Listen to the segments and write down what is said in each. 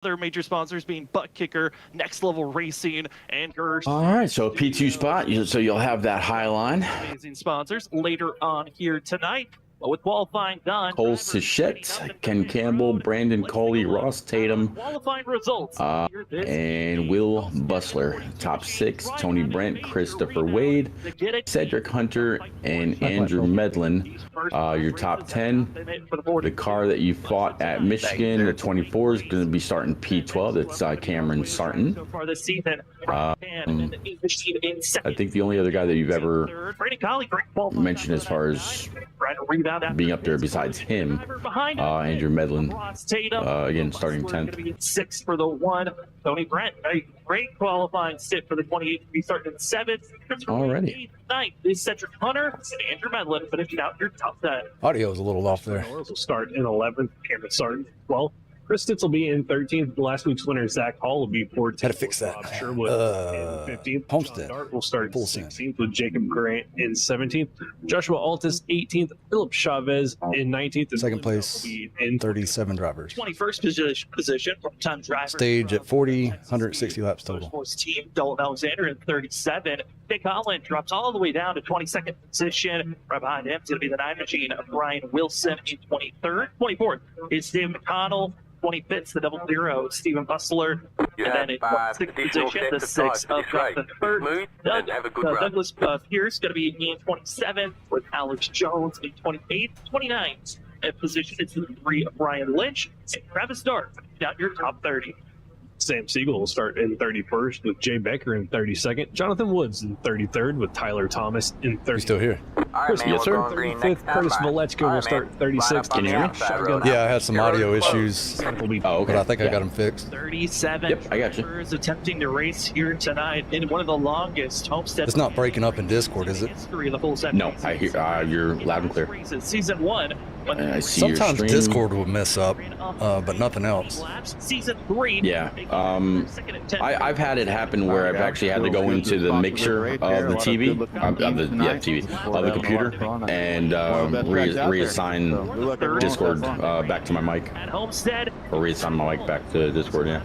Other major sponsors being Butt Kicker, Next Level Racing, and Gersh. All right, so a P2 spot, so you'll have that high line. Amazing sponsors later on here tonight. But with qualifying done, Cole Sachette, Ken Campbell, Brandon Coley, Ross Tatum, qualifying results. and Will Bussler. Top 6, Tony Brent, Christopher Wade, Cedric Hunter, and Andrew Medlin. Your top 10. The car that you fought at Michigan, the 24, is going to be starting P12. It's Cameron Sarton. So far this season, I think the only other guy that you've ever mentioned as far as being up there besides him, Andrew Medlin, again starting 10th. 6 for the 1. Tony Brent, a great qualifying sit for the 28 to be starting in 7th. Already. 9th is Cedric Hunter and Andrew Medlin finishing out your top 10. Audio is a little off there. Will start in 11th. Cameron Sarton 12th. Chris Stitz will be in 13th. Last week's winner, Zach Hall, will be 14th. Had to fix that. Bob Sherwood in 15th. Homestead. Dart will start Full 16th with Jacob Grant in 17th. Joshua Altus 18th. Philip Chavez in 19th. And Second place, will be in 37 drivers. 21st position from time driver. Stage at 40, 160 laps total. Sports team, Dalton Alexander in 37. Dick Holland drops all the way down to 22nd position. Right behind him is going to be the 9 machine of Brian Wilson in 23rd. 24th is Tim McConnell. 25th, the 00, Stephen Bustler. And then in 6th position, the 6 of the 3rd. Douglas Pierce going to be in 27th with Alex Jones in 28th. 29th position, it's the 3 of Brian Lynch. And Travis Dart, down your top 30. Sam Siegel will start in 31st with Jay Becker in 32nd. Jonathan Woods in 33rd with Tyler Thomas in 30th. He's still here. Chris Yes, sir. 35th. Curtis Valechko will start 36th. Can you hear me? Shotgun Yeah, I had some audio issues, will be Oh, okay. but I think I got them fixed. 37 Yep, I got you. drivers attempting to race here tonight in one of the longest Homestead. It's not breaking up in Discord, is it? history of the full 7 No, I hear you're loud and clear. races. Season 1. And I see your Sometimes stream. Discord will mess up, but nothing else. Season 3. Yeah, I've had it happen where I've actually had to go into the mixer of the TV, of the computer, and reassign Discord back to my mic, At Homestead, or reassign my mic back to Discord. Yeah.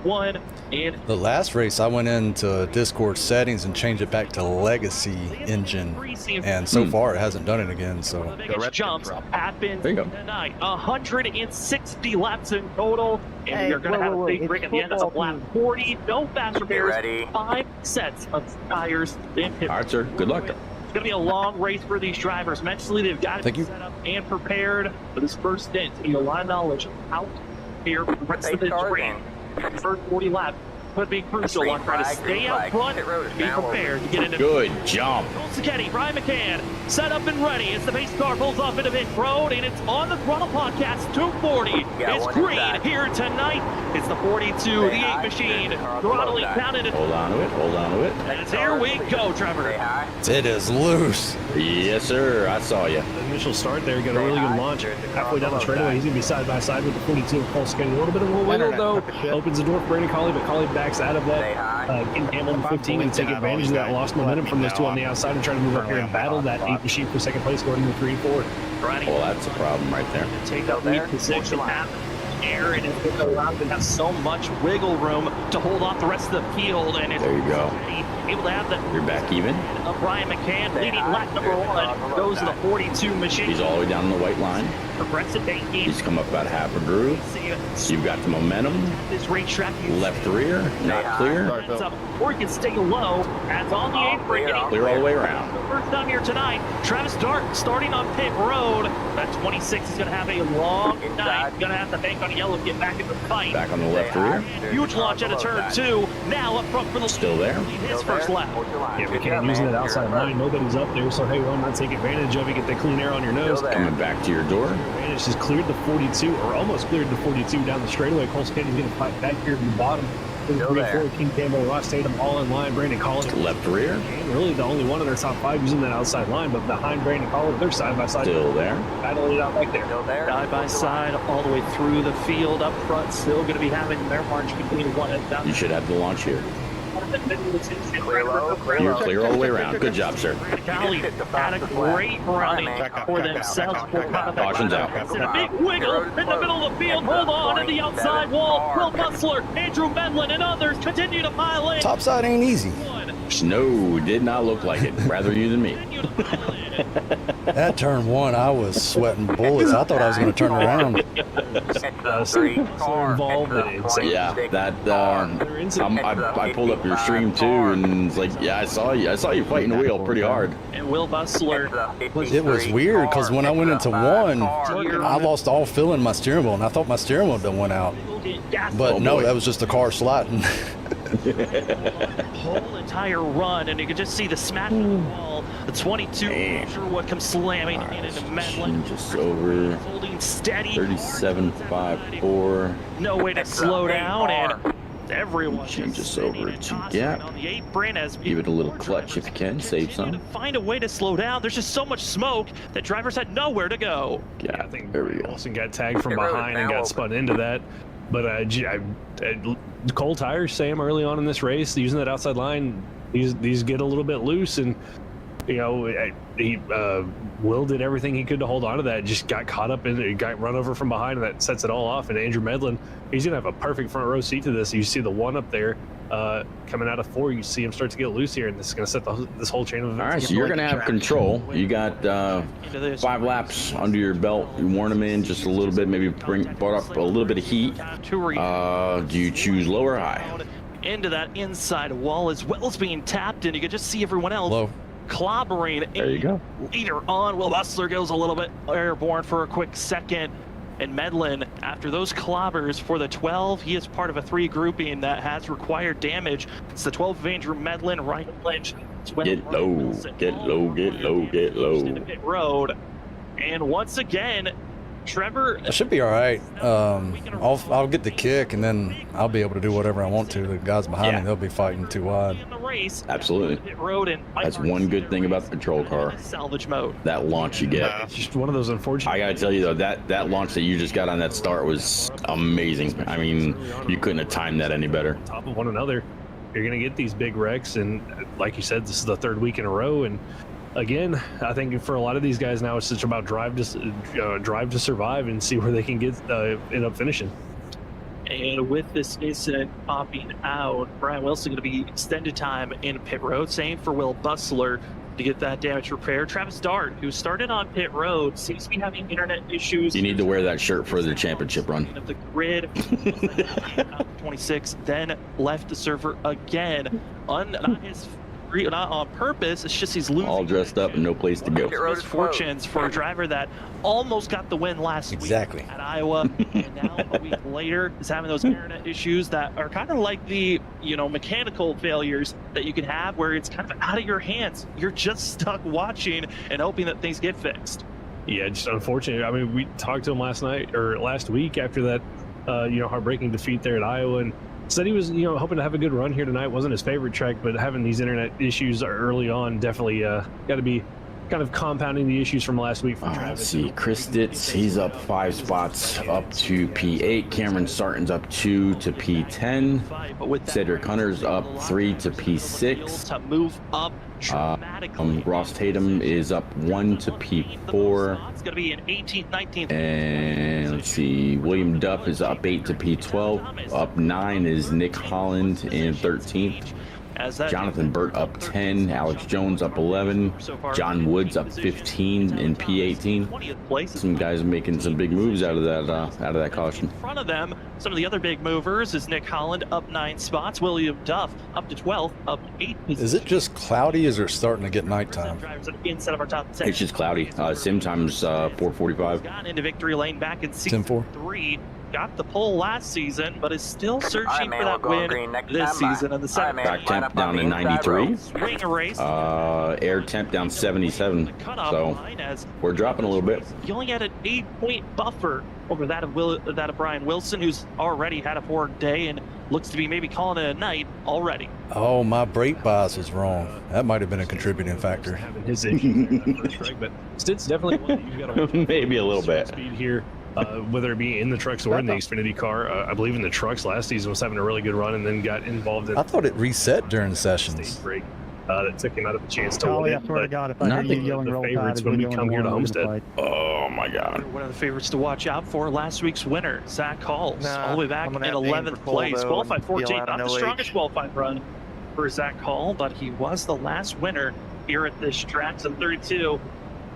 1 in The last race, I went into Discord settings and changed it back to Legacy Engine, and so far it hasn't done it again. So the biggest jumps happened There you go. tonight. 160 laps in total, and you're going to have a big break at the end of lap 40. No fast repairs. 5 sets of tires in pit. All right, sir. Good luck. It's going to be a long race for these drivers. Mentally, they've got to be set up and prepared for this first stint. You need a lot of knowledge of how to prepare for the rest of this race. First 40 laps could be crucial on trying to stay out front and be prepared to get into. Good jump. Cole Sachette, Ryan McCann, set up and ready as the pace car pulls off into pit road, and it's on the Throttle Podcast 240. It's green here tonight. It's the 42, the 8 machine, throttling down into. Hold on to it. Hold on to it. And here we go, Trevor. it is loose. Yes, sir. I saw you. The initial start there, got a really good launch. Halfway down the straightaway, he's going to be side by side with the 42 of Cole Sachette. A little bit of a wiggle, though. Opens the door for Brandon Collie, but Collie backs out of that. Ken Campbell in 15 and take advantage of that lost momentum from those two on the outside and try to move up here and battle that 8 machine for second place going into 3 and 4. Well, that's a problem right there. Take up lead position half air, and it's going to allow them to have so much wiggle room to hold off the rest of the field. And it's There you go. able to have that. You're back even. Brian McCann leading lap number 1 goes to the 42 machine. He's all the way down the white line. Progressive He's come up about half a groove. You've got the momentum. This racetrack, Left rear, not clear. or you can stay low as on the apron. Clear all the way around. First down here tonight, Travis Dart starting on pit road. That 26 is going to have a long night. Going to have to bank on yellow, get back in the fight. Back on the left rear. Huge launch at a turn 2. Now up front for the Still there. his first lap. Yeah, McCann using that outside line. Nobody's up there, so hey, why not take advantage of it, get that clean air on your nose. Coming back to your door. Advantage has cleared the 42, or almost cleared the 42 down the straightaway. Cole Sachette is going to fight back here at the bottom. 3 4, King Campbell, Ross Tatum, all in line. Brandon Collins. Left rear. Really the only one of their top 5 using that outside line, but behind Brandon Collins, they're side by side. Still there. Battling it out back there. Side by side, all the way through the field. Up front, still going to be having their march between 1 and down. You should have the launch here. Clear low, clear You're low. clear all the way around. Good job, sir. Cali had a great run for themselves. Caution's out. It's a big wiggle in the middle of the field. Hold on in the outside wall. Will Bustler, Andrew Medlin, and others continue to pile in. Topside ain't easy. No, did not look like it. Rather you than me. That turn one, I was sweating bullets. I thought I was going to turn around. Involved in it. Yeah, that I pulled up your stream too, and it's like, yeah, I saw you fighting the wheel pretty hard. And Will Bustler. It was weird because when I went into one, I lost all feeling in my steering wheel, and I thought my steering wheel done went out. But Oh, no, boy. that was just the car sliding. Whole entire run, and you could just see the smash of the wall. The 22 sure what comes slamming in into Medlin. Just over Holding steady. 37.54. No way to slow down, and everyone Change just this over sitting and to tossing gap. on the apron as Give it a little clutch if you can, save some. find a way to slow down. There's just so much smoke that drivers had nowhere to go. Yeah, I think there we go. Wilson got tagged from behind and got spun into that. But cold tires, Sam, early on in this race, using that outside line, these get a little bit loose, and you know, Will did everything he could to hold on to that. Just got caught up in it, got run over from behind, and that sets it all off. And Andrew Medlin, he's gonna have a perfect front row seat to this. You see the one up there coming out of 4. You see him start to get loose here, and this is gonna set this whole chain of events. All right, so you're gonna have control. You got 5 laps under your belt. You warn them in just a little bit, maybe brought up a little bit of heat. Do you choose low or high? Into that inside wall as well as being tapped, and you could just see everyone else Low. clobbering. There you go. Leader on. Will Bustler goes a little bit airborne for a quick second. And Medlin, after those clobbers for the 12, he is part of a 3 grouping that has required damage. It's the 12 of Andrew Medlin, Ryan Lynch. Get low, get low, get low, get low. Into pit road. And once again, Trevor. I should be all right. I'll get the kick, and then I'll be able to do whatever I want to. The guys behind me, they'll be fighting too wide. In the race, Absolutely. pit road, and That's one good thing about the patrol car. salvage mode. That launch you get. It's just one of those unfortunate. I gotta tell you though, that launch that you just got on that start was amazing. I mean, you couldn't have timed that any better. Top of one another, you're going to get these big wrecks, and like you said, this is the 3rd week in a row. And again, I think for a lot of these guys now, it's just about drive to survive and see where they can get end up finishing. And with this incident popping out, Brian Wilson going to be extended time in pit road. Same for Will Bustler to get that damage repaired. Travis Dart, who started on pit road, seems to be having internet issues. You need to wear that shirt for the championship run. Of the grid, 26, then left the server again. Not on purpose. It's just he's losing. All dressed up and no place to go. Misfortunes for a driver that almost got the win last week at Iowa, and now a week later is having those internet issues that are kind of like the mechanical failures that you can have, where it's kind of out of your hands. You're just stuck watching and hoping that things get fixed. Yeah, just unfortunate. I mean, we talked to him last week after that, heartbreaking defeat there at Iowa, and said he was, hoping to have a good run here tonight. Wasn't his favorite track, but having these internet issues early on definitely got to be kind of compounding the issues from last week for Travis. Let's see, Chris Ditz, he's up 5 spots up to P8. Cameron Sarton's up 2 to P10. Cedric Hunter's up 3 to P6. To move up dramatically. Ross Tatum is up 1 to P4. It's going to be an 18th, 19th. And let's see, William Duff is up 8 to P12. Up 9 is Nick Holland in 13th. Jonathan Burt up 10, Alex Jones up 11, John Woods up 15 in P18. Some guys making some big moves out of that caution. In front of them, some of the other big movers is Nick Holland up 9 spots, William Duff up to 12th, up 8 positions. Is it just cloudy? Is it starting to get nighttime? Inside of our top 10. It's just cloudy. Sim time's 4:45. Got into victory lane back in 10-4. 3. Got the pole last season, but is still searching for that win this season. And the second back temp down to 93. swing a race. Air temp down 77. So we're dropping a little bit. You only had an 8-point buffer over that of Brian Wilson, who's already had a poor day and looks to be maybe calling it a night already. Oh, my brake bias is wrong. That might have been a contributing factor. Having his issues, but Stit's definitely one that you've got to Maybe a little bit. speed here. whether it be in the trucks or in the Xfinity car. I believe in the trucks last season was having a really good run and then got involved in I thought it reset during sessions. stage break that took him out of a chance to Golly, win I it. swear to But God, if I heard you yelling the roll tide, favorites as when we we go into come here to one, we're Homestead. gonna fight. Oh my God. One of the favorites to watch out for, last week's winner, Zach Halls, Nah, all the way back I'm in gonna have to aim 11th for pole, place. though, Qualified and yell 14th, out not the an OH. strongest qualifying run for Zach Hall, but he was the last winner here at this track. So 32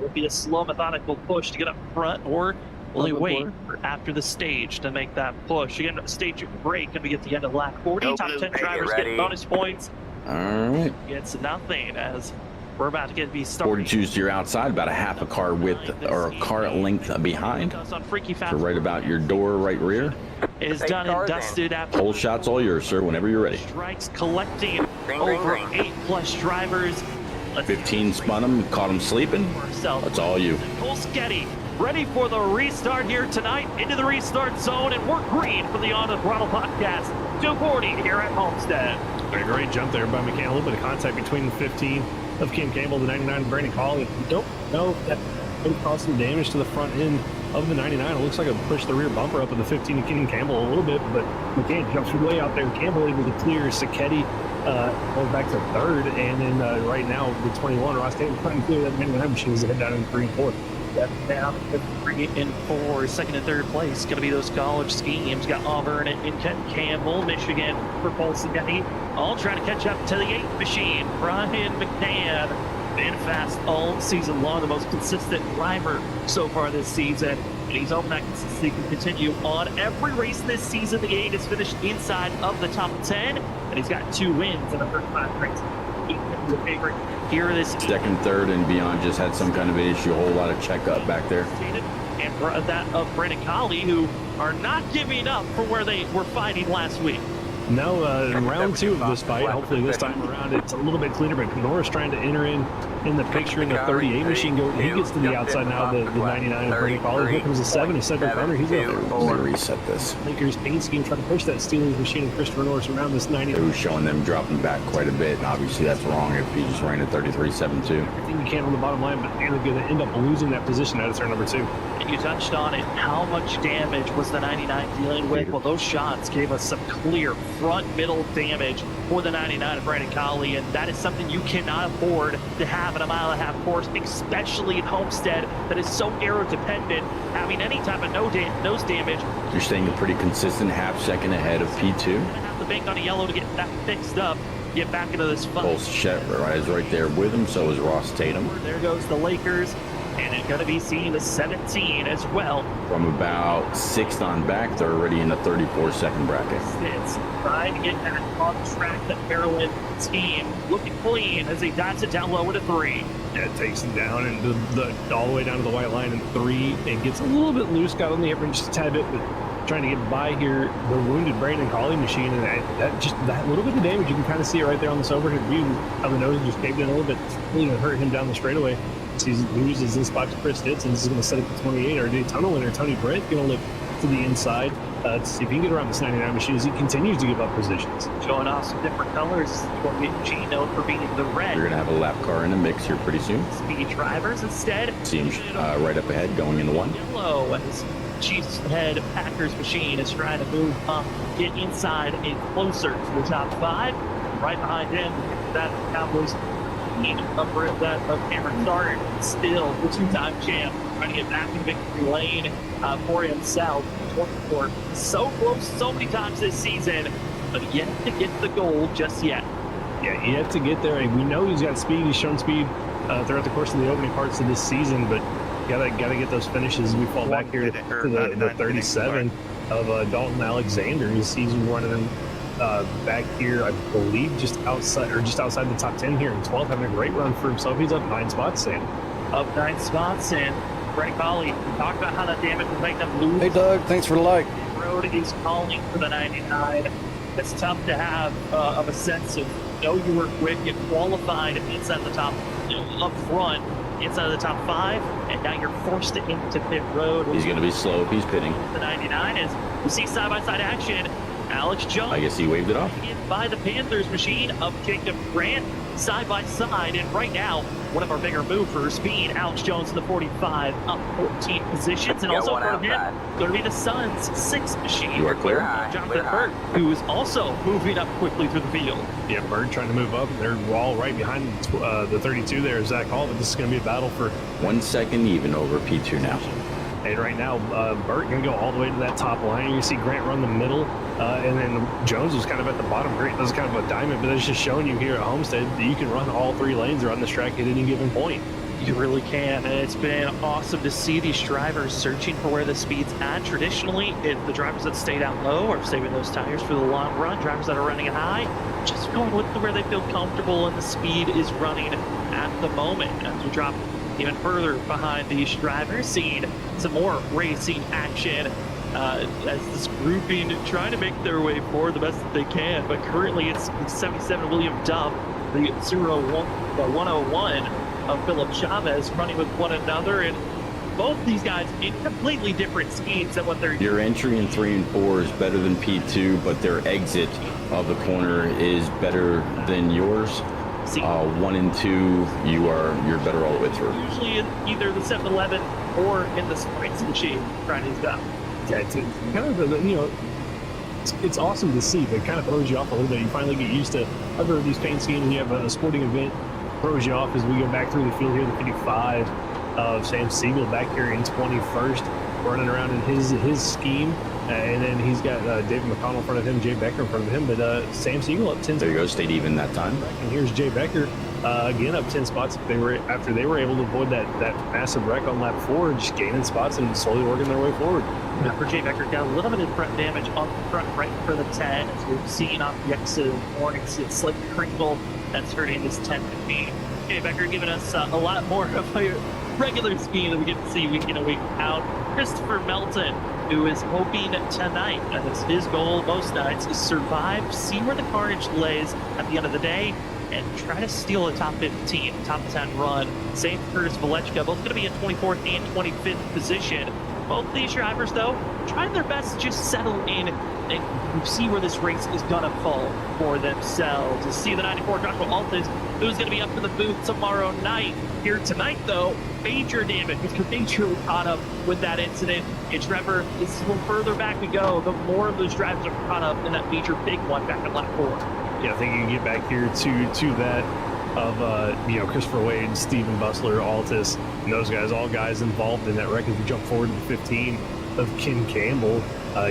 will be a slow, methodical push to get up front, or will he wait for after the stage to make that push? Again, stage break going to be at the end of lap 40. Go Top blue, 10 make it drivers ready. get bonus points. All right. It's nothing as we're about to be starting. 42's to your outside, about a half a car width or a car length behind. On Freaky So Fast right about your door, right rear. is Take done and cars in. dusted after Whole shot's all yours, sir, whenever you're ready. strikes, collecting Ring, over ring, ring. 8+ drivers. Let's 15 spun them, caught them sleeping. That's all you. Cole Sketty ready for the restart here tonight into the restart zone, and we're green for the On the Throttle podcast. 240 here at Homestead. a great jump there by McCann. A little bit of contact between the 15 of Kim Campbell, the 99 of Brandon Colley. We don't know if that could cause some damage to the front end of the 99. It looks like it pushed the rear bumper up of the 15 of Kim Campbell a little bit, but McCann jumps way out there. Campbell able to clear Sacchetti, goes back to third, and then right now the 21, Ross Taylor trying to clear that 99 machine as they head down in 3 and 4. Down to 3 and 4, second and third place. Going to be those college schemes. Got Auburn and Kent Campbell, Michigan for Cole Sketty, all trying to catch up to the 8th machine. Brian McCann been fast all season long, the most consistent driver so far this season. And he's hoping that consistency can continue on every race this season. The 8 has finished inside of the top 10, and he's got 2 wins in the first 5 races. He's the favorite here this Second, third, and beyond just had some kind of issue. A whole lot of checkup back there. and that of Brandon Colley, who are not giving up from where they were fighting last week. No, round 2 of this fight. Hopefully this time around it's a little bit cleaner, but Norris trying to enter in the picture in the 38 machine. He gets to the outside now, the 99 of Brandon Colley. Here comes the 7 of Cedric Hunter. He's Let a me reset this. Lakers paint scheme trying to push that Steelers machine and Christopher Norris around this 99. It was showing them dropping back quite a bit, and obviously that's wrong if he just ran a 33.72. Everything you can on the bottom line, but they're going to end up losing that position out of turn number 2. And you touched on it. How much damage was the 99 dealing with? Well, those shots gave us some clear front middle damage for the 99 of Brandon Colley, and that is something you cannot afford to have in a 1.5-mile course, especially in Homestead that is so aero dependent. Having any type of nose damage, You're staying pretty consistent, half second ahead of P2. you're gonna have to bank on a yellow to get that fixed up, get back into this Cole fight. Shet is right there with him, so is Ross Tatum. There goes the Lakers, and it's going to be seeing the 17 as well. From about 6th on back, they're already in the 34-second bracket. It's trying to get that on track, that Maryland team looking clean as he dives it down low with a 3. Yeah, it takes him down and all the way down to the white line in 3. It gets a little bit loose, got on the apron just a tad bit, but trying to get by here the wounded Brandon Colley machine, and that little bit of damage, you can kind of see it right there on this overhead view, how the nose just caved in a little bit, really going to hurt him down the straightaway. He loses this spot to Chris Ditson. This is going to set up the 28. Our Daytona winner, Tony Brent, going to look to the inside to see if he can get around this 99 machine as he continues to give up positions. Showing off some different colors. G known for being the red. You're going to have a lap car in the mix here pretty soon. Speed drivers instead. Seems right up ahead going into 1. Yellow as Chiefs head Packers machine is trying to move up, get inside and closer to the top 5. Right behind him, that Cowboys upper of that of Cameron Starr, still the 2-time champ, trying to get back in victory lane for himself. 24, so close so many times this season, but yet to get the goal just yet. Yeah, yet to get there. We know he's got speed. He's shown speed throughout the course of the opening parts of this season, but gotta get those finishes. We fall back here to the 37 of Dalton Alexander. He's running back here, I believe, just outside the top 10 here in 12th, having a great run for himself. He's up 9 spots, Sam. Up 9 spots, and Brandon Colley talked about how that damage would make them lose. Hey, Doug, thanks for the like. Road is calling for the 99. It's tough to have of a sense of you were quick, you qualified inside the top, up front, inside of the top 5, and now you're forced into pit road. He's going to be slow if he's pitting. The 99 is we see side-by-side action Alex Jones. I guess he waved it off. By the Panthers machine of Jacob Grant side by side. And right now, one of our bigger movers being Alex Jones in the 45, up 14 positions. And also for him, going to be the Suns 6 machine. You are clear. Jonathan Burt, who is also moving up quickly through the field. Yeah, Bird trying to move up. They're all right behind the 32 there, Zach Hall. But this is going to be a battle for 1 second even over P2 now. And right now, Burt going to go all the way to that top line. You see Grant run the middle, and then Jones was kind of at the bottom. Grant does kind of a diamond, but it's just showing you here at Homestead that you can run all 3 lanes around this track at any given point. You really can, and it's been awesome to see these drivers searching for where the speed's at. Traditionally, the drivers that stay down low are saving those tires for the long run. Drivers that are running high, just going with where they feel comfortable and the speed is running at the moment. As we drop even further behind these drivers, seeing some more racing action as this grouping trying to make their way forward the best that they can. But currently it's 77 William Dove, the 101 of Philip Chavez running with one another, and both these guys in completely different speeds than what they're Your entry in 3 and 4 is better than P2, but their exit of the corner is better than yours. 1 and 2, you're better all the way through. Usually in either the 7-Eleven or in the Springs machine, trying to stuff. Yeah, it's kind of it's awesome to see, but it kind of throws you off a little bit. You finally get used to other of these paint schemes, and you have a sporting event throws you off as we go back through the field here. The 55 of Sam Siegel back here in 21st, running around in his scheme. And then he's got David McConnell in front of him, Jay Becker in front of him, but Sam Siegel up 10 There you go, stayed even that time. And here's Jay Becker again up 10 spots. After they were able to avoid that massive wreck on lap 4, just gaining spots and slowly working their way forward. For Jay Becker, got a little bit of front damage on the front right for the 10, as we've seen off the exit of the morning. It's a slight crinkle that's hurting this 10-15. Jay Becker giving us a lot more of a regular speed that we get to see week in and week out. Christopher Melton, who is hoping tonight, as his goal most nights, is survive, see where the carnage lays at the end of the day, and try to steal a top 15, top 10 run. Same for Curtis Valechka, both going to be in 24th and 25th position. Both these drivers, though, trying their best to just settle in and see where this race is going to fall for themselves. To see the 94 Joshua Altis, who's going to be up in the booth tomorrow night. Here tonight, though, major damage because majorly caught up with that incident. And Trevor, it's a little further back we go, the more of those drivers are caught up in that major big one back in lap 4. Yeah, I think you can get back here to that of Christopher Wade, Stephen Bustler, Altis, and those guys, all guys involved in that wreck. If you jump forward to the 15 of Ken Campbell,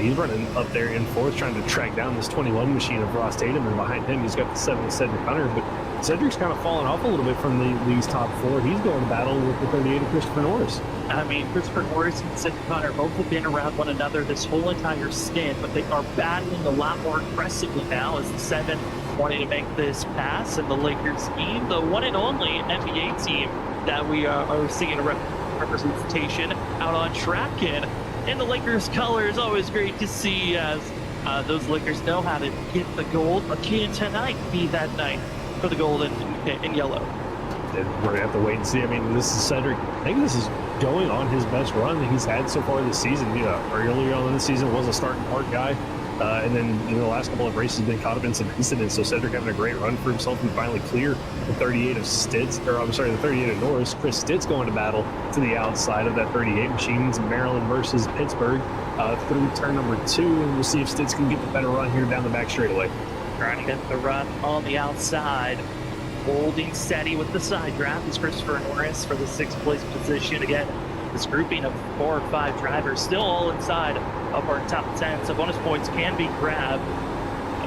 he's running up there in 4th, trying to track down this 21 machine of Ross Tatum, and behind him he's got the 7 Cedric Hunter. But Cedric's kind of fallen off a little bit from these top 4. He's going to battle with the 38 of Christopher Norris. I mean, Christopher Norris and Cedric Hunter both have been around one another this whole entire stint, but they are battling a lot more aggressively now as the 7 wanting to make this pass, and the Lakers team, the one and only NBA team that we are seeing a representation out on track in the Lakers colors. Always great to see as those Lakers know how to get the gold. But can tonight be that night for the gold in yellow? We're going to have to wait and see. I mean, this is Cedric. I think this is going on his best run that he's had so far this season. Earlier on in the season was a starting part guy. And then in the last couple of races been caught up in some incidents. So Cedric having a great run for himself and finally clear the 38 of Stitz, or I'm sorry, the 38 of Norris. Chris Stitz going to battle to the outside of that 38 machines. Maryland versus Pittsburgh through turn number 2, and we'll see if Stitz can get the better run here down the back straightaway. Trying to get the run on the outside. Holding steady with the side draft is Christopher Norris for the 6th place position. Again, this grouping of 4 or 5 drivers still all inside of our top 10, so bonus points can be grabbed.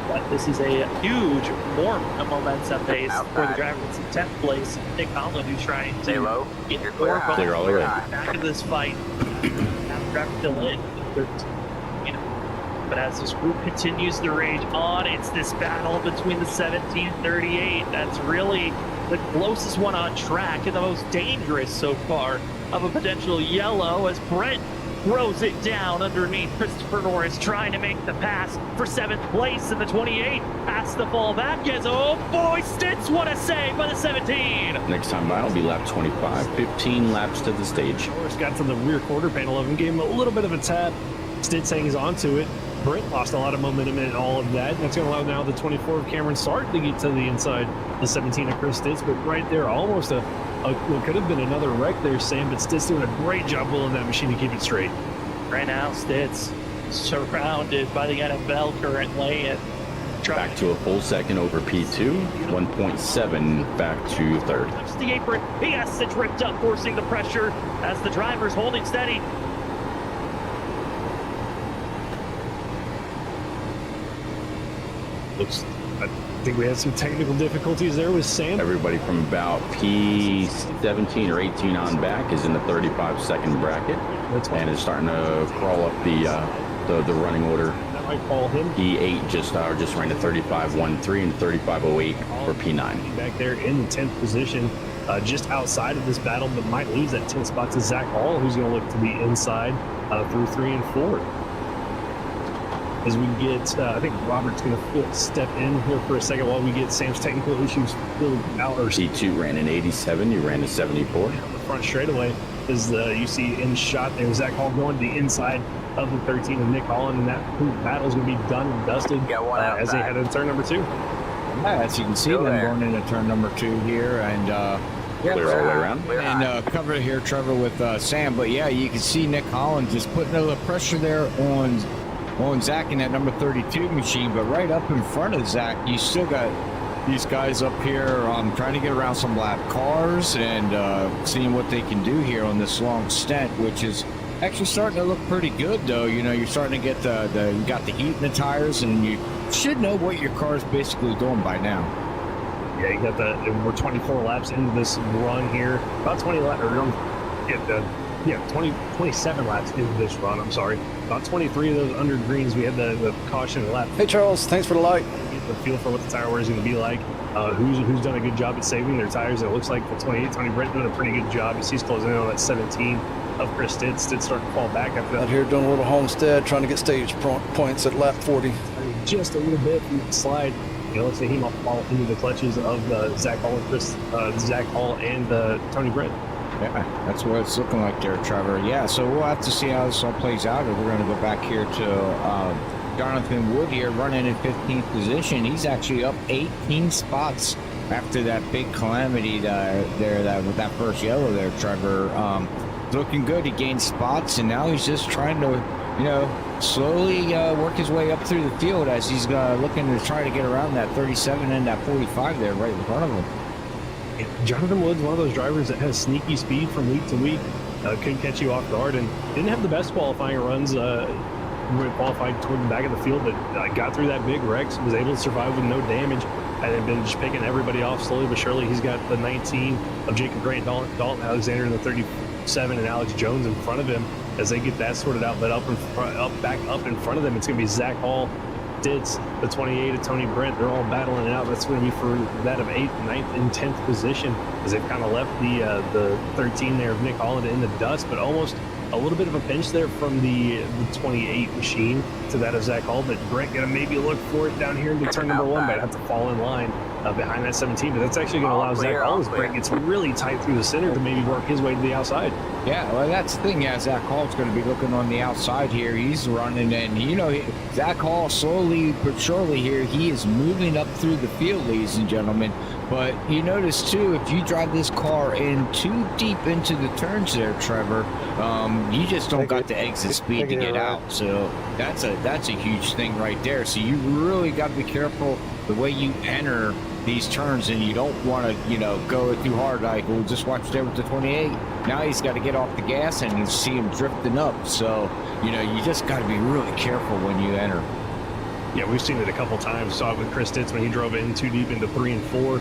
But this is a huge momentum base for the driver that's in 10th place, Nick Holland, who's trying to get more clear all the way back into this fight. Have the driver still in 13. But as this group continues to rage on, it's this battle between the 17 and 38. That's really the closest one on track and the most dangerous so far of a potential yellow as Brent throws it down underneath Christopher Norris, trying to make the pass for 7th place in the 28. Has to fall back as, oh boy, Stitz, what a save by the 17. Next time by will be lap 25, 15 laps to the stage. Norris got to the rear quarter panel of him, gave him a little bit of a tap. Stitz hangs onto it, Brent lost a lot of momentum in all of that. That's going to allow now the 24 of Cameron Sark to get to the inside, the 17 of Chris Stitz. But right there, almost what could have been another wreck there, Sam. But Stitz doing a great job pulling that machine to keep it straight. Right now, Stitz surrounded by the NFL currently. And back to a full second over P2, 1.7 back to third. Touch the apron. He has it ripped up, forcing the pressure as the driver's holding steady. I think we had some technical difficulties there with Sam. Everybody from about P17 or 18 on back is in the 35-second bracket, and is starting to crawl up the running order. That might call him. P8 just ran a 35.13 and 35.08 for P9. Back there in the 10th position, just outside of this battle, but might lose that 10th spot to Zach Hall, who's going to look to be inside through 3 and 4. As we get, I think Robert's going to step in here for a second while we get Sam's technical issues filled out. P2 ran an 87, you ran a 74. On the front straightaway, as you see in shot there, Zach Hall going to the inside of the 13 of Nick Holland, and that battle is going to be done and dusted as they head into turn number 2. Yeah, as you can see, them going into turn number 2 here, and Clear all the way around. And cover here, Trevor, with Sam. But yeah, you can see Nick Holland just putting a little pressure there on Zach in that number 32 machine. But right up in front of Zach, you still got these guys up here trying to get around some lap cars and seeing what they can do here on this long stint, which is actually starting to look pretty good, though. You know, you're starting to get you got the heat in the tires, and you should know what your car is basically doing by now. Yeah, you got we're 24 laps into this run here. About 20 laps, or 27 laps into this run, I'm sorry. About 23 of those under greens, we had the caution lap. Hey, Charles, thanks for the light. Get the feel for what the tire wear is going to be like. Who's done a good job at saving their tires. It looks like the 28, Tony Brent doing a pretty good job. You see he's closing in on that 17 of Chris Stitz. Stitz starting to fall back after that. Out here doing a little Homestead, trying to get stage points at lap 40. Just a little bit from the slide. You know, let's say he might fall into the clutches of Zach Hall and Zach Hall and Tony Brent. Yeah, that's what it's looking like there, Trevor. Yeah, so we'll have to see how this all plays out. We're going to go back here to Jonathan Wood here, running in 15th position. He's actually up 18 spots after that big calamity with that first yellow there, Trevor. Looking good. He gained spots, and now he's just trying to, slowly work his way up through the field as he's looking to try to get around that 37 and that 45 there right in front of him. Jonathan Wood's one of those drivers that has sneaky speed from week to week. Couldn't catch you off guard and didn't have the best qualifying runs. Qualified toward the back of the field, but got through that big wreck, was able to survive with no damage, and then been just picking everybody off slowly but surely. He's got the 19 of Jacob Grant, Dalton Alexander, and the 37 and Alex Jones in front of him as they get that sorted out. But back up in front of them, it's going to be Zach Hall, Ditz, the 28 of Tony Brent. They're all battling it out. That's going to be for that of 8th, 9th, and 10th position as they've kind of left the 13 there of Nick Holland in the dust, but almost a little bit of a pinch there from the 28 machine to that of Zach Hall. But Brent going to maybe look for it down here into turn number 1, but have to fall in line behind that 17. But that's actually going to allow Zach Hall, as Brent gets really tight through the center, to maybe work his way to the outside. Yeah, well, that's the thing. Yeah, Zach Hall's going to be looking on the outside here. He's running, and Zach Hall slowly but surely here, he is moving up through the field, ladies and gentlemen. But you notice too, if you drive this car in too deep into the turns there, Trevor, you just don't got the exit speed to get out. So that's a huge thing right there. So you really got to be careful the way you enter these turns, and you don't want to, go too hard. Like, we'll just watch there with the 28. Now he's got to get off the gas, and you see him drifting up. So, you just got to be really careful when you enter. Yeah, we've seen it a couple times. Saw it with Chris Stitz when he drove in too deep into 3 and 4.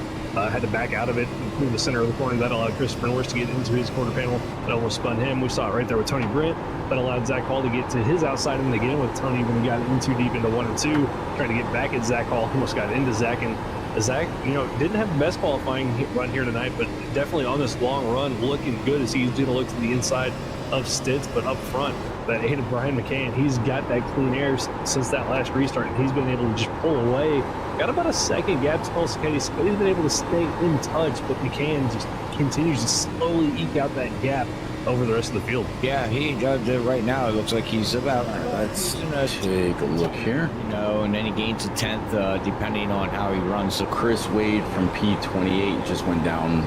Had to back out of it through the center of the corner. That allowed Christopher Norris to get into his quarter panel. That almost spun him. We saw it right there with Tony Brent. That allowed Zach Hall to get to his outside and again with Tony when he got in too deep into 1 and 2. Trying to get back at Zach Hall. Almost got into Zach. And Zach, didn't have the best qualifying run here tonight, but definitely on this long run looking good as he's going to look to the inside of Stitz, but up front, that 8 of Brian McCann, he's got that clean air since that last restart, and he's been able to just pull away. Got about a second gap to Paul Sacchetti, so he's been able to stay in touch, but McCann just continues to slowly eke out that gap over the rest of the field. Yeah, he does it right now. It looks like he's about. Let's take a look here. You know, and then he gains a 10th depending on how he runs. So Chris Wade from P28 just went down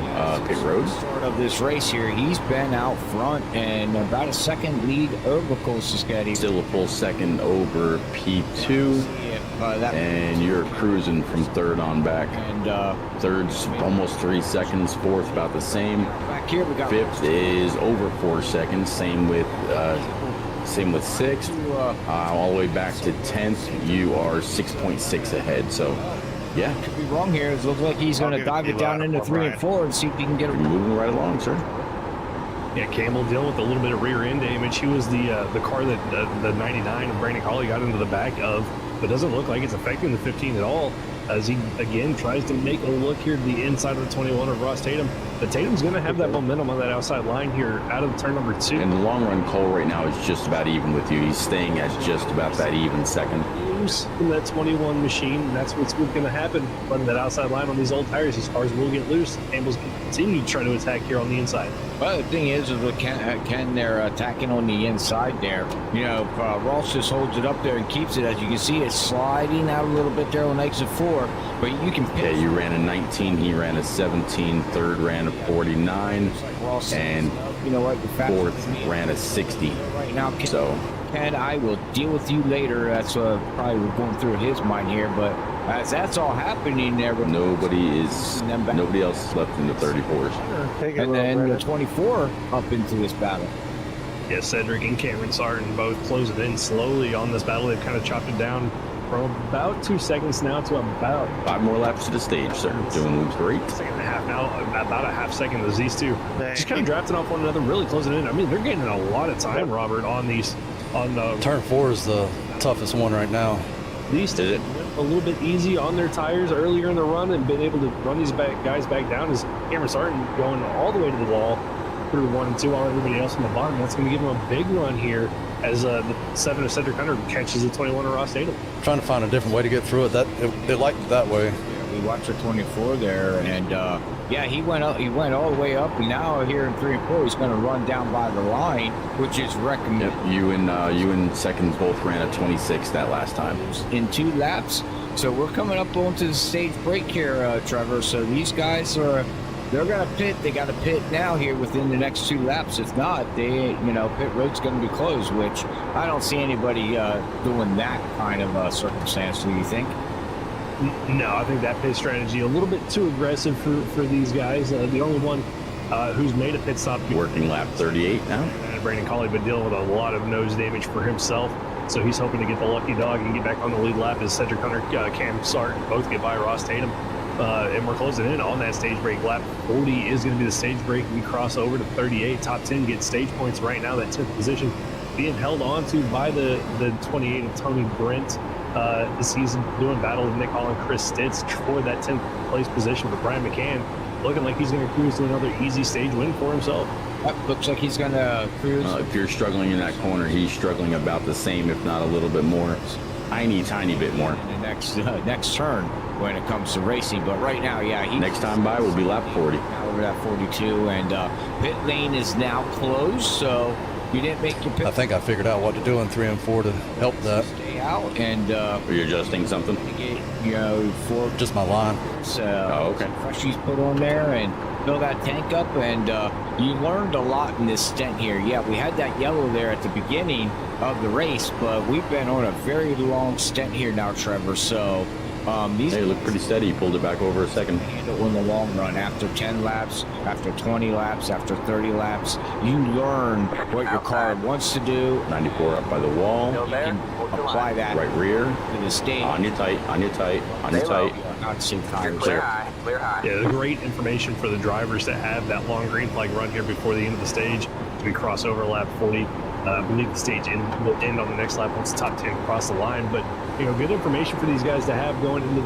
pit road. Start of this race here, he's been out front and about a second lead over Kolsaskety. Still a full second over P2. And you're cruising from third on back. And third's almost 3 seconds. Fourth about the same. back here we got Fifth is over 4 seconds. Same with sixth. All the way back to 10th, you are 6.6 ahead. So, yeah, Could be wrong here. It looks like he's going to dive it down into 3 and 4 and see if he can get you're a moving right along, sir. Yeah, Campbell dealing with a little bit of rear end damage. He was the car that the 99 of Brandon Colley got into the back of, but doesn't look like it's affecting the 15 at all. As he again tries to make a look here to the inside of the 21 of Ross Tatum. But Tatum's going to have that momentum on that outside line here out of turn number 2. And the long run Cole right now is just about even with you. He's staying at just about that even second. Loose in that 21 machine, and that's what's going to happen. Running that outside line on these old tires, these cars will get loose. Campbell's going to continue to try to attack here on the inside. Well, the thing is with Ken, they're attacking on the inside there. You know, Ross just holds it up there and keeps it. As you can see, it's sliding out a little bit there on exit 4. But you can pick. Yeah, you ran a 19. He ran a 17. Third ran a 49. Ross, And you know what? fourth ran a 60. Right now, So, Ken, I will deal with you later. That's probably going through his mind here. But as that's all happening there, nobody else is left in the 34s. and then the 24 up into this battle. Yeah, Cedric and Cameron Sarton both closing in slowly on this battle. They've kind of chopped it down from about 2 seconds now to about 5 more laps to the stage, sir. Doing loops great. second and a half now, about a half second as these two just kind of drafting off one another, really closing in. I mean, they're getting a lot of time, Robert, on these. Turn 4 is the toughest one right now. These two went a little bit easy on their tires earlier in the run and been able to run these guys back down as Cameron Sarton going all the way to the wall through 1 and 2 while everybody else on the bottom. That's going to give them a big run here as the 7 of Cedric Hunter catches the 21 of Ross Tatum. Trying to find a different way to get through it. It liked it that way. We watched the 24 there, and yeah, he went up. He went all the way up, and now here in 3 and 4, he's going to run down by the line, which is recommended. Yep, you and second both ran a 26 that last time. In 2 laps. So we're coming up onto the stage break here, Trevor. So these guys they're going to pit. They got to pit now here within the next 2 laps. If not, pit road's going to be closed, which I don't see anybody doing that kind of circumstance. Do you think? No, I think that pit strategy a little bit too aggressive for these guys. The only one who's made a pit stop. Working lap 38 now. Brandon Colley been dealing with a lot of nose damage for himself, so he's hoping to get the lucky dog and get back on the lead lap as Cedric Hunter, Cam Sarton both get by Ross Tatum. And we're closing in on that stage break. Lap 40 is going to be the stage break. We cross over to 38. Top 10 get stage points right now. That 10th position being held on to by the 28 of Tony Brent. This season doing battle with Nick Hall and Chris Stitz for that 10th place position. But Brian McCann looking like he's going to cruise to another easy stage win for himself. That looks like he's going to cruise. If you're struggling in that corner, he's struggling about the same, if not a little bit more. Tiny bit more. In the next turn when it comes to racing. But right now, yeah. Next time by will be lap 40. Over that 42. And pit lane is now closed, so you didn't make your pit. I think I figured out what to do in 3 and 4 to help that. Stay out and Are you adjusting something? get, for Just my line. Okay. Freshies put on there and fill that tank up, and you learned a lot in this stint here. Yeah, we had that yellow there at the beginning of the race, but we've been on a very long stint here now, Trevor. So these look pretty steady. You pulled it back over a second. handle in the long run. After 10 laps, after 20 laps, after 30 laps, you learn what your car wants to do. 94 up by the wall. You can apply that Right rear. to the stage. On your tight. Not see tires. Clear. Yeah, great information for the drivers to have that long green flag run here before the end of the stage. As we cross over lap 40, I believe the stage will end on the next lap once the top 10 cross the line. But good information for these guys to have going into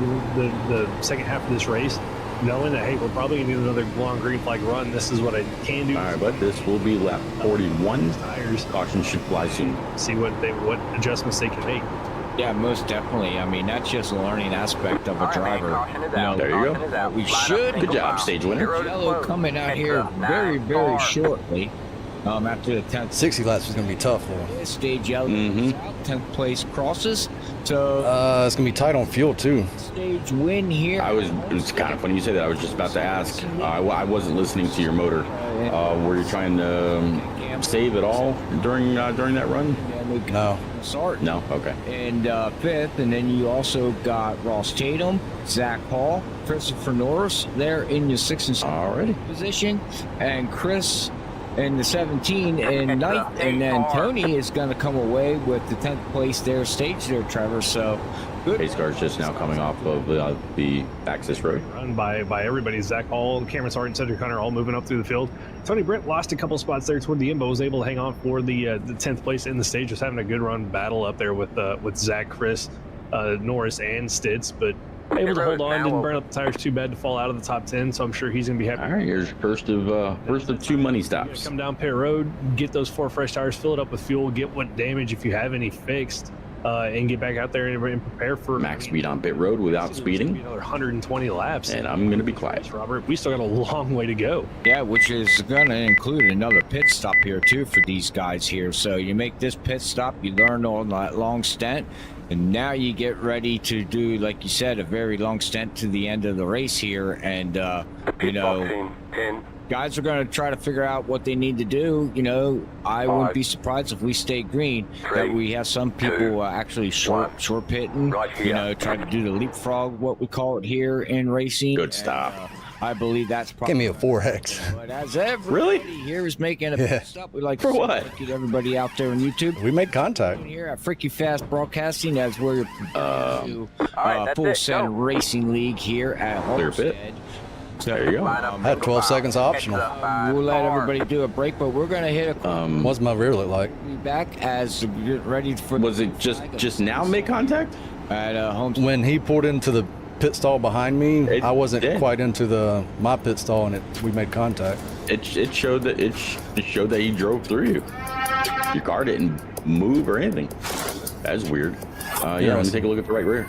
the second half of this race, knowing that hey, we're probably gonna do another long green flag run. This is what I can do. All right, but this will be lap 41. Tires. Caution should fly soon. See what adjustments they can make. Yeah, most definitely. I mean, that's just a learning aspect of a driver. There you go. We should. Good job, stage winner. Yellow coming out here very shortly. after the 10th 60 laps is going to be tough, though. stage out, 10th place crosses. So It's going to be tight on fuel, too. stage win here. It was kind of funny you say that. I was just about to ask. I wasn't listening to your motor. Were you trying to save it all during that run? No. No? Okay. And 5th, and then you also got Ross Tatum, Zach Hall, Christopher Norris there in your 6th and 7th Alrighty. position, and Chris in the 17 and 9th, and then Tony is going to come away with the 10th place there stage there, Trevor. So good. Pace car's just now coming off of the access road. Run by everybody. Zach Hall, Cameron Sargent, Cedric Hunter all moving up through the field. Tony Brent lost a couple spots there toward the end, but was able to hang on for the 10th place in the stage. Just having a good run battle up there with Zach, Chris, Norris, and Stitz, but able to hold on. Didn't burn up the tires too bad to fall out of the top 10, so I'm sure he's going to be happy. All right, here's first of 2 money stops. Come down Pit Road, get those 4 fresh tires, fill it up with fuel, get what damage, if you have any, fixed. And get back out there and prepare for Max speed on pit road without speeding. Another 120 laps. And I'm going to be quiet. Robert, we still got a long way to go. Yeah, which is going to include another pit stop here too for these guys here. So you make this pit stop, you learn on that long stint, and now you get ready to do, like you said, a very long stint to the end of the race here. And guys are going to try to figure out what they need to do. I wouldn't be surprised if we stay green, that we have some people actually short pitting, trying to do the leapfrog, what we call it here in racing. Good stop. I believe that's probably. Give me a 4X. But as everybody here is making a pit stop, we'd like to For what? thank you to everybody out there on YouTube. We made contact. Here at Freaky Fast Broadcasting, as we're to that's Full it. Send Go. Racing League here at Clear pit. Homestead. There you go. I had 12 seconds optional. We'll let everybody do a break, but we're going to hit a What's my rear look like? back as we get ready for. Was it just now make contact? At Homestead? When he pulled into the pit stall behind me, It I wasn't did. quite into my pit stall, and we made contact. It showed that it showed that he drove through you. Your car didn't move or anything. That's weird. Yeah, let me take a look at the right rear.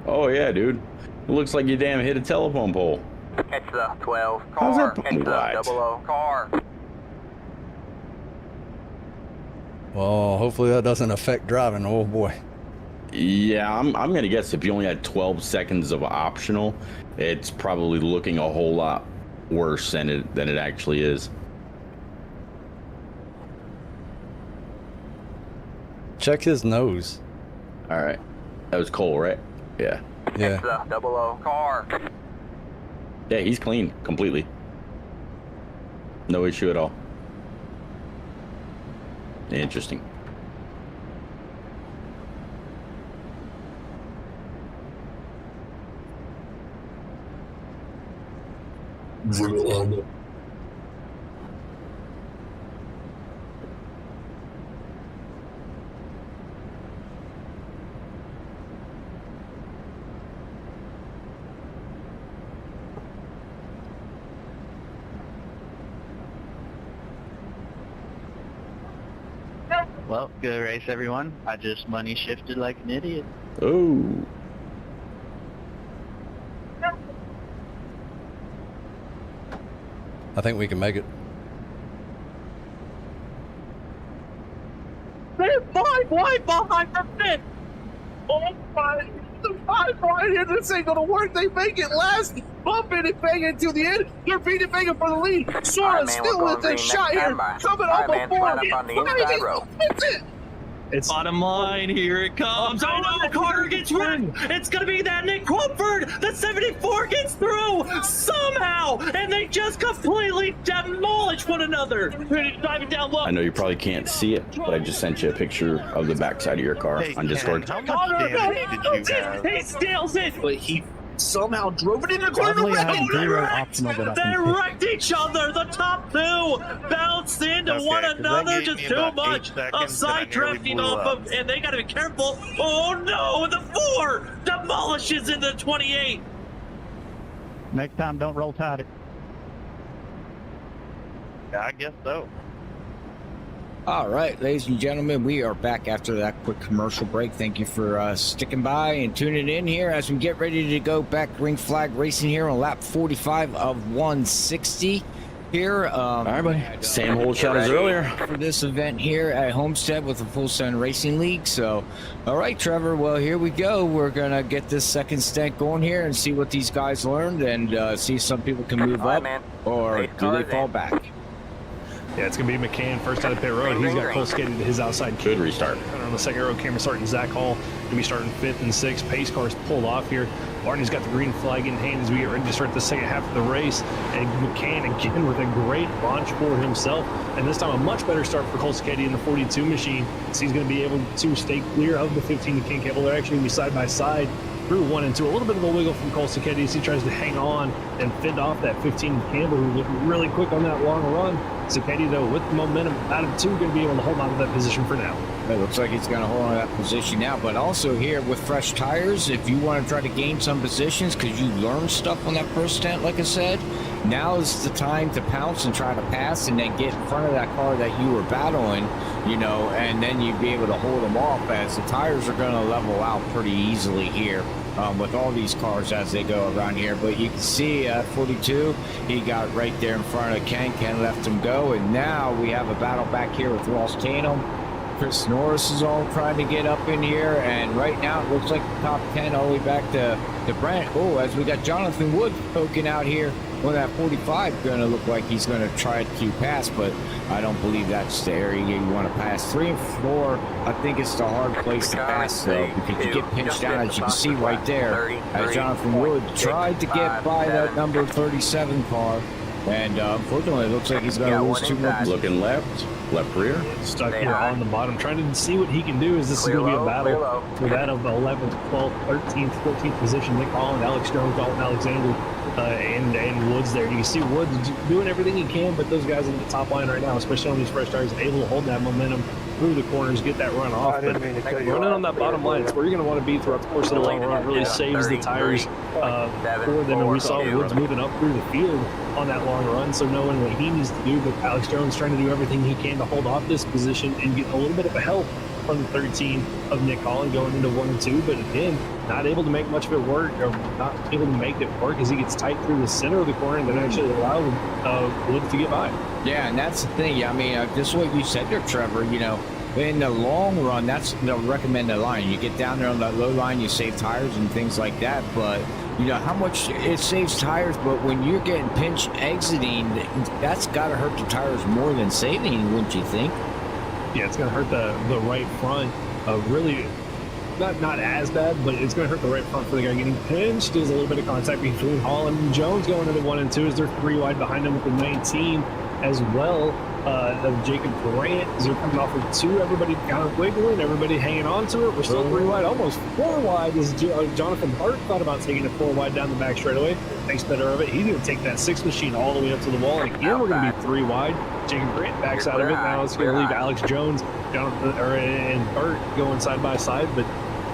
Oh yeah, dude. It looks like you damn hit a telephone pole. Catch the 12 How's car. that- Catch the what? 00 car. Well, hopefully that doesn't affect driving. Oh boy. Yeah, I'm gonna guess if you only had 12 seconds of optional, it's probably looking a whole lot worse than it actually is. Check his nose. All right, that was Cole, right? Yeah. Yeah. Catch the 00 car. Yeah, he's clean completely. No issue at all. Interesting. Well, good race, everyone. I just money shifted like an idiot. Oh. I think we can make it. They're 5 wide behind the fifth. Oh my! The 5 wide here. This ain't gonna work. They make it last. Bumping and banging to the end. They're beating banging for the lead. Sora's man, still we're with going a green shot next here. time by. Coming All off right, man, a line up on the inside row. That's it. It's Bottom line, here it comes. Oh no, Carter gets rid. It's gonna be that Nick Crumford. The 74 gets through somehow, and they just completely demolish one another. Diving down low. I know you probably can't see it, but I just sent you a picture of the backside of your car Hey, on Discord. Ken, Oh how much no, no, damage did you have? he steals it, but he somehow drove it in the corner. Luckily, I had Oh, they zero wrecked. optional that I They can pick. wrecked each other. The top two bounced into Okay, one 'cause that another. gave Just me too about 8 much seconds, of and I side nearly drafting blew off up. of, and they got to be careful. Oh no, the 4 demolishes into 28. Next time, don't roll tide. Yeah, I guess so. All right, ladies and gentlemen, we are back after that quick commercial break. Thank you for sticking by and tuning in here as we get ready to go back green flag racing here on lap 45 of 160 here. All right, buddy. Same hold shot as earlier. For this event here at Homestead with the Full Send Racing League. So, all right, Trevor, well, here we go. We're going to get this second stint going here and see what these guys learned and see if some people can move up or do they fall back. Yeah, it's going to be McCann first out of pit road. He's got Cole Sketty to his outside. Good restart. On the second row, Cameron starting Zach Hall. Going to be starting 5th and 6th. Pace cars pulled off here. Barney's got the green flag in hand as we get ready to start the second half of the race. And McCann again with a great launch for himself. And this time a much better start for Cole Sketty in the 42 machine. So he's going to be able to stay clear of the 15 to King Cable. They're actually going to be side by side through 1 and 2. A little bit of a wiggle from Cole Sketty as he tries to hang on and fend off that 15 Campbell, who looked really quick on that long run. Sketty, though, with the momentum out of 2, going to be able to hold on to that position for now. It looks like he's going to hold on to that position now, but also here with fresh tires, if you want to try to gain some positions because you learned stuff on that first stint, like I said, now is the time to pounce and try to pass and then get in front of that car that you were battling, you know, and then you'd be able to hold them off as the tires are going to level out pretty easily here. With all these cars as they go around here. But you can see at 42, he got right there in front of Ken. Ken left him go. And now we have a battle back here with Ross Tatum. Chris Norris is all trying to get up in here. And right now it looks like the top 10 all the way back to Brent. Oh, as we got Jonathan Wood poking out here on that 45, going to look like he's going to try to pass, but I don't believe that's the area you want to pass. 3 and 4, I think it's the hard place to pass, though, because you get pinched down, as you can see right there, as Jonathan Wood tried to get by that number 37 car, and unfortunately, it looks like he's going to lose 2 more. Looking left rear. Stuck here on the bottom, trying to see what he can do as this is going to be a battle for that of the 11th, 12th, 13th, 14th position. Nick Holland, Alex Jones, Dalton Alexander, and Woods there. You can see Woods doing everything he can, but those guys in the top line right now, especially on these fresh tires, able to hold that momentum through the corners, get that run off. But running on that bottom line, it's where you're going to want to be throughout the course of the long run. Really saves the tires for them. And we saw Woods moving up through the field on that long run, so knowing what he needs to do. But Alex Jones trying to do everything he can to hold off this position and get a little bit of a help from the 13 of Nick Holland going into 1 and 2, but again, not able to make much of it work, or not able to make it work as he gets tight through the center of the corner and then actually allow Woods to get by. Yeah, and that's the thing. I mean, just what you said there, Trevor, you know, in the long run, that's the recommended line. You get down there on that low line, you save tires and things like that, but you know how much it saves tires, but when you're getting pinched exiting, that's got to hurt the tires more than saving, wouldn't you think? Yeah, it's going to hurt the right front. Really, not as bad, but it's going to hurt the right front for the guy getting pinched. There's a little bit of contact between Holland and Jones going into 1 and 2 as they're 3 wide behind him with the 19 as well. Of Jacob Grant as they're coming off of 2. Everybody kind of wiggling, everybody hanging on to it. We're still 3 wide, almost 4 wide as Jonathan Hart thought about taking it 4 wide down the back straightaway. Thanks better of it. He's going to take that 6 machine all the way up to the wall. And again, we're going to be 3 wide. Jacob Grant backs out of it. Now it's going to leave Alex Jones and Burt going side by side. But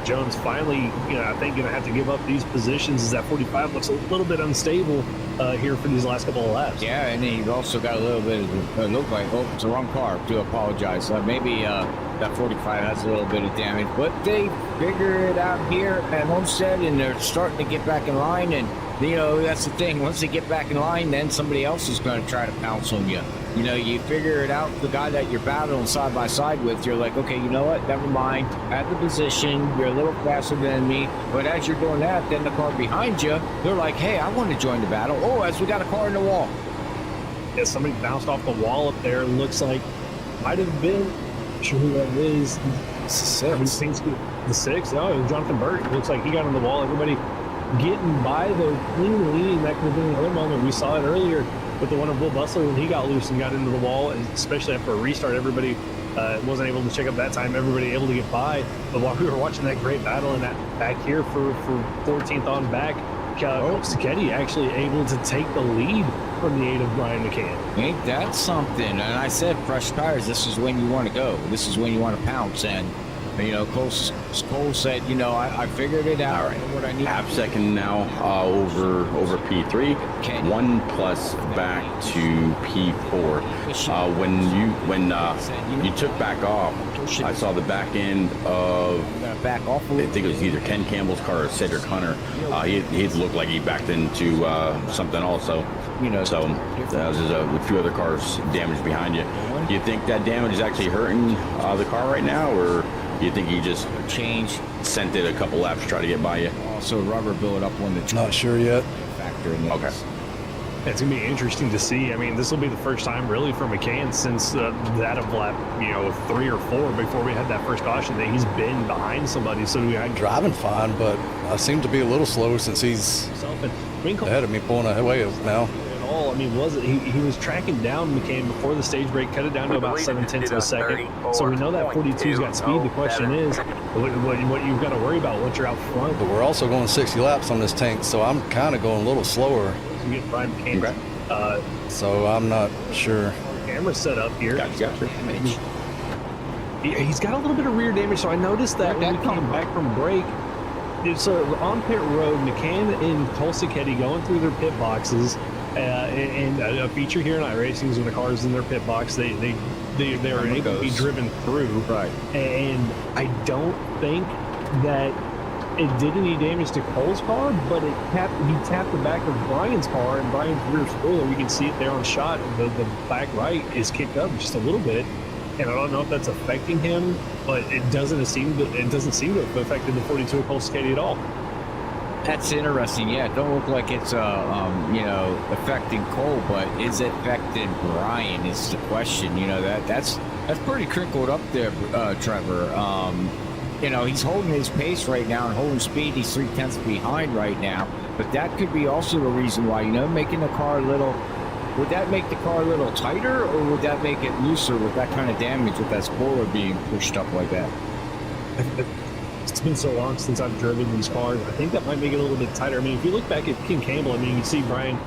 Jones finally, I think going to have to give up these positions as that 45 looks a little bit unstable here for these last couple of laps. Yeah, and he's also got a little bit of look like, oh, it's the wrong car. Do apologize. Maybe that 45 has a little bit of damage, but they figure it out here at Homestead, and they're starting to get back in line. And that's the thing. Once they get back in line, then somebody else is going to try to pounce on you. You figure it out. The guy that you're battling side by side with, you're like, okay, you know what? Never mind. At the position, you're a little faster than me. But as you're doing that, then the car behind you, they're like, hey, I want to join the battle. Oh, as we got a car in the wall. Yeah, somebody bounced off the wall up there. Looks like might have been. Not sure who that is. The 6. Oh, Jonathan Burt. Looks like he got on the wall. Everybody getting by though, cleanly. That could have been another moment. We saw it earlier with the one of Will Bustler when he got loose and got into the wall, especially after a restart. Everybody wasn't able to check up that time. Everybody able to get by. But while we were watching that great battle and that back here for 14th on back, Sketty actually able to take the lead from the 8 of Brian McCann. Ain't that something? And I said fresh tires, this is when you want to go. This is when you want to pounce. And You know, Cole said, you know, I figured it out. All right. I know what I need. Half second now over P3. 1+ back to P4. When you took back off, I saw the back end of, Back off a I little. think it was either Ken Campbell's car or Cedric Hunter. He looked like he backed into something also. You know, So there's a few other cars damaged behind you. Do you think that damage is actually hurting the car right now, or do you think he just change. sent it a couple laps to try to get by you? Also, rubber build up on the Not sure yet. factor in this. Okay. It's going to be interesting to see. I mean, this will be the first time really for McCann since that of lap, 3 or 4 before we had that first caution that he's been behind somebody. So we had Driving fine, but I seem to be a little slow since he's himself. And I mean, ahead of me pulling away now. at all. I mean, was it? He was tracking down McCann before the stage break, cut it down to about 7/10 of a second. So we know that 42's got speed. The question is, what you've got to worry about once you're out front. But we're also going 60 laps on this tank, so I'm kind of going a little slower. You get Brian McCann's Okay. So I'm not sure. camera set up here. Gotcha. He's got a little bit of rear damage, so I noticed that when we came back from break. So on pit road, McCann and Tulsa-Ketty going through their pit boxes, and a feature here in iRacing is when the car's in their pit box, they are able to be driven through. Right. And I don't think that it did any damage to Cole's car, but he tapped the back of Brian's car, and Brian's rear spoiler, you can see it there on shot. The back right is kicked up just a little bit. And I don't know if that's affecting him, but it doesn't seem to have affected the 42 of Tulsa-Ketty at all. That's interesting. Yeah, it don't look like it's affecting Cole, but is it affecting Brian? Is the question. That's pretty crinkled up there, Trevor. He's holding his pace right now and holding speed. He's 0.3 behind right now, but that could be also the reason why. Making the car a little. Would that make the car a little tighter, or would that make it looser with that kind of damage, with that spoiler being pushed up like that? It's been so long since I've driven these cars. I think that might make it a little bit tighter. I mean, if you look back at Ken Campbell, I mean, you see Brian,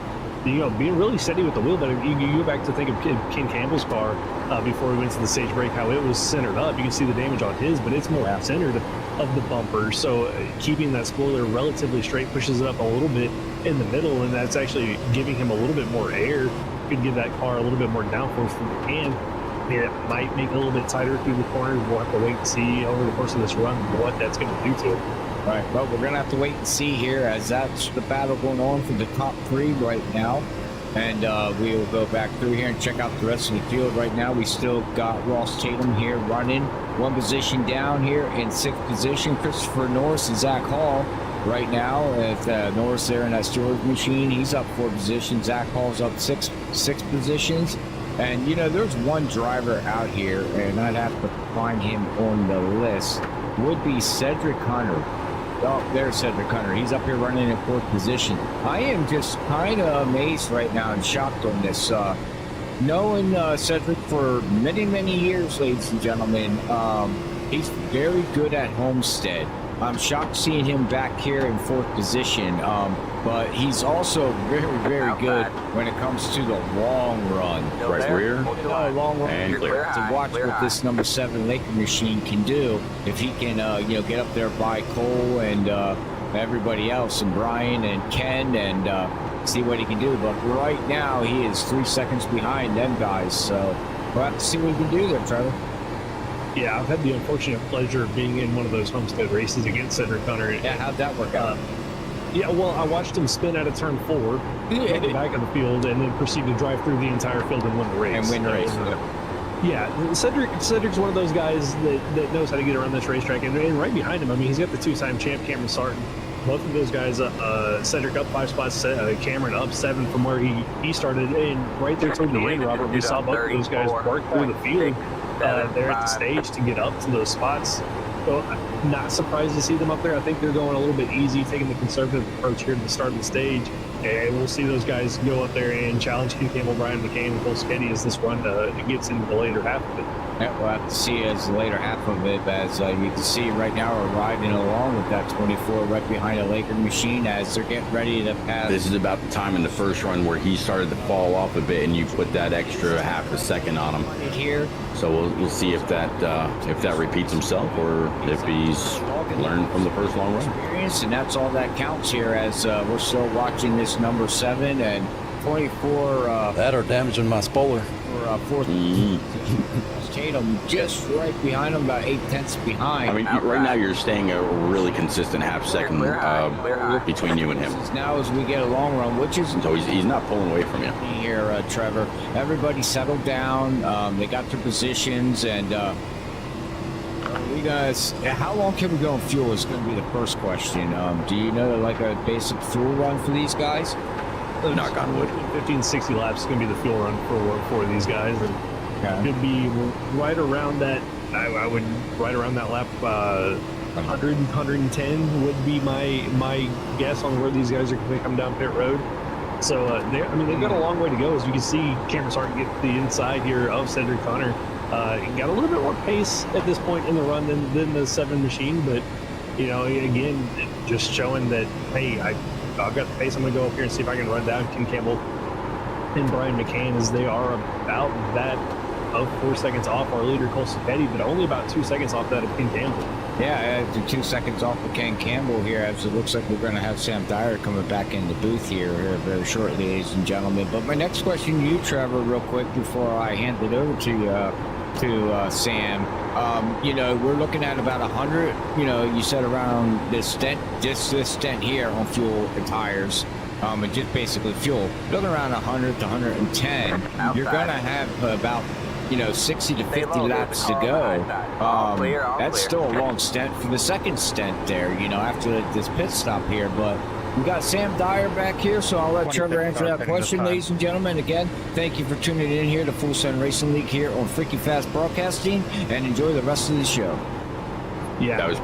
being really steady with the wheel. But if you go back to think of Ken Campbell's car before we went to the stage break, how it was centered up. You can see the damage on his, but it's more centered of the bumper. So keeping that spoiler relatively straight pushes it up a little bit in the middle, and that's actually giving him a little bit more air. Could give that car a little bit more downforce from the can. I mean, it might make it a little bit tighter through the corners. We'll have to wait and see over the course of this run what that's going to do to it. Right. Well, we're going to have to wait and see here, as that's the battle going on for the top 3 right now. And we will go back through here and check out the rest of the field. Right now, we still got Ross Tatum here running 1 position down here in 6th position. Christopher Norris and Zach Hall right now. If Norris there in that storage machine, he's up 4 positions. Zach Hall's up six positions. And, there's one driver out here, and I'd have to find him on the list, would be Cedric Hunter. Oh, there's Cedric Hunter. He's up here running in 4th position. I am just kind of amazed right now and shocked on this. Knowing Cedric for many, many years, ladies and gentlemen, he's very good at Homestead. I'm shocked seeing him back here in 4th position, but he's also very, very good when it comes to the long run. Right rear. Long run. And clear. To watch what this number 7 Laker machine can do if he can, get up there by Cole and everybody else, and Brian and Ken, and see what he can do. But right now, he is 3 seconds behind them guys. So we'll have to see what he can do there, Trevor. Yeah, I've had the unfortunate pleasure of being in one of those Homestead races against Cedric Hunter. Yeah, how'd that work out? Yeah, well, I watched him spin out of turn 4, at the back of the field, and then proceed to drive through the entire field and win the race. Yeah, Cedric's one of those guys that knows how to get around this racetrack, and right behind him, I mean, he's got the 2-time champ Cameron Sarton. Both of those guys, Cedric up 5 spots, Cameron up 7 from where he started, and right there toward the end, Robert, we saw both of those guys work through the field there at the stage to get up to those spots. So I'm not surprised to see them up there. I think they're going a little bit easy, taking the conservative approach here to the start of the stage. And we'll see those guys go up there and challenge Ken Campbell, Brian McCain, and Cole Sketty as this run gets into the later half of it. Yeah, we'll have to see as the later half of it. As you can see right now, we're riding along with that 24 right behind a Laker machine as they're getting ready to pass. This is about the time in the first run where he started to fall off a bit, and you put that extra half a second on him. Right here. So we'll see if that repeats himself or if he's learned from the first long run. And that's all that counts here as we're still watching this number 7 and 24. That or damaging my spoiler. For fourth. Tatum just right behind him, about 8/10 behind. I mean, right now you're staying a really consistent half second between you and him. Now as we get a long run, which is So he's not pulling away from you. here, Trevor. Everybody settled down. They got their positions, and we guys. How long can we go on fuel is going to be the first question. Do you know like a basic fuel run for these guys? Knock on wood. 15, 60 laps is going to be the fuel run for these guys. And could be right around that. I would right around that lap. 100, 110 would be my guess on where these guys are going to come down pit road. So they've got a long way to go. As you can see, Cameron starting to get the inside here of Cedric Connor. Got a little bit more pace at this point in the run than the 7 machine, but again, just showing that hey, I've got the pace. I'm going to go up here and see if I can run down Ken Campbell and Brian McCain, as they are about that of 4 seconds off our leader Cole Sketty, but only about 2 seconds off that of Ken Campbell. Yeah, 2 seconds off of Ken Campbell here, as it looks like we're going to have Sam Dyer coming back in the booth here very shortly, ladies and gentlemen. But my next question to you, Trevor, real quick before I hand it over to Sam. We're looking at about 100. You said around this stent here on fuel and tires. And just basically fuel, building around 100 to 110, you're going to have about 60 to 50 laps to go. That's still a long stent for the second stent there, after this pit stop here. But we got Sam Dyer back here, so I'll let Trevor answer that question, ladies and gentlemen. Again, thank you for tuning in here to Full Send Racing League here on Freaky Fast Broadcasting, and enjoy the rest of the show. Yeah, That was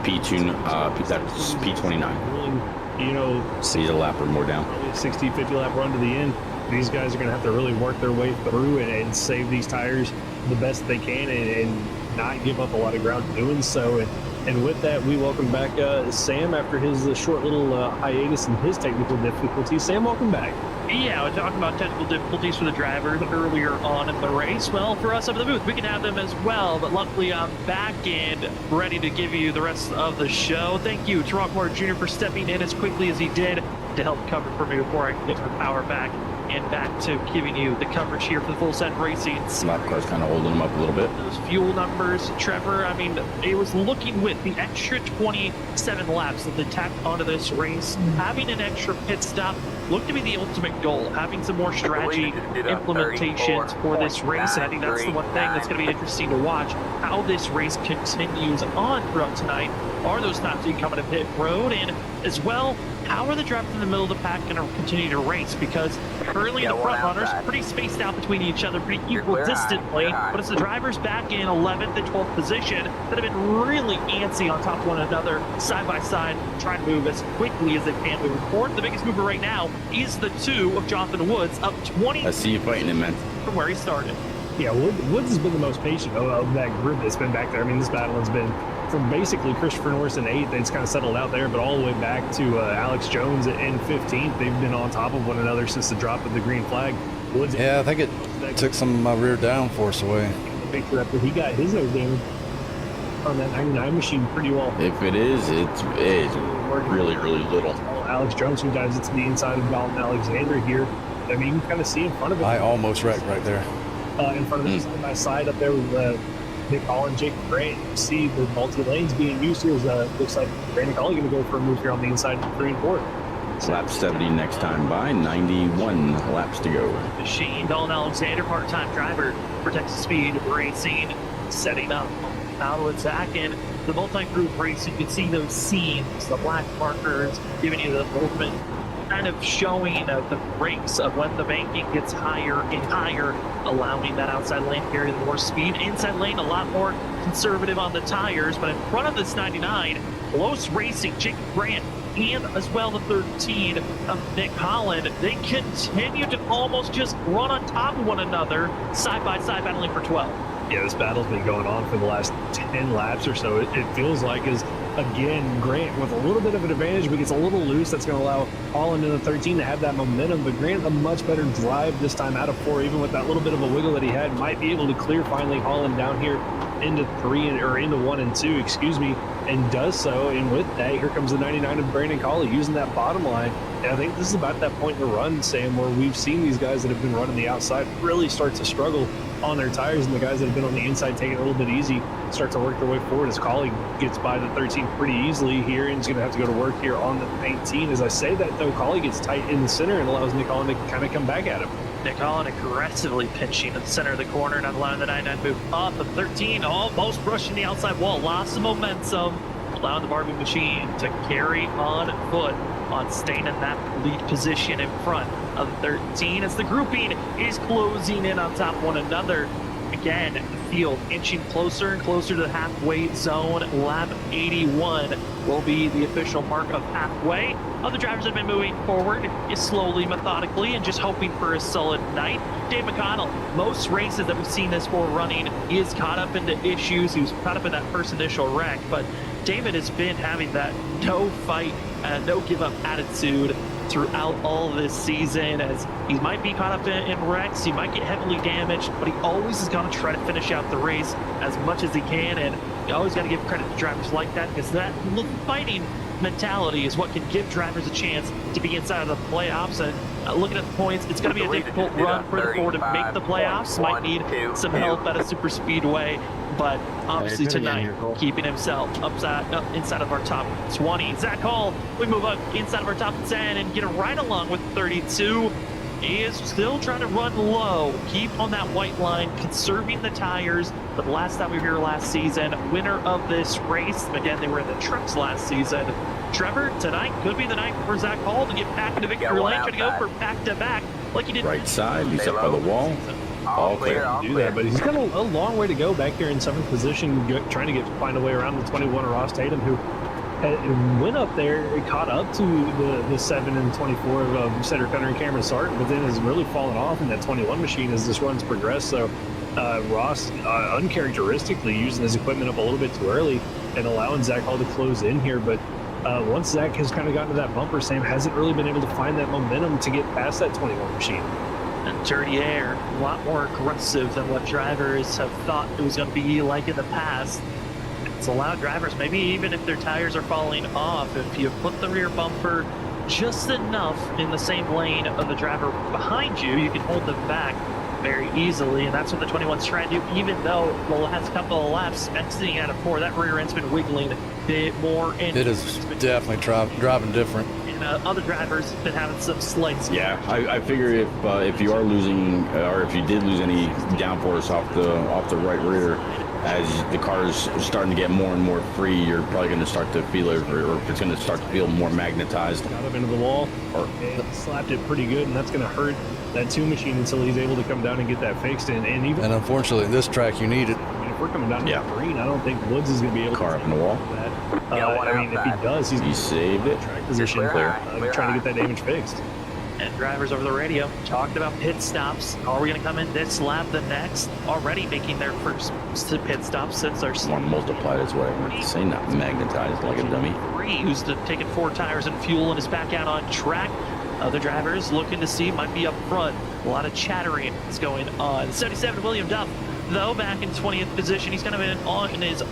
that's P29. He's a lap or more down. 60, 50 lap run to the end. These guys are going to have to really work their way through and save these tires the best they can and not give up a lot of ground doing so. And with that, we welcome back Sam after his short little hiatus and his technical difficulties. Sam, welcome back. Yeah, we're talking about technical difficulties for the driver earlier on in the race. Well, for us up in the booth, we can have them as well, but luckily I'm back and ready to give you the rest of the show. Thank you to Rockmore Jr. for stepping in as quickly as he did to help cover for me before I get my power back. And back to giving you the coverage here for the Full Send Racing. Lap car's kind of holding him up a little bit. Those fuel numbers, Trevor, I mean, it was looking with the extra 27 laps that they tacked onto this race. Having an extra pit stop looked to be the ultimate goal. Having some more strategy implementations for this race. And I think that's the one thing that's going to be interesting to watch, how this race continues on throughout tonight. Are those top two coming to pit road? And as well, how are the drivers in the middle of the pack going to continue to race? Because currently the front runners pretty spaced out between each other pretty equal distantly, but it's the drivers back in 11th and 12th position that have been really antsy on top of one another, side by side, trying to move as quickly as they can moving forward. The biggest mover right now is the 2 of Jonathan Woods, up 20 I see you fighting him, man. from where he started. Yeah, Woods has been the most patient of that group that's been back there. I mean, this battle has been from basically Christopher Norris in 8th, it's kind of settled out there, but all the way back to Alex Jones in 15th. They've been on top of one another since the drop of the green flag. Woods, Yeah, I think it took some of my rear downforce away. picture after he got his nose damage on that 99 machine pretty well. If it is, it's really, really little. Alex Jones, who dives into the inside of Dalton Alexander here. I mean, you can kind of see in front of him. I almost wrecked right there. In front of him, side by side up there with Nick Hall and Jacob Grant. You see the multi-lanes being used here. Looks like Brandon Colley going to go for a move here on the inside of 3 and 4. Lap 70 next time by, 91 laps to go. Machine, Dalton Alexander, part-time driver for Texas Speed Racing, setting up how to attack. And the multi-group race, you can see those seams, the black markers, giving you the movement, kind of showing the breaks of when the banking gets higher and higher, allowing that outside lane to carry more speed. Inside lane, a lot more conservative on the tires, but in front of this 99, close racing. Jacob Grant and as well the 13 of Nick Holland. They continue to almost just run on top of one another, side by side, battling for 12. Yeah, this battle's been going on for the last 10 laps or so. It feels like is again Grant with a little bit of an advantage, but gets a little loose. That's going to allow Holland in the 13 to have that momentum. But Grant a much better drive this time out of 4, even with that little bit of a wiggle that he had, might be able to clear finally Holland down here into 3 or into 1 and 2, excuse me, and does so. And with that, here comes the 99 of Brandon Colley using that bottom line. And I think this is about that point in the run, Sam, where we've seen these guys that have been running the outside really start to struggle on their tires, and the guys that have been on the inside taking it a little bit easy start to work their way forward as Colley gets by the 13 pretty easily here, and he's going to have to go to work here on the 19. As I say that, though, Colley gets tight in the center and allows Nick Holland to kind of come back at him. Nick Holland aggressively pinching in the center of the corner, not allowing the 99 move up. The 13 almost brushing the outside wall, lost some momentum, allowing the Barbie machine to carry on foot on staying in that lead position in front of the 13 as the grouping is closing in on top of one another. Again, the field inching closer and closer to the halfway zone. Lap 81 will be the official mark of halfway. Other drivers have been moving forward slowly, methodically, and just hoping for a solid night. Dave McConnell, most races that we've seen this for running, he is caught up into issues. He was caught up in that first initial wreck, but David has been having that no fight, no give up attitude throughout all this season, as he might be caught up in wrecks, he might get heavily damaged, but he always is going to try to finish out the race as much as he can. And you always got to give credit to drivers like that, because that fighting mentality is what can give drivers a chance to be inside of the playoffs. And looking at the points, it's going to be a difficult run for the Ford to make the playoffs. Might need some help at a super speedway, but obviously tonight keeping himself inside of our top 20. Zach Hall, we move up inside of our top 10 and get a right along with 32. He is still trying to run low, keep on that white line, conserving the tires. But the last time we were here last season, winner of this race, again, they were in the trucks last season. Trevor, tonight could be the night for Zach Hall to get back into victory lane, trying to go for back-to-back like he did. Right side, he's up by the wall. All clear. Do that, but he's got a long way to go back there in 7th position, trying to find a way around the 21 of Ross Tatum, who went up there, caught up to the 7 and 24 of Cedric Hunter and Cameron Sarton, but then has really fallen off in that 21 machine as this run's progressed. So Ross uncharacteristically using his equipment up a little bit too early and allowing Zach Hall to close in here. But once Zach has kind of gotten to that bumper, Sam hasn't really been able to find that momentum to get past that 21 machine. And dirty air, a lot more aggressive than what drivers have thought it was going to be like in the past. It's allowed drivers, maybe even if their tires are falling off, if you put the rear bumper just enough in the same lane of the driver behind you, you can hold them back very easily. And that's what the 21's trying to do, even though the last couple of laps, exiting out of 4, that rear end's been wiggling a bit more. And it is definitely driving different. And other drivers have been having some slight. Yeah, I figure if you are losing, or if you did lose any downforce off the right rear, as the car's starting to get more and more free, you're probably going to start to feel it, or it's going to start to feel more magnetized. Got up into the wall, and slapped it pretty good, and that's going to hurt that 2 machine until he's able to come down and get that fixed. And unfortunately, this track you need it. I mean, if we're coming down to the green, I don't think Woods is going to be able car to up in the wall. That. I mean, if he does, he saved it. Track position, trying to get that damage fixed. And drivers over the radio talked about pit stops. Are we going to come in this lap, the next? Already making their first pit stop since our more multiplied is what I meant to say, not magnetized like a dummy. 3, who's taking 4 tires and fuel and is back out on track. Other drivers looking to see might be up front. A lot of chattering is going on. 77 William Duff, though, back in 20th position. He's kind of in his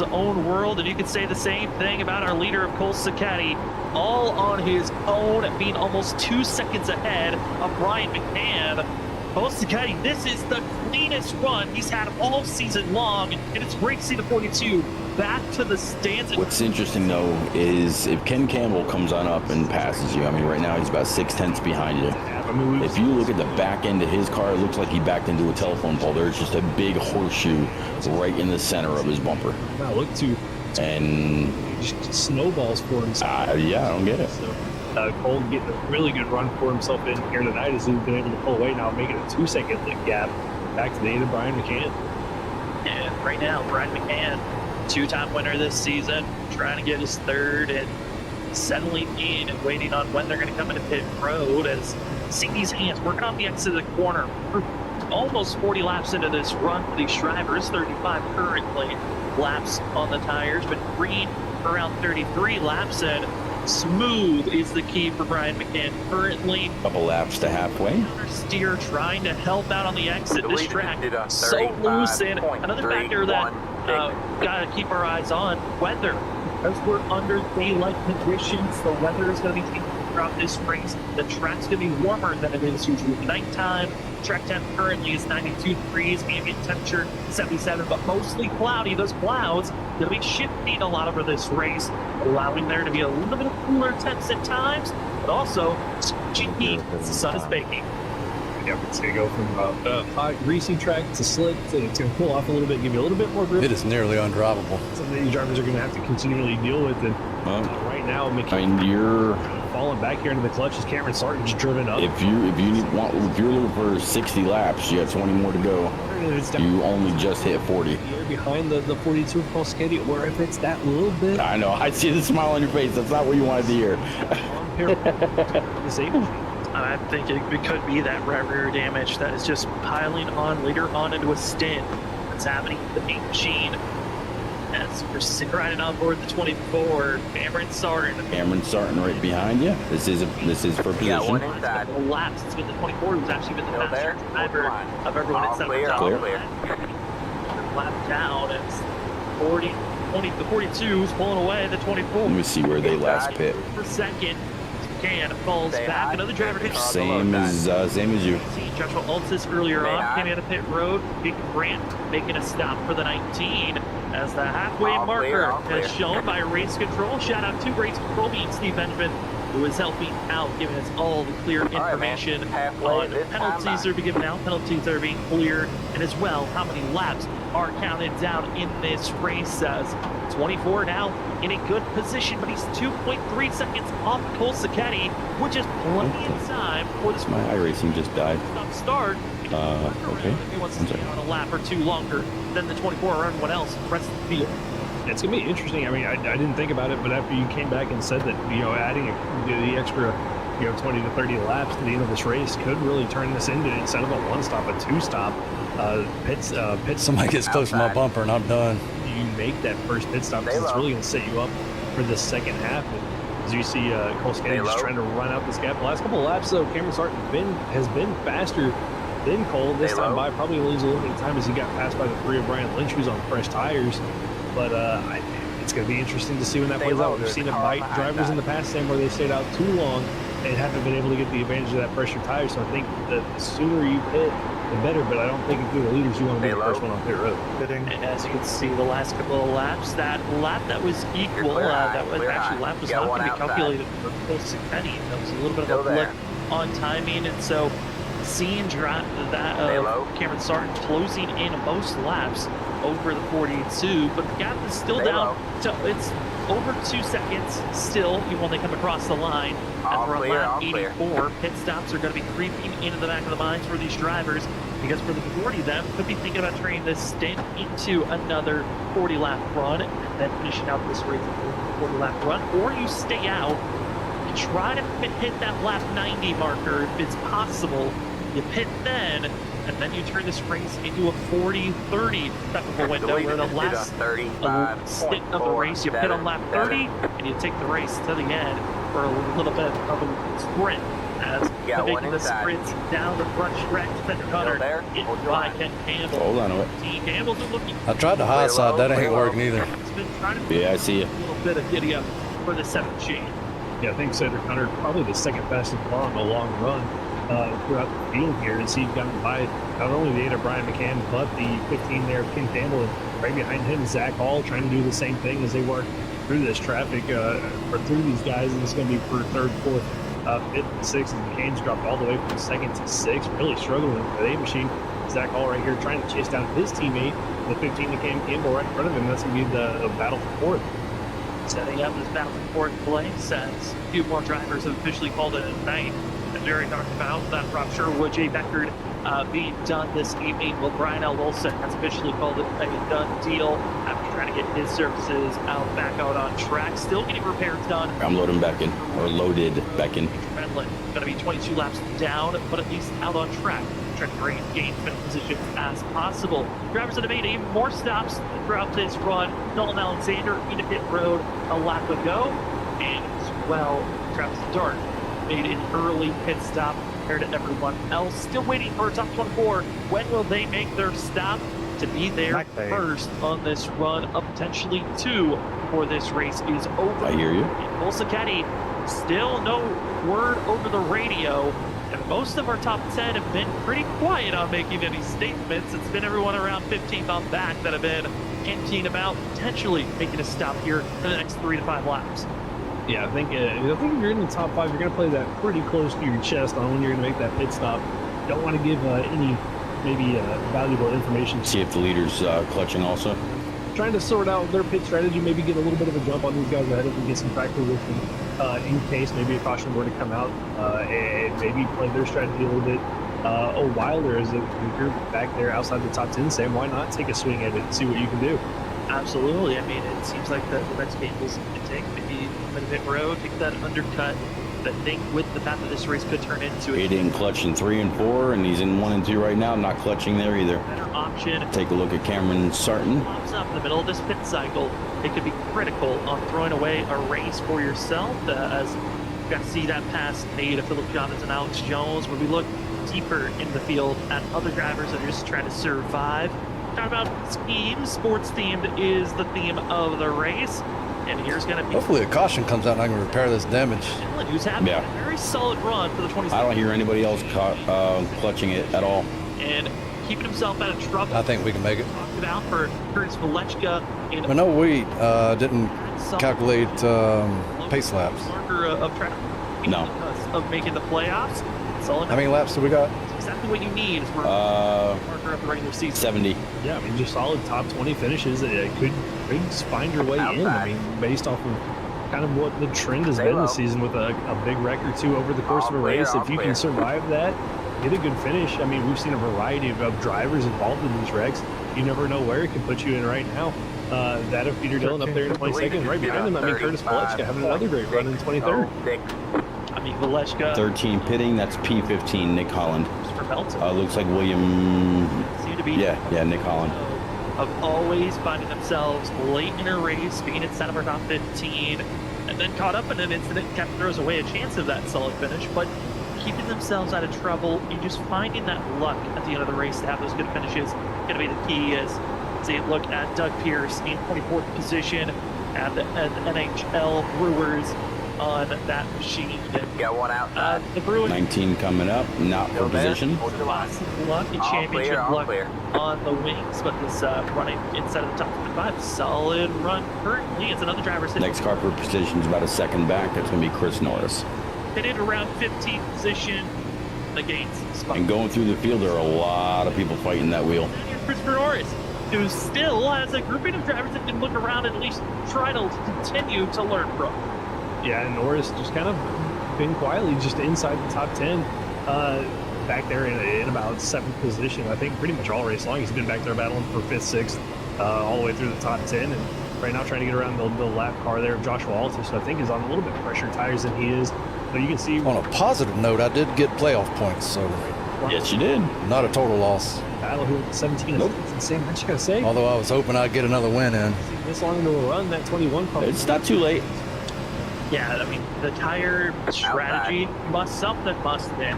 own world, and you could say the same thing about our leader of Cole Sacchetti, all on his own, being almost 2 seconds ahead of Brian McCann. Cole Sacchetti, this is the cleanest run he's had all season long, and it's great to see the 42 back to the stands. What's interesting, though, is if Ken Campbell comes on up and passes you, I mean, right now he's about 6/10 behind you. If you look at the back end of his car, it looks like he backed into a telephone pole. There's just a big horseshoe right in the center of his bumper. Now look to and just snowballs for himself. Yeah, I don't get it. So Cole getting a really good run for himself in here tonight, as he's been able to pull away now, making a 2-second gap back to the aid of Brian McCann. And right now, Brian McCann, 2-time winner this season, trying to get his 3rd, and settling in and waiting on when they're going to come into pit road as see these hands working off the exit of the corner. We're almost 40 laps into this run for these drivers, 35 currently laps on the tires, but Green around 33 laps in. Smooth is the key for Brian McCann. Currently, Couple laps to halfway. steer trying to help out on the exit. This track Did a so loose, and another factor that 35.16. got to keep our eyes on, weather. As we're under daylight conditions, the weather is going to be taking throughout this race. The track's going to be warmer than it is usually at nighttime. Track temp currently is 92 degrees, ambient temperature 77, but mostly cloudy. Those clouds going to be shifting a lot over this race, allowing there to be a little bit of cooler temps at times, but also scorching heat as the sun is baking. Yeah, it's going to go from hot, greasy track to slick. It's going to cool off a little bit, give you a little bit more grip. It is nearly undrivable. Something that you drivers are going to have to continually deal with. And right now, I McCann mean, you're falling back here into the clutch as Cameron Sarton's driven up. if you're looking for 60 laps, you got 20 more to go. It's down You only just hit 40. here behind the 42 of Homestead, where if it's that little bit I know. I see the smile on your face. That's not what you wanted to hear. on here, disabled. I think it could be that rear damage that is just piling on later on into a stint. What's happening to the paint machine? As we're riding on board the 24, Cameron Sarton. Cameron starting right behind you. This is for Yeah, one position. inside. The laps, it's been the 24 who's actually been the Still fastest there? driver of everyone All except clear, for all Tom. clear. Lap down, it's 20, the 42 is pulling away the 24. Let me see where they last pit. For second, McCann falls Stay back. high. Another driver hits Same as you. See Joshua Altis earlier Stay on high. came out of pit road. Big Grant making a stop for the 19 as the halfway All marker clear, all is clear. shown by race control. Shout out to race control being Steve Benjamin, who is helping out, giving us all the clear right, man. information Halfway on this time penalties that are being given out, penalties that are being cleared, and as well how many laps are counted down in this race. As 24 now in a good position, but he's 2.3 seconds off Cole Sacchetti, which is plenty of time for this My iRacing just died. start. Okay. If he wants to I'm stay sorry. on a lap or two longer than the 24 or everyone else, the rest of the field. It's going to be interesting. I mean, I didn't think about it, but after you came back and said that, adding the extra, 20 to 30 laps to the end of this race could really turn this into, instead of a one stop, a two stop. Pits. Somebody gets close to my bumper and I'm done. You make that first pit stop, 'cause it's really going to set you up for the second half. And as you see, Cole Scanny just low. trying to run out this gap. The last couple of laps, though, Cameron Sarton has been faster than Cole. This Stay time low. by probably lose a little bit of time as he got passed by the 3 of Brian Lynch, who's on fresh tires. But it's going to be interesting to see when that Stay plays low, out. We've there's seen a it car on bite the drivers high in the past, Sam, where they stayed out too long and haven't been able to get the advantage of that pressure tire. So I think the sooner you pit, the better. But I don't think if you're the leaders, you want to be Stay the first low. one on pit road. And as you can see, the last couple of laps, that lap that was equal, clear high, that was clear actually high. lap was Got not one going to be outside. calculated for Cole Sacchetti. That was a little bit Still of a blip there. on timing, and so seeing that Stay low. Cameron Sarton closing in most laps over the 42, but the gap is still Stay down. low. So it's over 2 seconds still, even when they come across the line. All And we're on clear, lap all clear. 84. Pit stops are going to be creeping into the back of the minds for these drivers, because for the majority of them, could be thinking about turning this stint into another 40-lap run and then finishing out this race with a 40-lap run, or you stay out and try to hit that lap 90 marker if it's possible. You pit then, and then you turn this race into a 40-30 type of a window where the last stint of the race, you pit on lap 30, and you take the race to the end for a little bit of a sprint. As Yeah, making one the inside. sprints down the front stretch, Center Hunter there. hit Hold your by line. Ken Campbell. Hold on to it. T. Campbell's been looking. I tried the high Way side. low, That way ain't low. working either. He's been trying to Yeah, I see you. a little bit of giddy up for the 7th chain. Yeah, I think Cedric Hunter probably the second fastest car on the long run throughout the field here. And see, you've gotten by not only the 8 of Brian McCann, but the 15 there of Ken Campbell, and right behind him, Zach Hall trying to do the same thing as they work through this traffic or through these guys. And it's going to be for 3rd, 4th, 5th, and 6th. And McCain's dropped all the way from 2nd to 6th, really struggling with the A machine. Zach Hall right here trying to chase down his teammate, the 15 to Ken Campbell right in front of him. That's going to be the battle for 4th. Setting up this battle for 4th place as a few more drivers have officially called it a night. as we already talked about, that Rob Sherwood, Jay Beckard being done this evening. Well, Brian L. Wilson has officially called it a done deal after trying to get his services back out on track. Still getting repairs done. I'm loading back in, or loaded back in. Medlin going to be 22 laps down, but at least out on track. Trying to regain finish positions as possible. Drivers that have made even more stops throughout this run. Dalton Alexander into pit road a lap ago, and as well, Travis Dart made an early pit stop compared to everyone else. Still waiting for a top 24. When will they make their stop to be there first on this run, of potentially two before this race is over? I hear you. And Bolsaketi, still no word over the radio. And most of our top 10 have been pretty quiet on making any statements. It's been everyone around 15th on back that have been hinting about potentially making a stop here for the next 3 to 5 laps. Yeah, I think if you're in the top 5, you're going to play that pretty close to your chest on when you're going to make that pit stop. Don't want to give any maybe valuable information. See if the leader's clutching also. Trying to sort out their pit strategy, maybe get a little bit of a jump on these guys ahead of them, get some practice with them in case maybe a caution were to come out, and maybe play their strategy a little bit wilder as if you're back there outside the top 10, saying why not take a swing at it and see what you can do. Absolutely. I mean, it seems like the next game is to take maybe a pit road, take that undercut. I think with the path that this race could turn into, He didn't clutch in 3 and 4, and he's in 1 and 2 right now, not clutching there either. better option. Take a look at Cameron Sarton. Pops up in the middle of this pit cycle. It could be critical on throwing away a race for yourself, as you got to see that pass made to Philip Johns and Alex Jones. When we look deeper in the field at other drivers that are just trying to survive, talk about schemes. Sports themed is the theme of the race. And here's going to be Hopefully a caution comes out and I can repair this damage. Dylan, who's having a very solid run for the 26th. I don't hear anybody else clutching it at all. And keeping himself out of trouble. I think we can make it. Talked it out for Curtis Valechka. And I know we didn't calculate pace laps. Marker of trying No. of making the playoffs. So How many laps do we got? exactly what you need is for marker of the regular season. 70. Yeah, I mean, just solid top 20 finishes. It could find your way in. I mean, based off of kind of what the trend has been this season with a big wreck or two over the course of a race. If you can survive that, get a good finish. I mean, we've seen a variety of drivers involved in these wrecks. You never know where it can put you in right now. That of Peter Dillon up there in 22nd, right behind him. I mean, Curtis Valechka having another great run in 23rd. I mean, Valechka. 13 pitting, that's P15, Nick Holland. For Melton. Looks like William. Seem to be Yeah, Nick Holland. of always finding themselves late in a race, being inside of our top 15, and then caught up in an incident kind of throws away a chance of that solid finish, but keeping themselves out of trouble and just finding that luck at the end of the race to have those good finishes going to be the key. As they look at Doug Pierce in 24th position at the NHL Brewers on that machine. Got one outside. The Brewers 19 coming up, not for position. lost luck and championship luck on the wings, but this running inside of the top 25, solid run currently. It's another driver's hit. Next car for position is about a second back. That's going to be Chris Norris. Pitted around 15th position against spot. And going through the field, there are a lot of people fighting that wheel. Christopher Norris, who still has a grouping of drivers that can look around and at least try to continue to learn from. Yeah, and Norris just kind of been quietly just inside the top 10, back there in about 7th position. I think pretty much all race long he's been back there battling for 5th, 6th, all the way through the top 10, and right now trying to get around the lap car there of Joshua Altus, who I think is on a little bit fresher tires than he is. But you can see On a positive note, I did get playoff points, so Yes, you did. not a total loss. Battle here with 17. Nope. It's insane. What you gotta say? Although I was hoping I'd get another win in. This long into a run, that 21 pump. It's not too late. Yeah, I mean, the tire strategy must have been.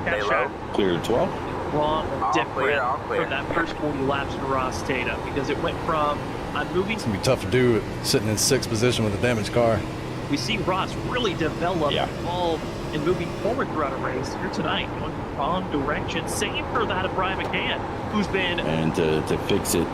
Stay Catch low. Clear to 12. wrong All different clear, all clear. from that first 40 laps for Ross Tata, because it went from on moving. It's gonna be tough to do sitting in 6th position with a damaged car. We see Ross really develop, Yeah. evolve, and moving forward throughout a race. Here tonight, going the wrong direction. Same for that of Brian McCann, who's been And to fix it,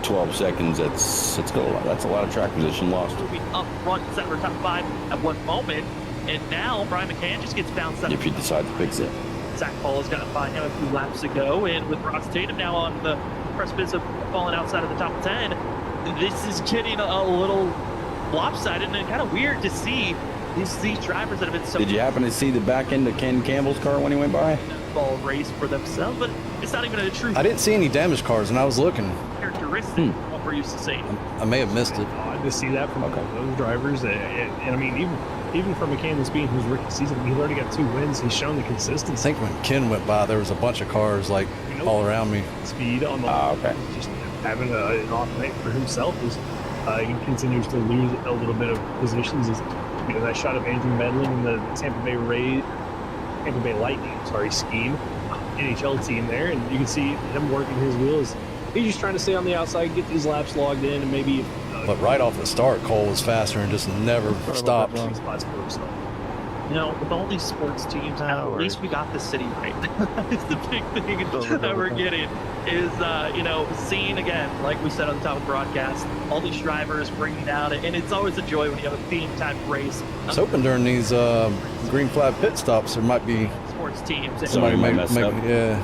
12 seconds, that's a lot of track position lost. moving up front, set for top 5 at one moment, and now Brian McCann just gets bounced up. If you decide to fix it. Zach Paul has gotten by him a few laps ago, and with Ross Tatum now on the precipice of falling outside of the top 10, this is getting a little lopsided and kind of weird to see these drivers that have been so Did you happen to see the back end of Ken Campbell's car when he went by? ball race for themselves, but it's not even a true I didn't see any damaged cars, and I was looking. characteristic of what we're used to seeing. I may have missed it. Odd to see that from those drivers, and I mean, even from McCandless Bean, who's rookie season, he's already got 2 wins. He's shown the I consistency. think when Ken went by, there was a bunch of cars like all around me. Speed on the okay. just having an off night for himself is he continues to lose a little bit of positions. Is that shot of Andrew Medlin in the Tampa Bay Lightning, scheme, NHL team there, and you can see him working his wheels. He's just trying to stay on the outside, get these laps logged in, and maybe. But right off the start, Cole was faster and just never stopped. With all these sports teams, at least we got the city right. It's the big thing that we're getting is, seeing again, like we said on the top of the broadcast, all these drivers bringing out it, and it's always a joy when you have a theme type race. I was hoping during these green flag pit stops there might be Sports teams. Somebody might mess up. Here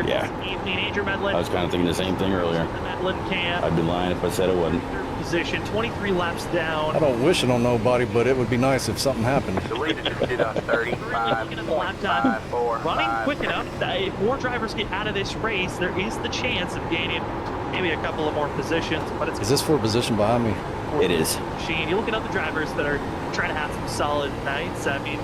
Yeah. this evening, Andrew Medlin. I was kind of thinking the same thing earlier. Medlin can. I'd be lying if I said it wasn't. Position 23 laps down. I don't wish it on nobody, but it would be nice if something happened. The leader did on 35.54. Running quick enough that if more drivers get out of this race, there is the chance of gaining maybe a couple of more positions. But it's Is this for a position behind me? It is. machine. You look at other drivers that are trying to have some solid nights. I mean,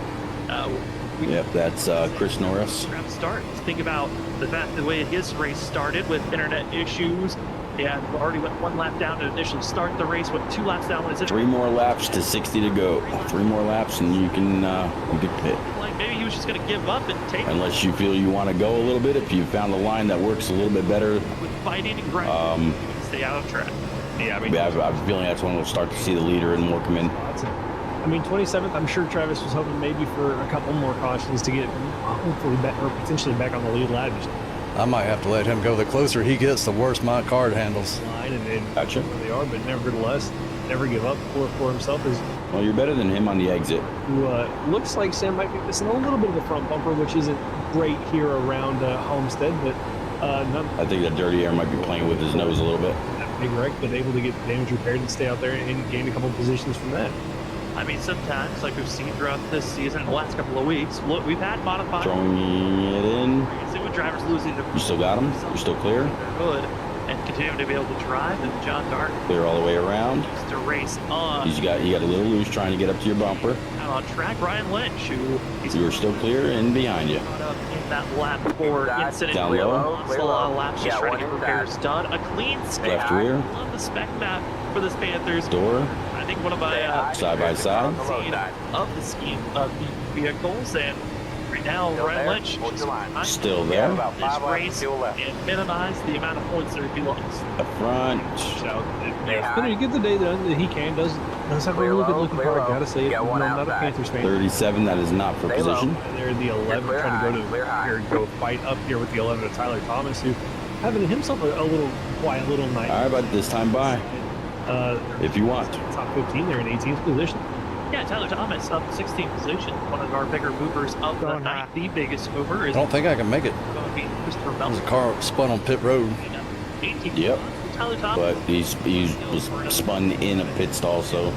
Yep, that's Chris Norris. grab a start. Think about the fact the way his race started with internet issues. Yeah, already went 1 lap down to initially start the race. Went 2 laps down when it's 3 more laps to 60 to go. 3 more laps and you can pit. like maybe he was just going to give up and take it Unless you feel you want to go a little bit. If you found a line that works a little bit better, with fighting and grinding. Stay out of track. Yeah, I mean, I have a feeling that's when we'll start to see the leader and more come in. I mean, 27th, I'm sure Travis was hoping maybe for a couple more cautions to get hopefully back, or potentially back on the lead lap. Just I might have to let him go. The closer he gets, the worse my card handles. line and Gotcha. where they are, but nevertheless, never give up for himself. Is Well, you're better than him on the exit. who looks like Sam might be missing a little bit of the front bumper, which isn't great here around Homestead, but not I think that dirty air might be playing with his nose a little bit. that big wreck, but able to get the damage repaired and stay out there and gain a couple positions from that. I mean, sometimes, like we've seen throughout this season, the last couple of weeks, look, we've had modified. Throwing it in. You see with drivers losing the You still got him? You're still clear? good and continuing to be able to drive. And John Dart Clear all the way around. used to race on You got a little loose trying to get up to your bumper. out on track. Ryan Lynch, who he's You were still clear and behind you. caught up in that lap 4 incident. Down Clear low. lost a lot of laps just Yeah, trying to one get repairs done. A clean skip. Left rear. Love the spec map for this Panthers. Door. I think one of my Side by side. scene of the scheme of the vehicles, and right now Ryan Lynch just Still there. About this 5 laps race still left. and minimize the amount of points that he lost. Up front. So, Hey, but he get the day done that he can. Does have a Clear really good low, looking clear car. I low. gotta say it. Got one I'm not a outside. Panthers fan. 37, that is not for Stay low. position. And they're the 11 Clear trying to high, go to clear high. here, go fight up here with the 11 of Tyler Thomas, who having himself a little quiet little night. All right, but this time by. If you want. Top 15 there in 18th position. Yeah, Tyler Thomas up 16th position, one of our bigger movers of the night. The biggest mover I is don't think I can make it. going to be Christopher There's a Belton. car spun on pit road. 18th. Yep. Tyler Thomas. But he was spun in a pit stall, so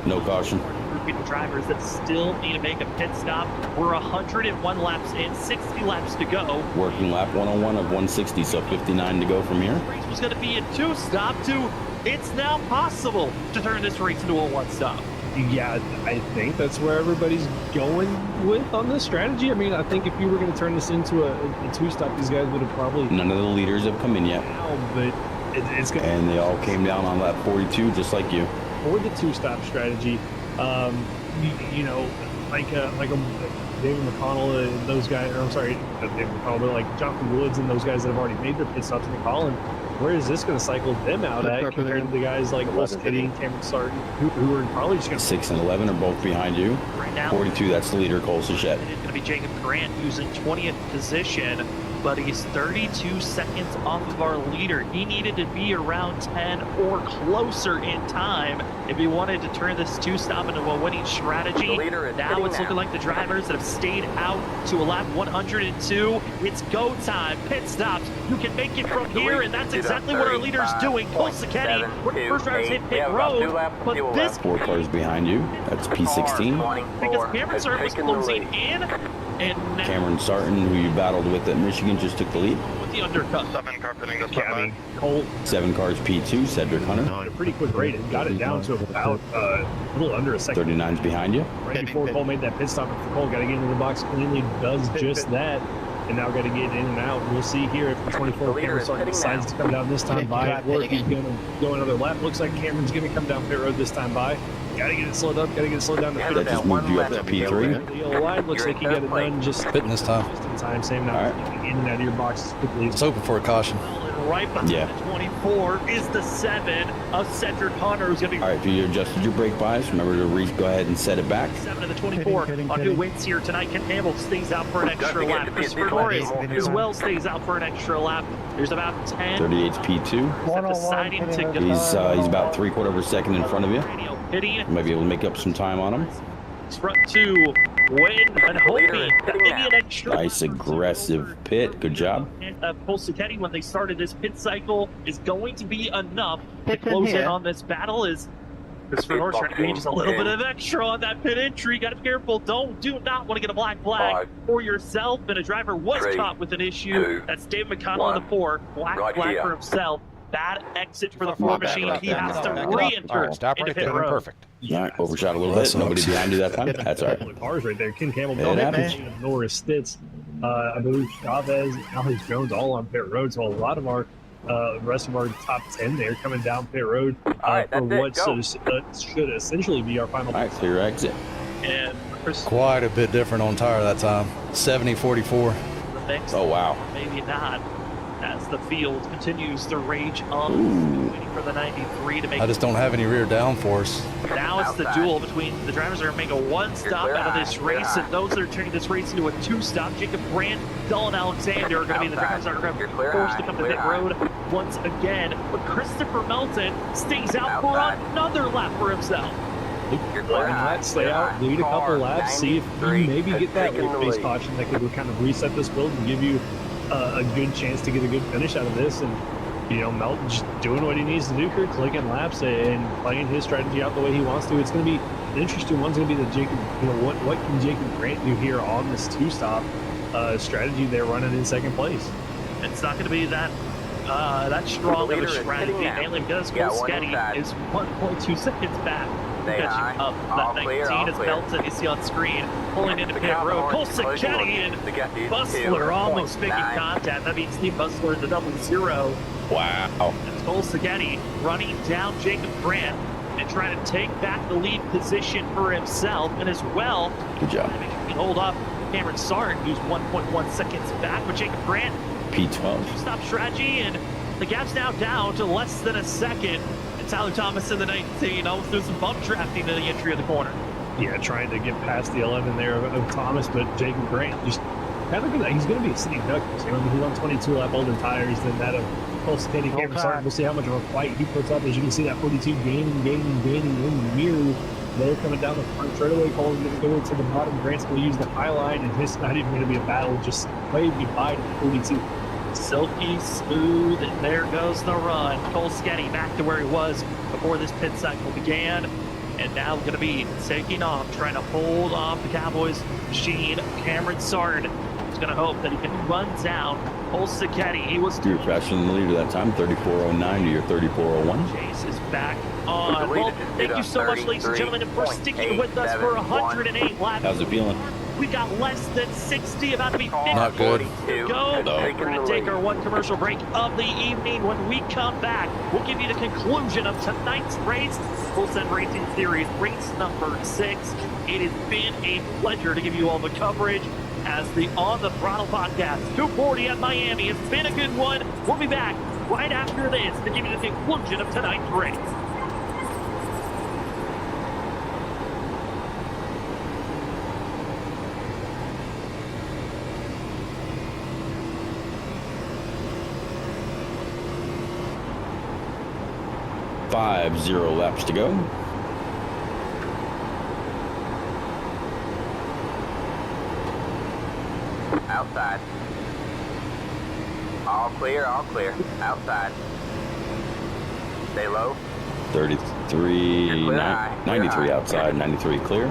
no caution. Grouping of drivers that still need to make a pit stop. We're 101 laps in, 60 laps to go. Working lap 101 of 160, so 59 to go from here. Race was going to be a 2-stop to it's now possible to turn this race into a 1-stop. Yeah, I think that's where everybody's going with on this strategy. I mean, I think if you were going to turn this into a 2-stop, these guys would have probably None of the leaders have come in yet, now, but it's going to and they all came down on lap 42, just like you. for the 2-stop strategy. You know, like David McConnell and those guys, or I'm sorry, not David McConnell, but like Jonathan Woods and those guys that have already made their pit stops in the Colin. Where is this going to cycle them out at compared to the guys like Les Kitty and Cameron Sarton, who are probably just going to 6 and 11 are both behind you. Right now, 42, that's the leader, Cole Sachette. it's going to be Jacob Grant, who's in 20th position. but he's 32 seconds off of our leader. He needed to be around 10 or closer in time if he wanted to turn this two-stop into a winning strategy. The leader is Now it's looking like the drivers that have stayed out to a lap 102. It's go time. Pit stops. You can make it from here, and that's exactly what our leader's doing. Cole Sacchetti, we're the first drivers hit pit road, but this 4 cars behind you. That's P16. because Cameron Sarton was closing in, and now Cameron Sarton, who you battled with at Michigan, just took the lead. with the undercut. Yeah, I mean, Cole 7 cars P2, Cedric Hunter. had a pretty quick rate. It got it down to about a little under a second. 39's behind you. Right before Cole made that pit stop, if Cole got to get into the box cleanly, does just that, and now got to get in and out. We'll see here if the 24 Cameron Sarton decides to come down this time by, or if he's going to go another lap. Looks like Cameron's going to come down pit road this time by. Got to get it slowed up. Got to get it slowed down to That pit. just moved you up to P3. The yellow line looks like you got it done just Pitting this time. in time. Same now, All getting in and out of your box as quickly as Let's hoping for a caution. And right behind Yeah. the 24 is the 7 of Cedric Hunter, who's going to be All right, if you adjusted your brake bias, remember to go ahead and set it back. 7 of the 24 on who wins here tonight. Ken Campbell stays out for an extra lap. Christopher Norris as well stays out for an extra lap. There's about 10 38's P2. deciding to go. He's about 3/4 of a second in front of you. Radio pitting. You might be able to make up some time on him. Front 2 win and hoping that maybe an extra Nice aggressive pit. Good job. Cole Sacchetti, when they started this pit cycle, is going to be enough to Pit in close in here. on this battle. Is Christopher Norris trying to gain just a little bit of extra on that pit entry. Got to be careful. Do not want to get a black flag for yourself. And a driver was caught with an issue. That's Dave McConnell on the 4. Black flag for himself. Bad exit for the 4 machine. He has to re-enter into pit road. Perfect. All right, overshot a little That bit. Nobody sucks. behind you that time. That's all right. the cars right there. Ken Campbell, It happens. Norris, Stitz, I believe Chavez, Alex Jones, all on pit road. So a lot of our rest of our top 10 there coming down pit road right, for that's it. what Go. should essentially be our final. All right, clear exit. And Chris, Quite a bit different on tire that time. 70-44. the next, Oh, wow. maybe not. As the field continues to rage on, Ooh. waiting for the 93 to make I just don't have any rear downforce. Now it's the Outside. duel between the drivers that are making a one stop clear out of high, this clear race, high. and those that are turning this race into a 2-stop. Jacob Brandt, Dylan Alexander are going to be the drivers that are going to You're be clear forced to high, come to clear pit high. road once again. But Christopher Melton stays out for Outside. another lap for himself. You're clear And high, let's stay clear out, high. lead a couple Car laps, see if you 93 maybe has get that taken the late base lead. caution that could kind of reset this build and give you a good chance to get a good finish out of this. And Melton just doing what he needs to do here, clicking laps and playing his strategy out the way he wants to. It's going to be an interesting one's going to be the Jacob. What can Jacob Grant do here on this 2-stop strategy they're running in second place? It's not going to be that strong of leader a is strategy, hitting now. mainly because Yeah, Cole one Sacchetti inside. is 1.2 seconds back. Stay Catching high. up. All That clear, 19 all is clear. Melton, you see on screen, pulling into The pit count road. on Cole collision Sacchetti order. and The gap is Bustler almost making 2.9. contact. That means Steve Bustler in the 0-0. Wow. It's Cole Sacchetti running down Jacob Brandt and trying to take back the lead position for himself, and as well, Good job. make sure he can hold up Cameron Sarton, who's 1.1 seconds back, but Jacob Brandt P12. stop strategy, and the gap's now down to less than a second. And Tyler Thomas in the 19 almost doing some bump drafting to the entry of the corner. Yeah, trying to get past the 11 there of Thomas, but Jacob Grant just kind of he's going to be a sitting duck. He's on 22 lap older tires than that of Cole Sacchetti. Cameron Sarton. We'll see how much of a fight he puts up. As you can see, that 42 gaining in the mirror. They're coming down the front straightaway. Cole's going to go to the bottom. Grant's going to use the high line, and it's not even going to be a battle. Just wavy by to 42. Silky smooth, and there goes the run. Cole Sacchetti back to where he was before this pit cycle began, and now going to be taking off, trying to hold off the Cowboys machine. Cameron Sarton is going to hope that he can run down Cole Sacchetti. He was You were faster than the leader that time, 34.09 to your 34.01. Chase is back on. The lead Well, is thank you so much, ladies and gentlemen, for sticking with us for 108 laps. How's it feeling? We got less than 60, about to be 50 Not good. to go. We're going to take our one commercial break of the evening. When we come back, we'll give you the conclusion of tonight's race, Homestead Racing Series, race number 6. It has been a pleasure to give you all the coverage as the On the Throttle podcast. 240 at Miami. It's been a good one. We'll be back right after this to give you the conclusion of tonight's race. 0 laps to go. Outside. All clear, all clear. Outside. Stay low. 33, You're clear high, clear 93 high. outside, 93 clear.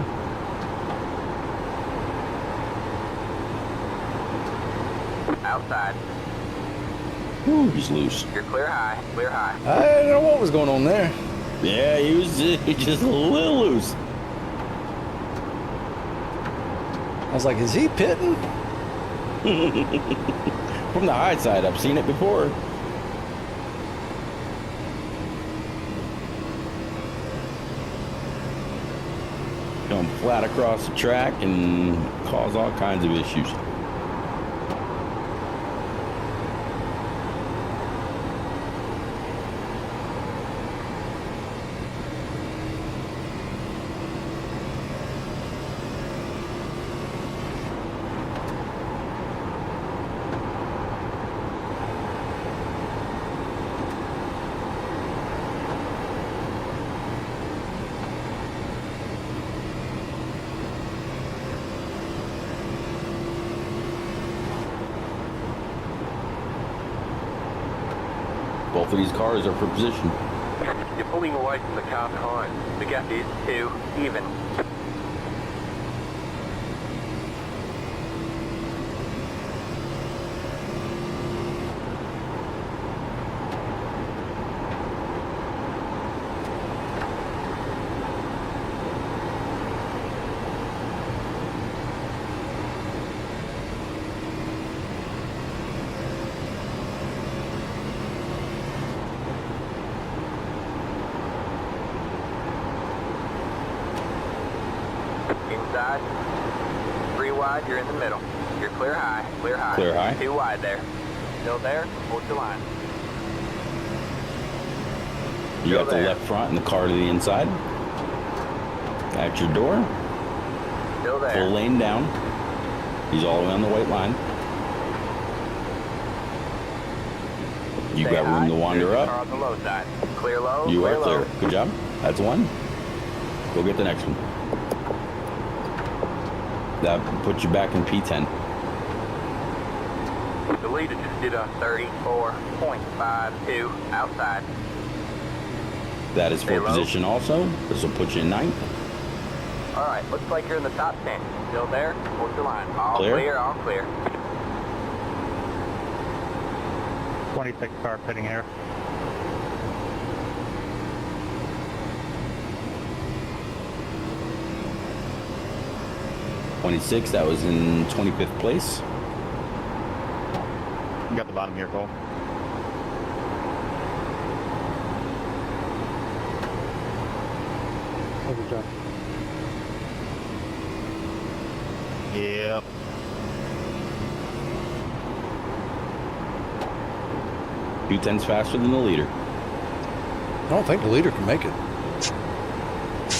Outside. Ooh, he's loose. You're clear high, clear high. I don't know what was going on there. Yeah, he was just a little loose. I was like, is he pitting? From the high side, I've seen it before. Come flat across the track and cause all kinds of issues. Both of these cars are for position. You're pulling away from the car behind. The gap is 2 even. Inside. 3 wide, you're in the middle. You're clear high, clear high. Clear high. 2 wide there. Still there, hold your line. You got the there. left front and the car to the inside. At your door. Still there. Full lane down. He's all the way on the white line. You Stay got room high, to wander there's the car up. on the low side. Clear low, You clear are low. clear. Good job. That's one. Go get the next one. That puts you back in P10. The leader just did a 34.52 outside. That is Stay for low. position also. This will put you in ninth. All right, looks like you're in the top 10. Still there, hold your line. All Clear. clear, all clear. 26 car pitting here. '26. That was in 25th place. You got the bottom here, Cole. Yep. Two tenths faster than the leader. I don't think the leader can make it.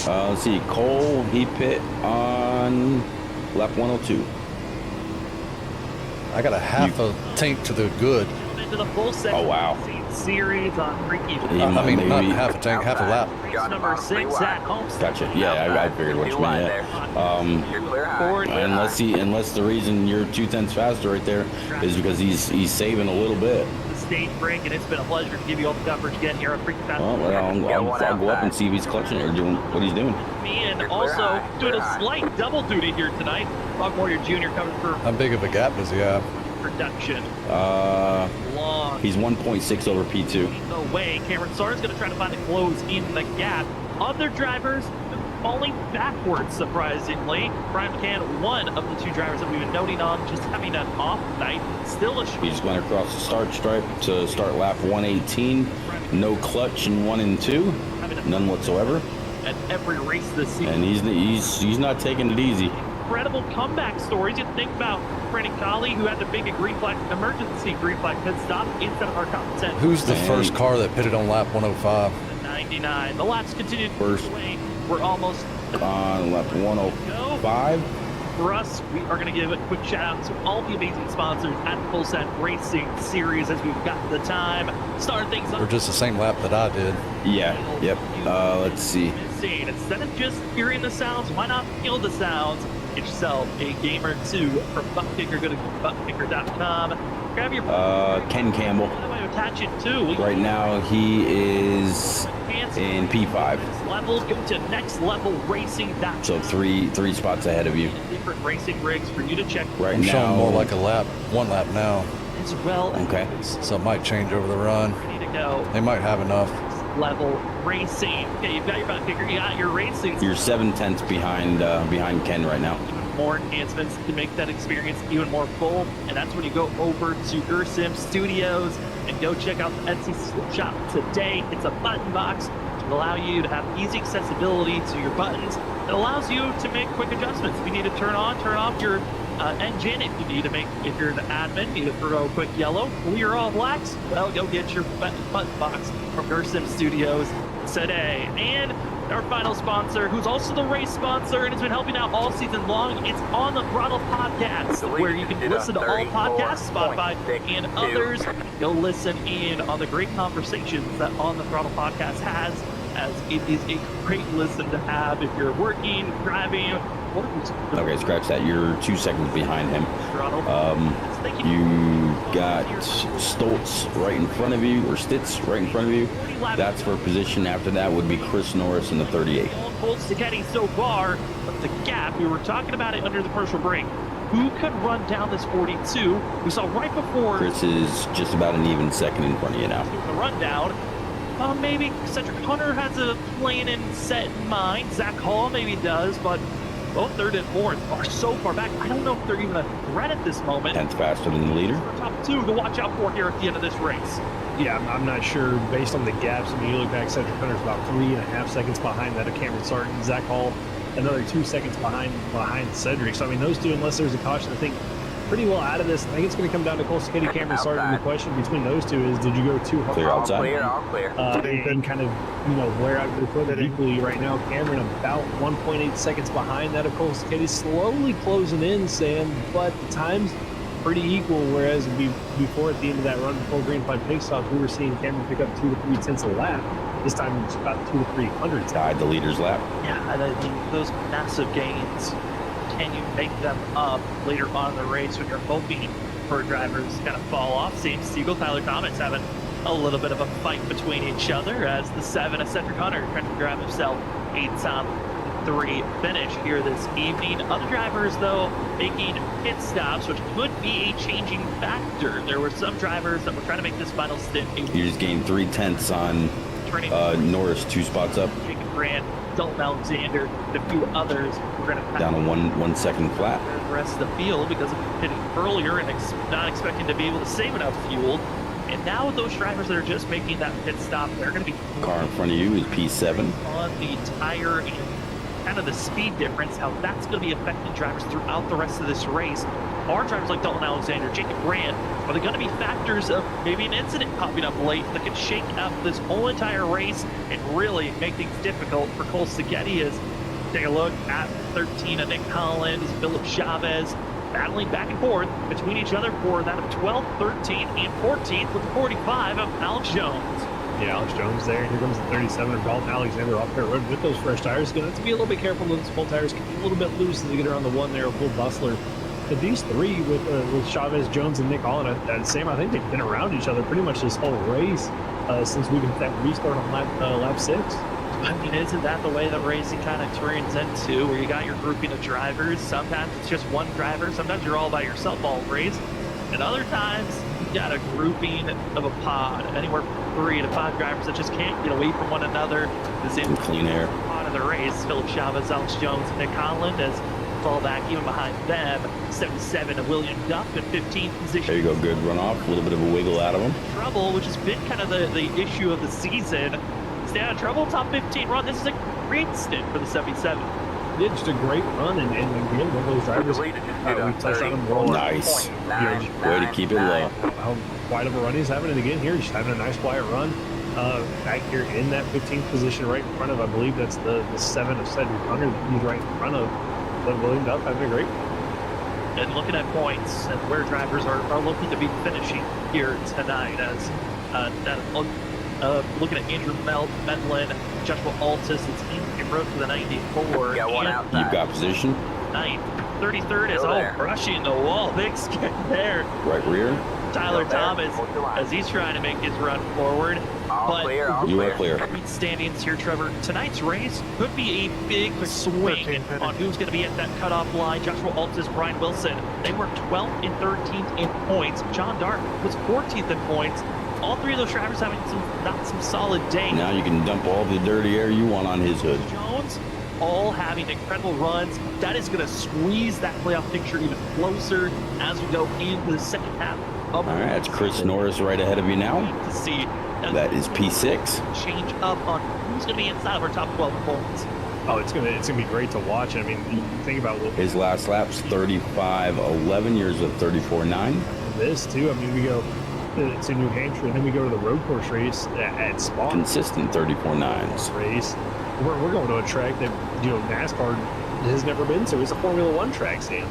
Let's see. Cole, he pit on lap 102. I got a half a tank to the good. Into the full second Oh, wow. series on Freaky. He I mean, might not maybe- half a tank, half a lap. Got the Number bottom 3 6 wide. at Homestead. Gotcha. Yeah, I figured what you 2 wide meant. there. Yeah. You're clear high. Forward. clear Unless the reason you're 2 tenths faster right there is because he's saving a little bit. The stage break, and it's been a pleasure to give you all the coverage again here on Freaky Fast. Well, I'll go up and see if he's clutching it or doing what he's doing. Me and You're clear also high, doing clear a high. slight double duty here tonight. Rock Warrior Jr. coming for How big of a gap does he have? production. Long. He's 1.6 over P2. No way. Cameron Sarr's going to try to find a close in the gap. Other drivers falling backwards, surprisingly. Brian McCann, one of the 2 drivers that we've been noting on, just having an off night. Still a He just went across the start stripe to start lap 118. No clutch in 1 and 2, none whatsoever. at every race this season. And he's not taking it easy. Incredible comeback stories. You think about Brandon Colley, who had the big emergency green flag pit stop instead of our top 10. Who's the Man. first car that pitted on lap 105? The 99. The laps continued First. away. We're almost On lap 105. for us, we are going to give a quick shout out to all the amazing sponsors at the Homestead Racing Series as we've got the time. Starting things Or up. just the same lap that I did. Yeah. Yep. Let's see. Instead of just hearing the sounds, why not feel the sounds? Get yourself a game or two from Buckkicker. Go to buckkicker.com. Grab your Ken Campbell. By the way, attach it too. Right now he is in P5. Levels go to nextlevelracing.com. So three spots ahead of you. Different racing rigs for you to check Right I'm now. showing more like a lap, 1 lap now. as well. Okay. So it might change over the run. Ready to go. They might have enough. Level racing. Okay, you've got your Buckkicker, you got your racing. You're 7/10 behind Ken right now. Even more enhancements to make that experience even more full. And that's when you go over to Gersim Studios and go check out the Etsy shop today. It's a button box to allow you to have easy accessibility to your buttons. It allows you to make quick adjustments. If you need to turn off your engine, if you need to if you're the admin, need to throw a quick yellow, clear all blacks, well, go get your button box from Gersim Studios today. And our final sponsor, who's also the race sponsor and has been helping out all season long, it's On the Throttle Podcast, where you can listen to all podcasts, Spotify and others. Go listen in on the great conversations that On the Throttle Podcast has, as it is a great listen to have if you're working, driving, or Okay, scratch that. You're 2 seconds behind him. throttle. Thank you. You got Stoltz right in front of you, or Stitz right in front of you. That's for position. After that would be Chris Norris in the 38. Holds Ducati so far, but the gap, we were talking about it under the commercial break. Who could run down this 42? We saw right before Chris is just about an even second in front of you now. the rundown. Maybe Cedric Hunter has a plan and set in mind. Zach Hall maybe does, but both third and fourth are so far back. I don't know if they're even a threat at this moment. 10th faster than the leader. Top two to watch out for here at the end of this race. Yeah, I'm not sure based on the gaps. I mean, you look back, Cedric Hunter's about 3.5 seconds behind that of Cameron Sarton. Zach Hall, another 2 seconds behind Cedric. So, I mean, those two, unless there's a caution, I think pretty well out of this. I think it's going to come down to Cole Skiddy, Cameron Sarton. The question between those two is, did you go too hard? Clear outside. All clear. And then kind of, wear out your equipment equally right now. Cameron about 1.8 seconds behind that of Cole Skiddy, slowly closing in, Sam, but the time's pretty equal, whereas before at the end of that run before green flag pit stop, we were seeing Cameron pick up 2 to 3 tenths a lap. This time it's about 2 to 3 hundredths. Tied the leader's lap. Yeah, and I think those massive gains, can you make them up later on in the race when you're hoping for drivers to kind of fall off? Sam Siegel, Tyler Thomas having a little bit of a fight between each other as the 7 of Cedric Hunter trying to grab himself a top 3 finish here this evening. Other drivers, though, making pit stops, which could be a changing factor. There were some drivers that were trying to make this final stint You just gained 3/10 on turning Norris, 2 spots up. Jacob Grant, Dalton Alexander, and a few others. We're going to Down to 1 second flat. the rest of the field because of hitting earlier and not expecting to be able to save enough fuel. And now with those drivers that are just making that pit stop, they're going to be Car in front of you is P7. on the tire and kind of the speed difference, how that's going to be affecting drivers throughout the rest of this race. Are drivers like Dalton Alexander, Jacob Grant, are they going to be factors of maybe an incident popping up late that could shake up this whole entire race and really make things difficult for Cole Seghetti? As take a look at 13 of Nick Collins, Philip Chavez, battling back and forth between each other for that of 12th, 13th, and 14th with the 45 of Alex Jones. Yeah, Alex Jones there. Here comes the 37 of Dalton Alexander off pit road with those fresh tires. Going to have to be a little bit careful with those full tires. Can be a little bit loose as they get around the one there of Will Bustler. But these three with Chavez, Jones, and Nick Holland, Sam, I think they've been around each other pretty much this whole race since we've been that restart on lap 6. I mean, isn't that the way that racing kind of turns into, where you got your grouping of drivers? Sometimes it's just one driver. Sometimes you're all by yourself all race. And other times, you got a grouping of a pod, anywhere from 3 to 5 drivers that just can't get away from one another. This in Clean air. pod of the race, Philip Chavez, Alex Jones, and Nick Holland as fall back even behind them. 77 of William Duff in 15th position. There you go. Good runoff. A little bit of a wiggle out of him. Trouble, which has been kind of the issue of the season. Stay out of trouble, top 15 run. This is a great stint for the 77. Did just a great run, and again, one of those drivers, we touched on him roll. Nice. Way to keep it low. How wide of a run he's having, and again here, he's having a nice quiet run. Back here in that 15th position right in front of, I believe that's the 7 of Cedric Hunter that he's right in front of. But William Duff having a great And looking at points and where drivers are looking to be finishing here tonight, as looking at Andrew Medlin, Joshua Altus, it's in road for the 94. Got one and outside. You've got position. 33rd is Still there. brushing the wall. Big skip there. Right rear. Tyler Still there. Thomas, Hold your line. as he's trying to make his run forward. All But clear, all You clear. are clear. Point standings here, Trevor. Tonight's race could be a big swing on who's going to be at that cutoff line. Joshua Altus, Brian Wilson, they were 12th and 13th in points. John Dark was 14th in points. All three of those drivers having some solid days. Now you can dump all the dirty air you want on his hood. Jones, all having incredible runs. That is going to squeeze that playoff picture even closer as we go into the second half. All right, that's Chris Norris right ahead of you now. To see That is P6. change up on who's going to be inside of our top 12 points. Oh, it's gonna be great to watch. I mean, think about what His last lap's 35.11, yours of 34.9. this too. I mean, we go to New Hampshire, and then we go to the road course race at Spa Consistent 34.9s. race. We're going to a track that NASCAR has never been to. It's a Formula One track, Sam.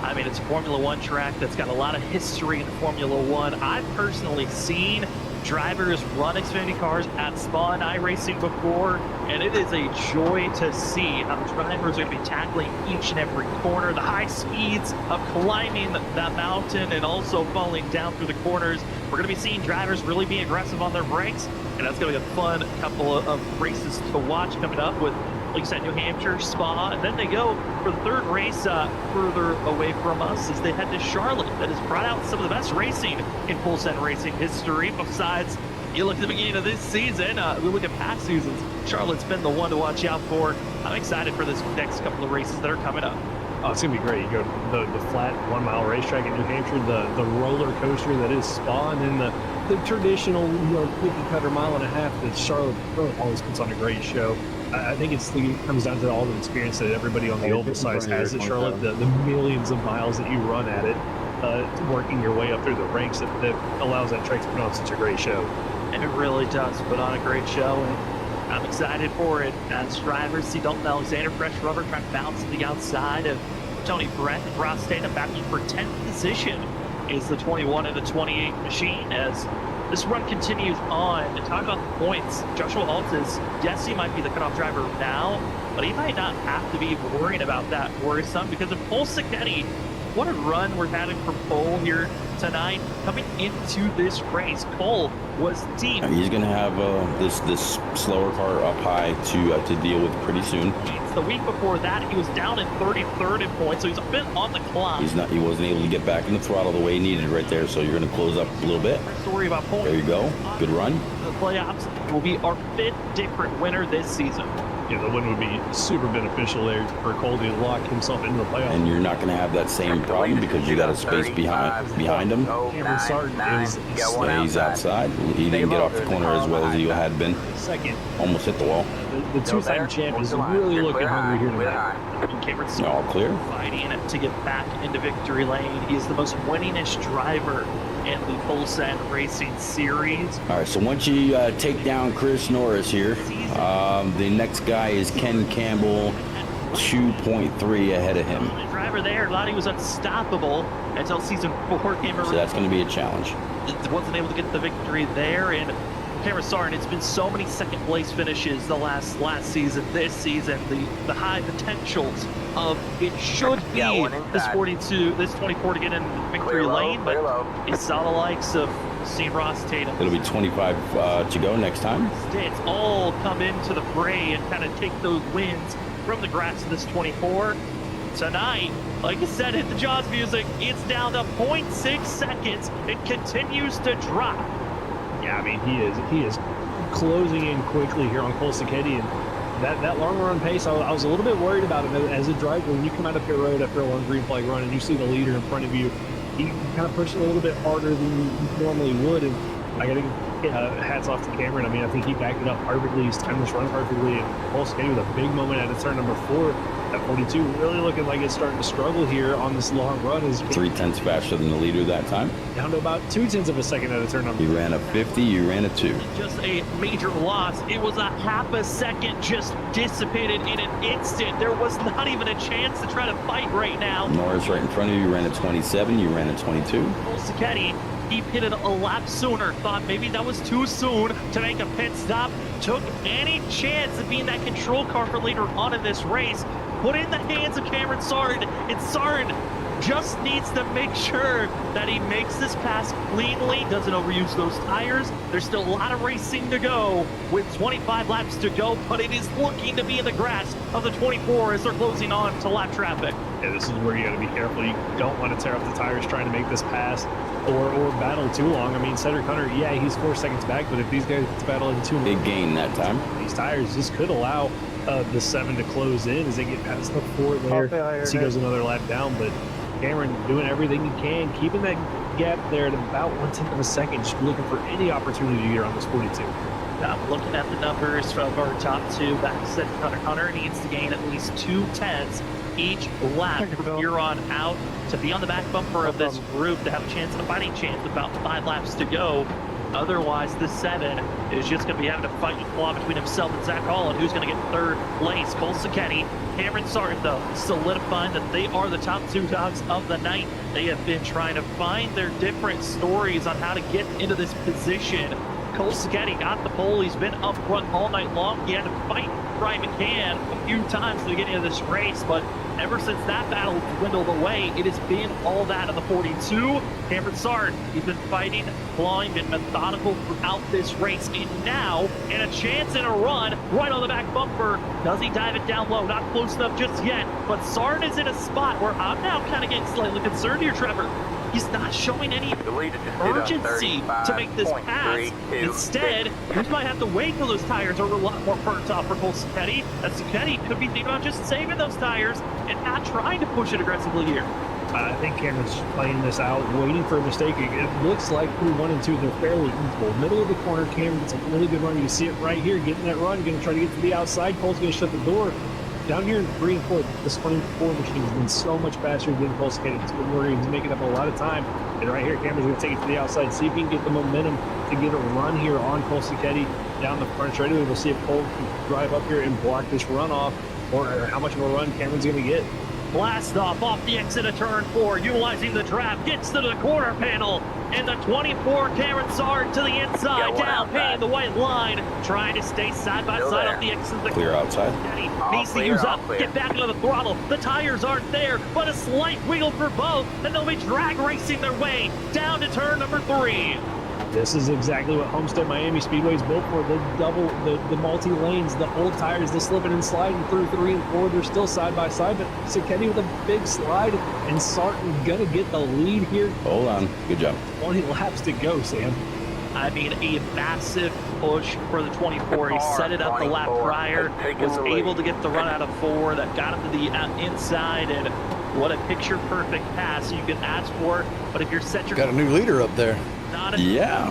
I mean, it's a Formula One track that's got a lot of history in Formula One. I've personally seen drivers run Xfinity cars at Spa and iRacing before, and it is a joy to see how the drivers are going to be tackling each and every corner, the high speeds of climbing that mountain and also falling down through the corners. We're going to be seeing drivers really be aggressive on their brakes, and that's going to be a fun couple of races to watch coming up with, like you said, New Hampshire, Spa, and then they go for the third race further away from us as they head to Charlotte. That has brought out some of the best racing in full-set racing history. Besides, you look at the beginning of this season, we look at past seasons, Charlotte's been the one to watch out for. I'm excited for this next couple of races that are coming up. Oh, it's gonna be great. You go to the flat 1 mile racetrack in New Hampshire, the roller coaster that is Spa, and then the traditional cookie cutter mile and a half that Charlotte always puts on a great show. I think it comes down to all the experience that everybody on the oval side has at Charlotte, the millions of miles that you run at it, working your way up through the ranks that allows that track to put on such a great show. And it really does put on a great show, and I'm excited for it as drivers see Dalton Alexander, fresh rubber, trying to bounce to the outside of Tony Brett. Ross Tatum battling for 10th position is the 21 and the 28 machine as this run continues on. And talk about the points. Joshua Altus, yes, he might be the cutoff driver now, but he might not have to be worrying about that worrisome because of Cole Sacchetti. What a run we're having from Cole here tonight. Coming into this race, Cole was deep. He's going to have this slower car up high to deal with pretty soon. The week before that, he was down in 33rd in points, so he's been on the climb. He wasn't able to get back in the throttle the way he needed right there, so you're going to close up a little bit. Story about points. There you go. Good run. The playoffs will be our 5th different winner this season. Yeah, the win would be super beneficial there for Cole to lock himself into the playoffs. And you're not going to have that same problem because you got a space behind him. Cameron Sarton is Stays outside. He didn't get off the corner as well as he had been. second. Almost hit the wall. The two-time champ is really looking hungry here tonight. And Cameron All clear. fighting to get back into victory lane. He is the most winningest driver in the full set racing series. All right, so once you take down Chris Norris here, the next guy is Ken Campbell, 2.3 ahead of him. The driver there thought he was unstoppable until season 4 came around. So that's going to be a challenge. Wasn't able to get the victory there. And Cameron Sarton, it's been so many second place finishes the last season, this season, the high potentials of it should be this 24 to get in victory lane, but it's saw the likes of Steve Ross Tatum. It'll be 25 to go next time. It's all come into the fray and kind of take those wins from the grass of this 24. Tonight, like I said, hit the Jaws music. It's down to 0.6 seconds. It continues to drop. Yeah, I mean, he is closing in quickly here on Cole Sacchetti, and that long run pace, I was a little bit worried about him as a driver. When you come out of pit road after a long green flag run and you see the leader in front of you, he kind of pushes a little bit harder than you normally would, and I got to hats off to Cameron. I mean, I think he backed it up perfectly. He's timed this run perfectly. And Cole Skady with a big moment at turn number 4 at 42. Really looking like it's starting to struggle here on this long run. Is 3/10 faster than the leader that time. down to about 0.2 of a second at turn number 4. He ran a 50, you ran a 2. Just a major loss. It was a half a second just dissipated in an instant. There was not even a chance to try to fight right now. Norris right in front of you ran a 27, you ran a 22. Cole Skady, he pitted a lap sooner, thought maybe that was too soon to make a pit stop, took any chance of being that control car for later on in this race, put in the hands of Cameron Sarn, and Sarn just needs to make sure that he makes this pass cleanly, doesn't overuse those tires. There's still a lot of racing to go with 25 laps to go, but it is looking to be in the grasp of the 24 as they're closing on to lap traffic. Yeah, this is where you got to be careful. You don't want to tear off the tires trying to make this pass or battle too long. I mean, Cedric Hunter, yeah, he's 4 seconds back, but if these guys battle in too long, Big gain that time. these tires, this could allow the 7 to close in as they get past the 4 there. As he goes another lap down, but Cameron doing everything he can, keeping that gap there at about 1/10 of a second, just looking for any opportunity here on this 42. Now, looking at the numbers from our top 2, back to Cedric Hunter. Hunter needs to gain at least 2/10 each lap from here on out to be on the back bumper of this group, to have a chance, a fighting chance with about 5 laps to go. Otherwise, the 7 is just going to be having a fight and claw between himself and Zach Holland, who's going to get 3rd place. Cole Skady, Cameron Sarn, though, solidifying that they are the top 2 dogs of the night. They have been trying to find their different stories on how to get into this position. Cole Skady got the pole. He's been up front all night long. He had to fight Brian McCann a few times to get into this race, but ever since that battle dwindled away, it has been all that of the 42. Cameron Sarn, he's been fighting, clawing, been methodical throughout this race, and now, in a chance in a run, right on the back bumper, does he dive it down low? Not close enough just yet, but Sarn is in a spot where I'm now kind of getting slightly concerned here, Trevor. He's not showing any urgency to make this pass. Instead, we might have to wait till those tires are a lot more burnt off for Cole Skady. That Skady could be thinking about just saving those tires and not trying to push it aggressively here. I think Cameron's playing this out, waiting for a mistake. It looks like through 1 and 2, they're fairly equal. Middle of the corner, Cameron gets a really good run. You see it right here, getting that run, going to try to get to the outside. Cole's going to shut the door. Down here in 3 and 4, this 24 machine has been so much faster than Cole Skady. It's been working. He's making up a lot of time. And right here, Cameron's going to take it to the outside, see if he can get the momentum to get a run here on Cole Skady down the front straightaway. We'll see if Cole can drive up here and block this runoff, or how much of a run Cameron's going to get. Blast off the exit of turn 4, utilizing the draft, gets to the quarter panel, and the 24 Cameron Sarn to the inside, down paying the white line, trying to stay side by side off the exit of the Clear outside. Needs to use up, get back into the throttle. The tires aren't there, but a slight wiggle for both, and they'll be drag racing their way down to turn number 3. This is exactly what Homestead Miami Speedway is built for. The double, the multi-lanes, the old tires, the slipping and sliding through 3 and 4. They're still side by side, but Skady with a big slide, and Sarton gonna get the lead here. Hold on. Good job. 20 laps to go, Sam. I mean, a massive push for the 24. He set it up the lap prior, was able to get the run out of 4 that got him to the inside, and what a picture-perfect pass you could ask for. But if you're set, Got a new leader up there. not a Yeah.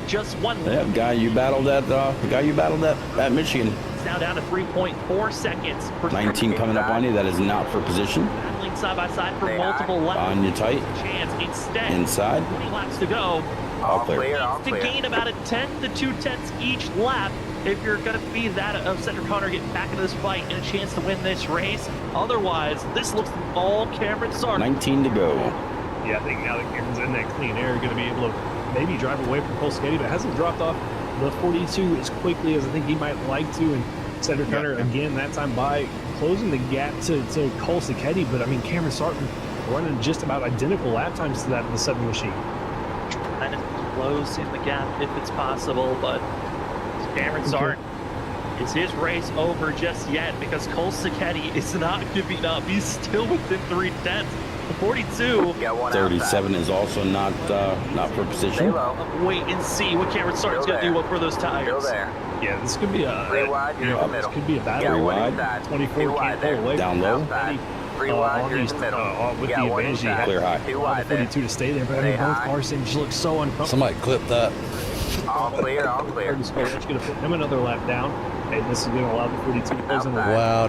just one. Yeah, guy you battled at Michigan. It's now down to 3.4 seconds. 19 coming up on you. That is not for position. Battling side by side for multiple laps. On you tight. Chance instead. Inside. 20 laps to go. All clear. To gain about a 10 to 2/10 each lap if you're going to be that of Cedric Hunter getting back into this fight and a chance to win this race. Otherwise, this looks all Cameron Sarn. 19 to go. Yeah, I think now that Cameron's in that clean air, going to be able to maybe drive away from Cole Skady, but hasn't dropped off the 42 as quickly as I think he might like to. And Cedric Hunter, again, that time by closing the gap to Cole Skady, but I mean, Cameron Sarton running just about identical lap times to that of the 7 machine. Trying to close in the gap if it's possible, but Cameron Sarton, is his race over just yet? Because Cole Skady is not giving up. He's still within 3/10. The 42. 37 is also not for position. Wait and see what Cameron Sarton's going to do for those tires. Yeah, this could be a this could be a battle. 3 wide. 24 can't pull away. Down low. On these, with the advantage he had Clear high. on the 42 to stay there, but I mean, both cars seem to look so uncomfortable. Somebody clip that. All clear, all clear. That's going to put him another lap down, and this is going to allow the 42 to close in the Outside. Wow,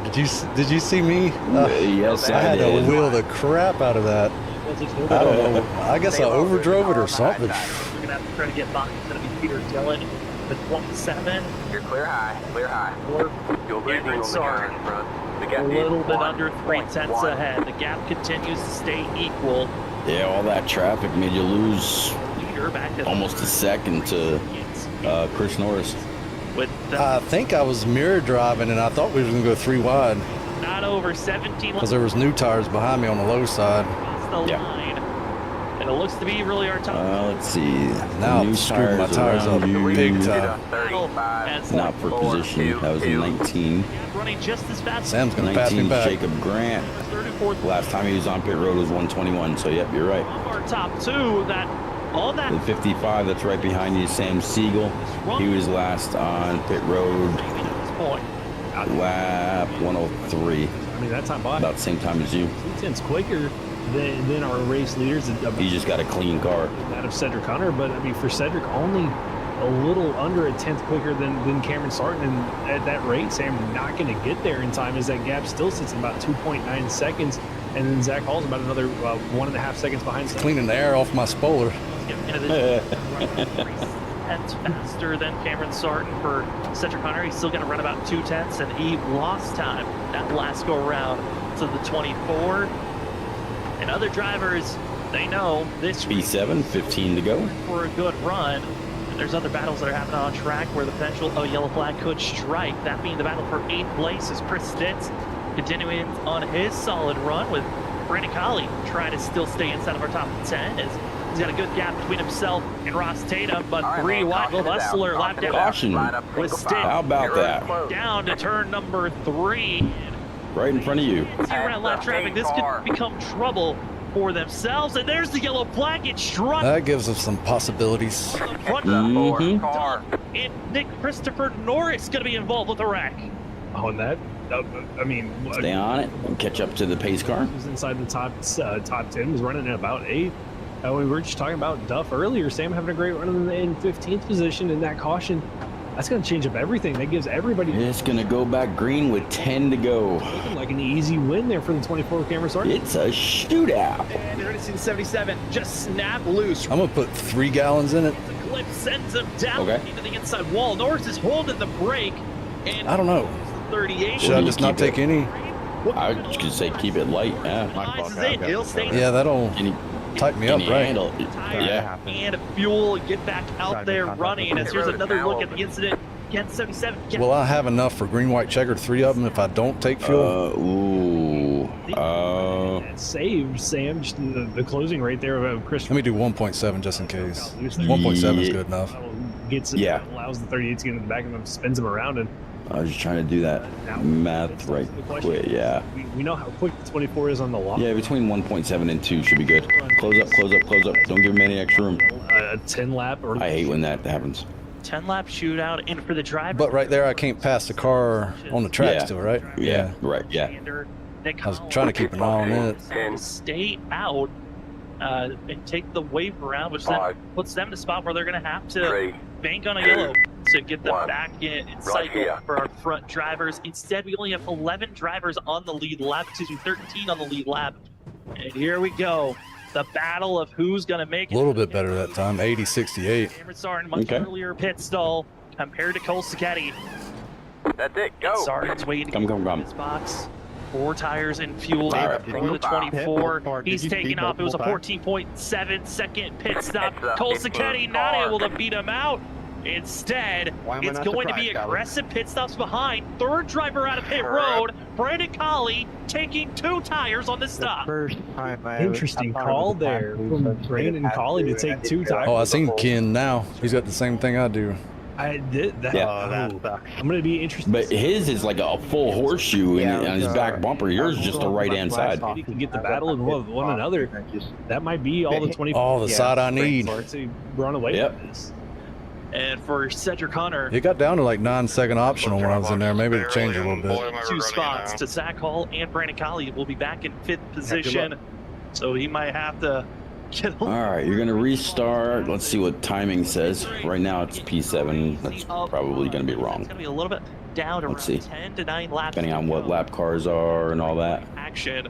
did you see me? Yes, I had to did. wheel the crap out of that. I don't know. I guess I overdrove it or something. We're going to have to try to get by. It's going to be Peter Dillon, the 27. You're clear high, clear high. Or You're losing on the Sorry. guy in front. The a gap little is bit under 3/10 1.1. ahead. The gap continues to stay equal. Yeah, all that traffic made you lose Leader back at almost a second to Chris Norris. with I think I was mirror driving, and I thought we were going to go 3 wide not over 17 because there was new tires behind me on the low side. across the Yeah. line. And it looks to be really our top Let's see. Now New I've screwed my tires around up you. big time. 35. as Not for position. That was a 19. running just as fast. Sam's going to pass me 19 back. Jacob Grant. 34th Last time he was on pit road was 121. So, yep, you're right. of our top two. That all that The 55 that's right behind you, Sam Siegel. He was last on pit road at this point. lap 103. I mean, that's not bad. About the same time as you. 2/10 quicker than our race leaders. He just got a clean car. That of Cedric Hunter, but I mean, for Cedric, only a little under a tenth quicker than Cameron Sarton, and at that rate, Sam not going to get there in time, as that gap still sits at about 2.9 seconds, and then Zach Hall's about another 1.5 seconds behind. Cleaning the air off my spoiler. That's faster than Cameron Sarton for Cedric Hunter. He's still going to run about 2/10, and he lost time that last go around to the 24. And other drivers, they know this B7, 15 to go. for a good run. And there's other battles that are happening on track where the potential of a yellow flag could strike. That being the battle for 8th place is Chris Stitz continuing on his solid run, with Brandon Colley trying to still stay inside of our top 10 as he's got a good gap between himself and Ross Tatum, but All right, 3 man, wide. Will caution is out. Bustler lap Caution is down out. Caution. Line up with single Stick. file. How about You're that? close. Down to turn number 3. Right in front of you. See around lap traffic, this could become trouble for themselves. And there's the yellow flag. It struck That gives us some possibilities. the front. Mhm. Car. And Nick Christopher Norris going to be involved with the wreck. On that, I mean, Stay on it and catch up to the pace car. was inside the top 10, was running at about 8. We were just talking about Duff earlier. Sam having a great run in 15th position, and that caution, that's going to change up everything. That gives everybody It's going to go back green with 10 to go. looking like an easy win there for the 24 Cameron Sarton. It's a shootout. And you're going to see the 77 just snap loose. I'm going to put 3 gallons in it. The clip sends him down Okay. into the inside wall. Norris is holding the brake. And I don't know. 38. Should I you just not keep take any? I was going to say keep it light. Yeah. Eyes is in. He'll stay Yeah, that'll Can you, tighten me can up, you right? handle it? tire Yeah. and fuel, get back out there running. As here's another look at the incident against 77. Will I have enough for green, white, checkered, 3 of them if I don't take fuel? That saved Sam just the closing rate there of Chris. Let me do 1.7 just in case. 1.7 is Yeah. good enough. Gets it, Yeah. allows the 38 to get in the back of him, spins him around, and I was just trying to do that math right quick. Yeah. we know how quick the 24 is on the law. Yeah, between 1.7 and 2 should be good. Close up, close up, close up. Don't give him any extra room. A 10 lap or I hate when that happens. 10-lap shootout, and for the driver. But right there, I can't pass the car on the track Yeah. still, right? Yeah, right, yeah. Nick I was trying to keep an eye on it. Stay out and take the wave around, which then puts them in a spot where they're going to have to 3. bank on a yellow to get them 1. back in cycle here. for our front drivers. Instead, we only have 11 drivers on the lead lap, 13 on the lead lap. And here we go. The battle of who's going to make it. A little bit better that time, 80-68. Cameron Sarton, much Okay. earlier pit stall compared to Cole Sacchetti. That's it. Go. Sarton's waiting Come. in his box. 4 tires and fuel All right. for the 24. He's taking off. It was a 14.7 second pit stop. It's a Cole pit Sacchetti move not car. able to beat him out. Instead, it's going to be aggressive pit stops behind. Third driver out of pit road, Brandon Colley taking 2 tires on the stop. interesting call there from Brandon Colley to take 2 tires. Oh, I seen Ken now. He's got the same thing I do. I did that. Yeah. I'm going to be interested. But his is like a full horseshoe on his back bumper. Yours is just the right hand side. If you can get the battle in one another, that might be all the 24. Oh, the side I need. To run away Yep. with this. And for Cedric Hunter, It got down to like 9-second optional when I was in there. Maybe it'll change a little bit. 2 spots to Zach Hall and Brandon Colley will be back in 5th position. So he might have to All right, you're gonna restart. Let's see what timing says. Right now it's P7. That's probably gonna be wrong. It's gonna be a little bit down to Let's around see. 10 to 9 laps. Depending to on what go. lap cars are and all that. Action.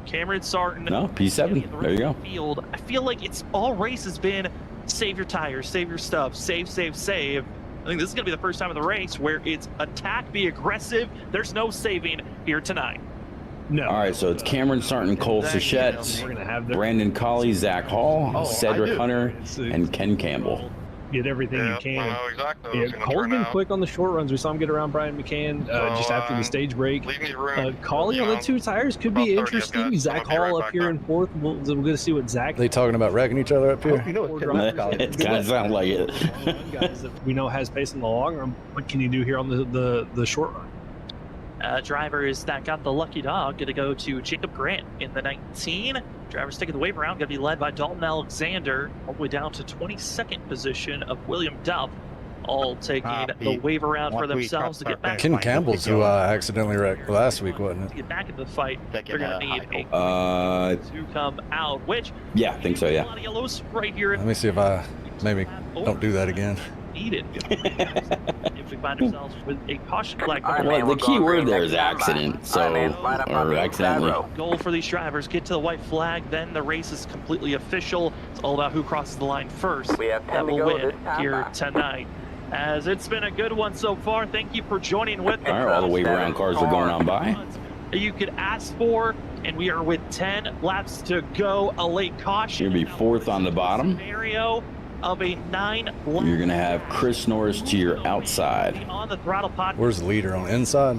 Cameron Sarton. No, P7. There you go. Field. I feel like it's all race has been save your tires, save your stuff, save, save, save. I think this is gonna be the first time in the race where it's attack, be aggressive. There's no saving here tonight. No. All right, so it's Cameron Sarton, Cole We're Sachette, going to have their Brandon Colley, Zach Hall, Cedric Hunter, and Ken Campbell. get everything you I can. know exactly what Yeah, it's gonna Cole's turn been out. quick on the short runs. We saw him get around Brian McCann just after the stage break. Leave me room. Colley on the 2 tires could be about 30 interesting. I've got. Zach I'm gonna be right Hall up back here there. in 4th. We're going to see what Zach. They talking about wrecking each other up here? It kind of sounds like it. Guys that we know has pace in the long run. What can he do here on the short run? Drivers that got the lucky dog gonna go to Jacob Grant in the 19. Drivers taking the wave around gonna be led by Dalton Alexander, all the way down to 22nd position of William Duff, all taking the wave around for themselves to get back. Ken Campbell's who accidentally wrecked last week, wasn't To it? get back into the fight, they're gonna need to come out. Which Yeah, I think so, a yeah. lot of yellows right here. Let me see if I maybe don't do that again. Needed. If we find ourselves with a caution flag. All right, Well, man, the we're key going word green there next is time. accident, so, All right, man, line up on or the inside accidentally. row. Goal for these drivers, get to the white flag, then the race is completely official. It's all about who crosses the line first. We have 10 that to will go win this time here by. tonight. As it's been a good one so far. Thank you for joining with All right, all the wave around cars are going on by. You could ask for, and we are with 10 laps to go. A late caution. You're gonna be 4th on the bottom. Scenario of a 9 lap. You're gonna have Chris Norris to your outside. On the throttle pod. Where's the leader on the inside?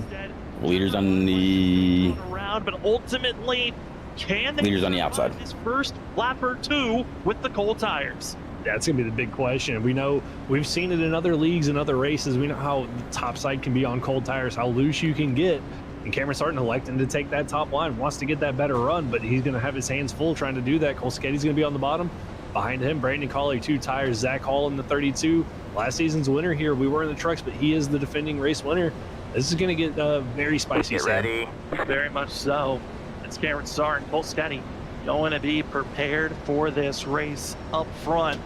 Leaders on the Around, but ultimately, can they leaders on the outside. his first lap or 2 with the cold tires? That's going to be the big question. We know we've seen it in other leagues and other races. We know how the top side can be on cold tires, how loose you can get. And Cameron Sarton electing to take that top line, wants to get that better run, but he's going to have his hands full trying to do that. Cole Sketty's going to be on the bottom. Behind him, Brandon Colley, 2 tires. Zach Hall in the 32. Last season's winner here. We were in the trucks, but he is the defending race winner. This is going to get very spicy. Get Sam. ready. Very much so. It's Cameron Starr and Cole Sketty going to be prepared for this race up front.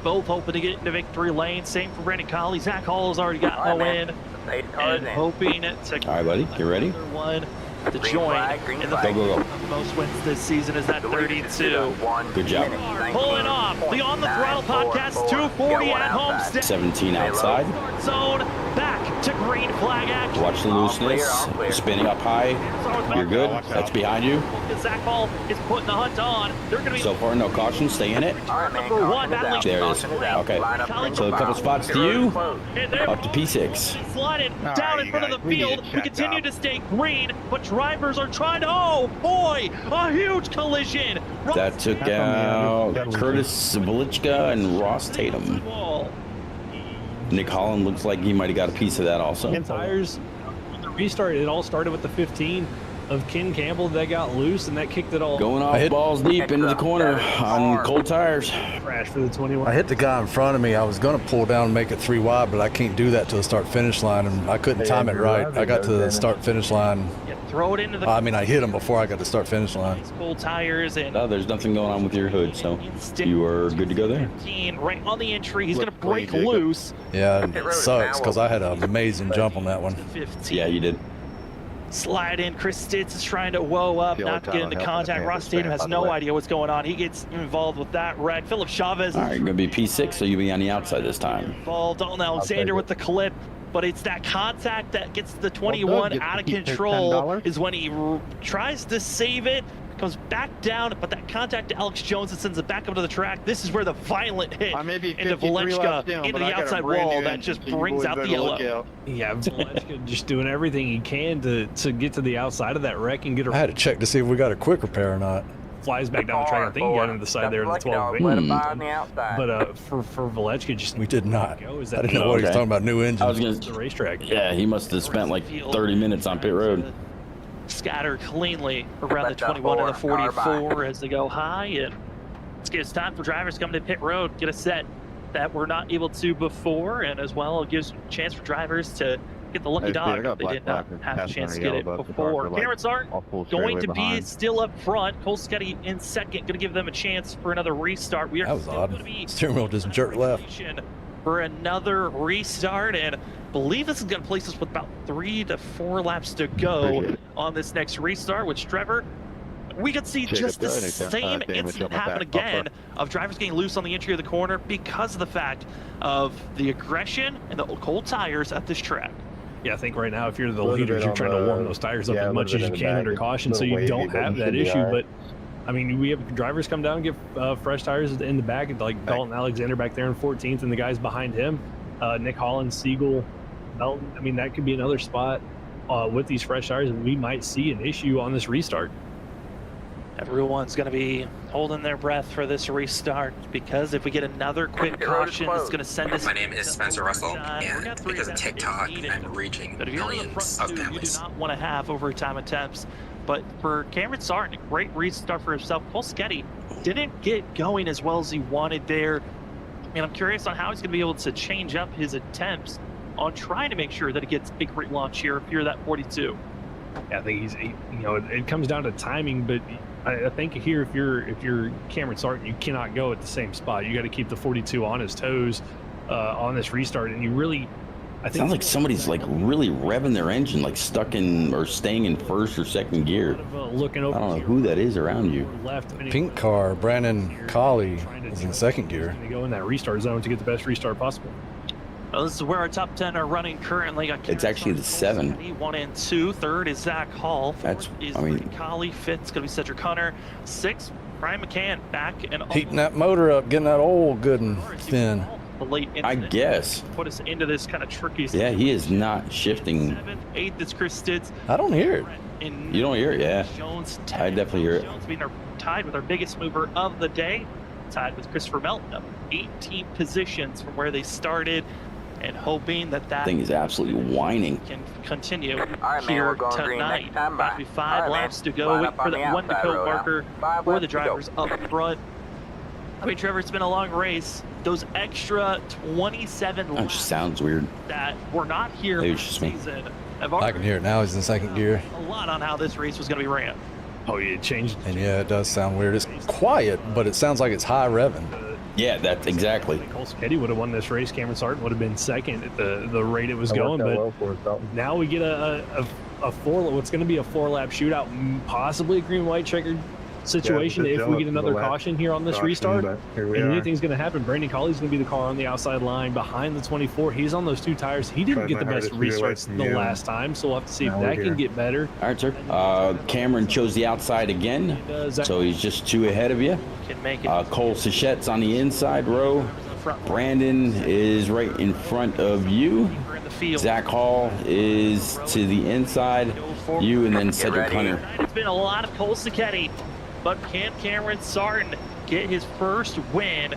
Both hoping to get into victory lane. Same for Brandon Colley. Zach Hall has already got All the right, win. man. 8 cars And in. hoping to All right, buddy, you ready? another one to Green join flag, green in the flag. Go, go, go. most wins this season is that The lead is 32. 1 Good job. minute, Pulling off the On the Throttle 19.944. podcast 240 Get one at outside. Homestead. 17 outside. Start zone back to green flag action. Watch the All clear, looseness. all clear. Spinning up high. You're good. That's behind you. Zach Hall is putting the hunt on. They're going to be So far, no caution. Stay in it. All right, man. Number one, Caution is battling- out. There it is. Caution out. Okay. Line up So single a couple file. spots to Pit road you. is closed. And they're Up to P6. sliding All down right, in front of you the guys, we need field. to We check continue out. to stay green, but drivers are trying to. Oh boy, a huge collision. That took out Curtis Velichka and Ross Tatum. Wall. Nick Holland looks like he might have got a piece of that also. And tires, on the restart, it all started with the 15 of Ken Campbell that got loose, and that kicked it all. Going off hit- balls deep into the corner on cold tires. Crash for the 21. I hit the guy in front of me. I was going to pull down and make it 3 wide, but I can't do that to the start-finish line, and I couldn't time it right. I got to the start-finish line. Yeah, throw it into the I mean, I hit him before I got to start-finish line. cold tires and. No, there's nothing going on with your hood, so you are good to go there. 15 right on the entry. He's going to Look break clean, Jacob. loose. Yeah, it sucks because I had an amazing jump on that one. 15. Yeah, you did. Slide in. Chris Stitz is trying to woe up, The only not to time get I'm into helping contact. the Ross Panthers Tatum fan, has by the no way. idea what's going on. He gets involved with that wreck. Philip Chavez All right, you're going to be P6, so you'll be on the outside this time. involved. Dalton Alexander with the clip, but it's that contact that gets the 21 get out of to keep their control. $10. Is when he tries to save it, comes back down, but that contact to Alex Jones that sends it back up to the track. This is where the violent hit I may be into 53 laps Velichka down, into but the I got a outside brand wall new that engine, just so you brings boys out the better look yellow. out. Yeah, Velichka just doing everything he can to get to the outside of that wreck and get I a had to check to see if we got a quick repair or not. flies back down the track. I think he got into the side there in the 12. Let him by on the outside. But for Velichka, just We did not. go. Is I that didn't know what he was Okay. talking about, new engine. I was going the to. racetrack? Yeah, he must have spent like 30 minutes on pit road. Scatter cleanly around the Let that 21 and the four car 44 as they go high. And it's time for drivers to come to pit road, get a set that we're not able to before. And as well, it gives a chance for drivers to get the lucky dog. They did not have a chance to get it before. Cameron Sarton going to be still up front. Cole Sketty in second, going to give them a chance for another restart. We are That was still odd. going to be Steering wheel just jerked left. for another restart, and believe this is going to place us with about 3 to 4 laps to go on this next restart, which Trevor, we could see just the same incident happen again of drivers getting loose on the entry of the corner because of the fact of the aggression and the cold tires at this track. Yeah, I think right now, if you're the leaders, you're trying to warm those tires up as much as you can under caution so you don't have that issue. But I mean, we have drivers come down and get fresh tires in the back, like Dalton Alexander back there in 14th, and the guys behind him, Nick Holland, Siegel, Melton. I mean, that could be another spot with these fresh tires, and we might see an issue on this restart. Everyone's going to be holding their breath for this restart because if we get another quick caution, it's going to send us. My name is Spencer Russell, and because of TikTok, I'm reaching millions of families. You do not want to have overtime attempts, but for Cameron Sarton, a great restart for himself. Cole Sketty didn't get going as well as he wanted there, and I'm curious on how he's going to be able to change up his attempts on trying to make sure that he gets a great launch here if you're that 42. Yeah, I think it comes down to timing, but I think here, if you're Cameron Sarton, you cannot go at the same spot. You got to keep the 42 on his toes on this restart, and you really. I think sounds like somebody's like really revving their engine, like stuck in or staying in first or second gear. Looking over. I don't know who that is around you. Pink car, Brandon Colley is in second gear. To go in that restart zone to get the best restart possible. Well, this is where our top 10 are running currently. It's actually the 7. 1 and 2. Third is Zach Hall. That's, Fourth is I mean, Collie. Fifth is going to be Cedric Hunter. 6th, Brian McCann back and Heating that motor up, getting that oil good and thin. The late I guess. put us into this kind of tricky. Yeah, he is not shifting. 7th, 8th is Chris Stitz. I don't hear it. You don't hear it, yeah. Jones, I definitely hear it. Jones being tied with our biggest mover of the day. Tied with Christopher Melton up 18 positions from where they started, and hoping that thing is absolutely whining. can continue right, man, here we're going green tonight. next time, About to be 5 All right, laps man. to go. Line Wait up for on that the 1 to outside go road marker now. 5 for laps the to go. drivers up front. I mean, Trevor, it's been a long race. Those extra 27 That laps just sounds weird. that were not here Maybe for it's the just me. season have I can hear it now. He's in second gear. a lot on how this race was going to be ran. Oh, yeah, it changed. And yeah, it does sound weird. It's quiet, but it sounds like it's high revving. Yeah, that's exactly. Cole Sketty would have won this race. Cameron Sarton would have been second at the rate it was going. But now we get what's going to be a 4-lap shootout, possibly a green-white checkered situation if we get another caution here on this restart. And anything's going to happen. Brandon Colley's going to be the car on the outside line behind the 24. He's on those 2 tires. He didn't get the best restarts the last time, so we'll have to see if that can get better. All right, sir. Cameron chose the outside again, so he's just 2 ahead of you. Can make it. Cole Sachette's on the inside row. Brandon is right in front of you. in the field. Zach Hall is to the inside. You and then Cedric Hunter. It's been a lot of Cole Sacchetti, but can Cameron Sarton get his first win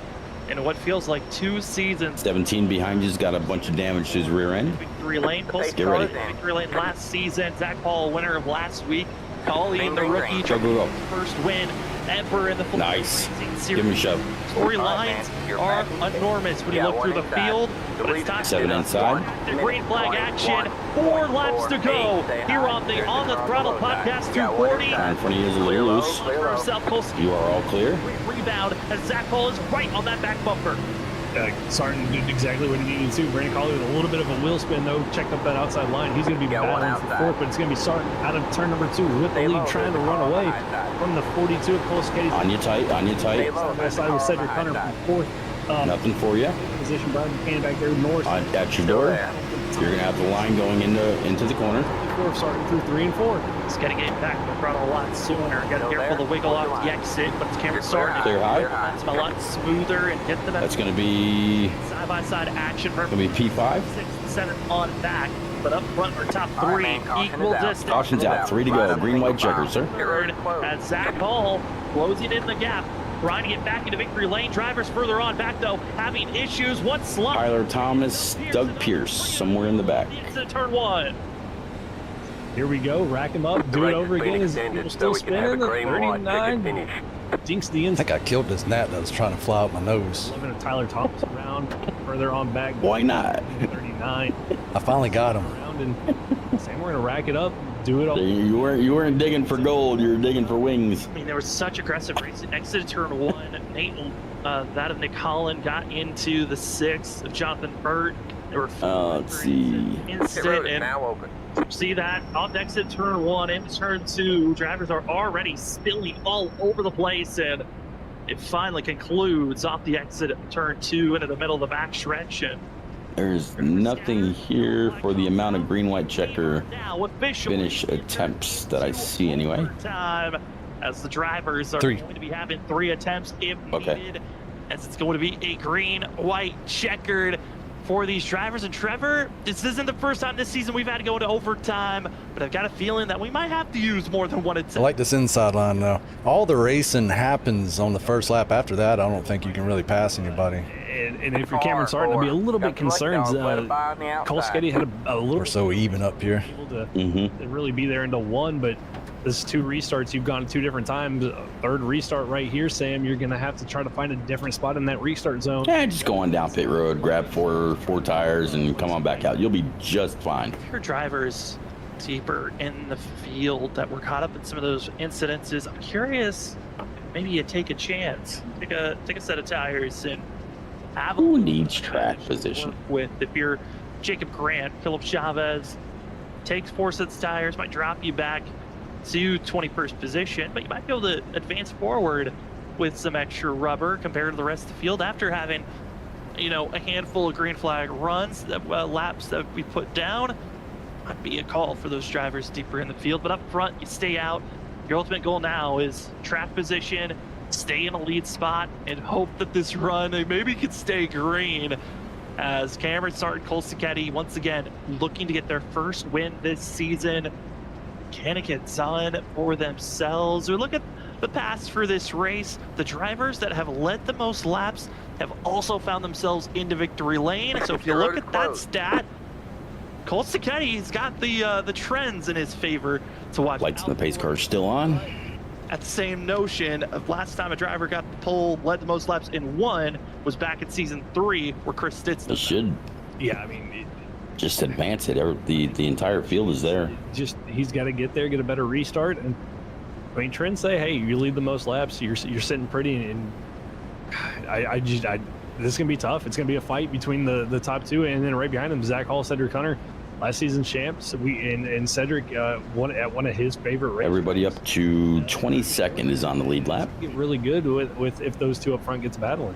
in what feels like 2 seasons? 17 behind you's got a bunch of damage to his rear end. Victory lane. Cole Get ready. Sacchetti, victory lane last season. Zach Hall, winner of last week. Colleen, the rookie, Go, go, go. first win ever in the full Nice. series. Give him a shove. Storylines are enormous when you look through the field, but it's time 7 to inside. the green flag action. 4 laps to go here on the On the Throttle Podcast 240. Car in front of you is a little loose. For South Coast You are all clear. rebound as Zach Hall is right on that back bumper. Sarton did exactly what he needed to. Brandon Colley with a little bit of a wheel spin, though, checked up that outside line. He's going to be battling for 4th, but it's going to be Sarton out of turn number 2 with the lead, trying to run away from the 42 of Cole Sketty. On you tight, on you tight. Side by side with Cedric Hunter from 4th. Nothing for you. Position Brian McCann back there north. At your door. You're going to have the line going into the corner. 4th, Sarton through 3 and 4. It's got to get back to the throttle a lot sooner. Got to be careful to wiggle off the exit, but it's Cameron Sarton. Clear high. That's a lot smoother and get the That's going to be side-by-side action for going to be P5. 6th and 7th on back, but up front are top 3 equal distance. Caution's out. 3 to go. Green, white checkers, sir. Third as Zach Hall closing in the gap, trying to get back into victory lane. Drivers further on back though having issues. One slump. Tyler Thomas, Doug Pierce, somewhere in the back. Into turn 1. Here we go. Rack him up. Do it over again. Is still spinning. The 39. Dinks the I inside. think I killed this gnat that was trying to fly out my nose. 11 of Tyler Thomas around. Further on back. Why not? 39. I finally got him. around and Sam, we're gonna rack it up, do it all. You weren't digging for gold. You were digging for wings. I mean, there was such aggressive racing. Exited turn 1. Nate, that of Nick Holland got into the 6 of Jonathan Burt. There were 4 let's see. Pit road is now open. See that on exit turn 1 into turn 2, drivers are already spilling all over the place, and it finally concludes off the exit of turn 2 into the middle of the back stretch. And there's nothing here for the amount of green-white checker now officially finish attempts that I see anyway. Time as the drivers are 3. going to be having 3 attempts if Okay. needed, as it's going to be a green-white checkered for these drivers. And Trevor, this isn't the first time this season we've had to go into overtime, but I've got a feeling that we might have to use more than one attempt. I like this inside line though. All the racing happens on the first lap. After that, I don't think you can really pass anybody. And if you're Cameron Sarton, I'd be a little bit concerned. Cole Sketty had a little. We're so even up here. Able to really be there into 1, but this is 2 restarts. You've gone 2 different times. A 3rd restart right here, Sam. You're gonna have to try to find a different spot in that restart zone. Yeah, just go on down pit road, grab four tires, and come on back out. You'll be just fine. Your drivers deeper in the field that were caught up in some of those incidences, I'm curious, maybe you take a chance, take a set of tires and have Who needs track position? with. If you're Jacob Grant, Philip Chavez takes 4 sets of tires, might drop you back to 21st position, but you might be able to advance forward with some extra rubber compared to the rest of the field after having, you know, a handful of green flag runs, laps that we put down. Might be a call for those drivers deeper in the field, but up front, you stay out. Your ultimate goal now is track position, stay in a lead spot, and hope that this run maybe could stay green. As Cameron Sarton, Cole Sacchetti, once again, looking to get their first win this season. Can it get done for themselves? We look at the past for this race. The drivers that have led the most laps have also found themselves into victory lane. So if you look at that stat, Cole Sacchetti has got the trends in his favor to watch. Lights in the pace car still on. At the same notion of last time a driver got the pole, led the most laps in 1, was back in season 3, where Chris Stitz. They should Yeah, I mean, just advance it. The entire field is there. he's got to get there, get a better restart. And I mean, trends say, hey, you lead the most laps, you're sitting pretty. And this is gonna be tough. It's gonna be a fight between the top 2, and then right behind them, Zach Hall, Cedric Hunter, last season champs. And Cedric won at one of his favorite races. Everybody up to 22nd is on the lead lap. Get really good with if those 2 up front gets battling.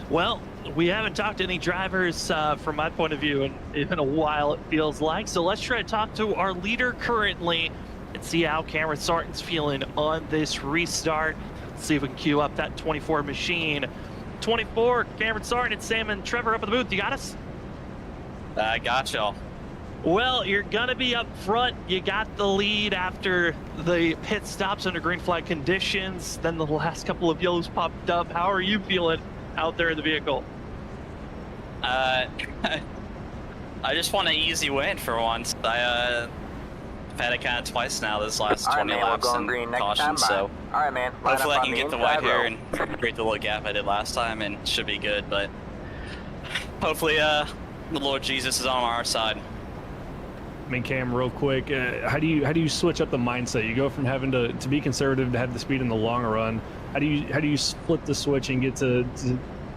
Well, we haven't talked to any drivers from my point of view in a while, it feels like. So let's try to talk to our leader currently and see how Cameron Sarton's feeling on this restart. Let's see if we can queue up that 24 machine. 24, Cameron Sarton and Sam and Trevor up in the booth. You got us? I got y'all. Well, you're going to be up front. You got the lead after the pit stops under green flag conditions. Then the last couple of yellows popped up. How are you feeling out there in the vehicle? I just want an easy win for once. I've had it kind of twice now this last 20 laps and caution, so all right, man. hopefully I can get the white here and create the little gap I did last time, and should be good. But hopefully the Lord Jesus is on our side. I mean, Cam, real quick, how do you switch up the mindset? You go from having to be conservative to have the speed in the long run. How do you split the switch and get to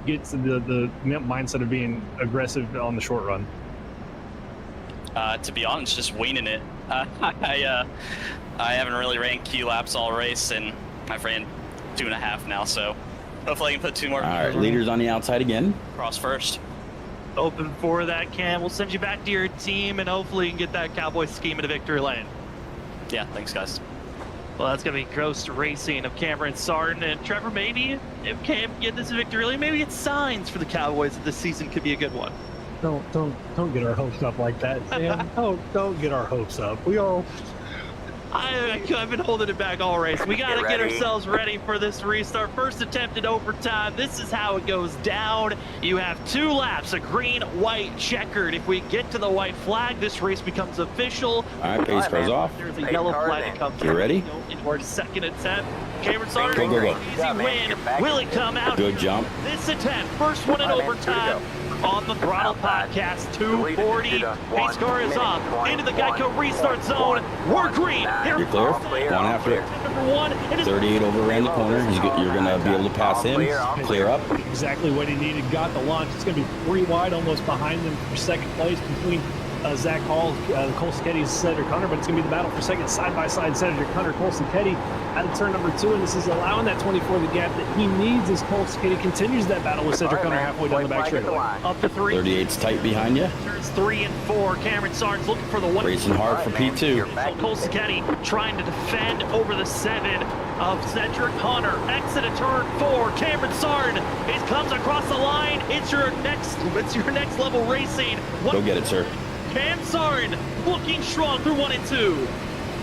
the mindset of being aggressive on the short run? To be honest, just winging it. I haven't really ran Q laps all race, and I've ran 2.5 now, so hopefully I can put 2 more. All right, leaders on the outside again. Cross first. Open for that, Cam. We'll send you back to your team, and hopefully you can get that Cowboy scheme into victory lane. Yeah, thanks, guys. Well, that's going to be Ghost Racing of Cameron Sarton. And Trevor, maybe if Cam can get this victory lane, maybe it's signs for the Cowboys that this season could be a good one. Don't get our hopes up like that, Sam. don't get our hopes up. We all. I've been holding it back all race. We got to get ourselves ready for this restart. First attempt at overtime. This is how it goes down. You have 2 laps, a green, white, checkered. If we get to the white flag, this race becomes official. All right, pace car's off. There's a yellow flag that comes. You ready? Into our second attempt. Cameron Sarton, Go. easy win. Will it come out? Good jump. This attempt, first one in overtime. on the Throttle Podcast. 240. Pace car is off into the Geico restart zone. We're green. You're clear. One after it. Number 1. 38 overran the corner. You're going to be able to pass him. Clear up. Exactly what he needed. Got the launch. It's going to be 3 wide, almost behind them for second place between Zach Hall, Cole Siketti, Cedric Hunter, but it's going to be the battle for second side by side. Cedric Hunter, Cole Siketti out of turn number 2, and this is allowing that 24 the gap that he needs as Cole Siketti continues that battle with Cedric Hunter halfway down the back straightaway. Up to 3. 38's tight behind you. Turns 3 and 4. Cameron Sargent's looking for the 1. Racing hard for P2. So Cole Siketti trying to defend over the 7 of Cedric Hunter. Exit at turn 4. Cameron Sargent, it comes across the line. It's your next level racing. Go get it, sir. Cam Sargent looking strong through 1 and 2.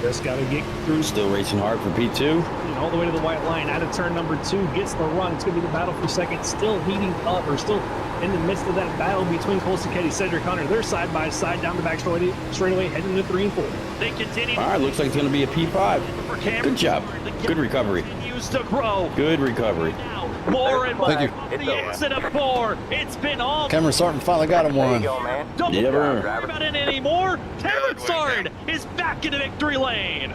Just got to get through. Still racing hard for P2. All the way to the white line, out of turn number 2, gets the run. It's going to be the battle for second. Still heating up, or still in the midst of that battle between Cole Siketti, Cedric Hunter. They're side by side down the back straightaway, heading to 3 and 4. They continue. All right, looks like it's going to be a P5. Good job. Good recovery. Continues to grow. Good recovery. More and more. Thank you. The exit of 4. It's been all. Cameron Sargent finally got him one. Don't Yeah, worry about it anymore. Cameron Sargent is back in the victory lane.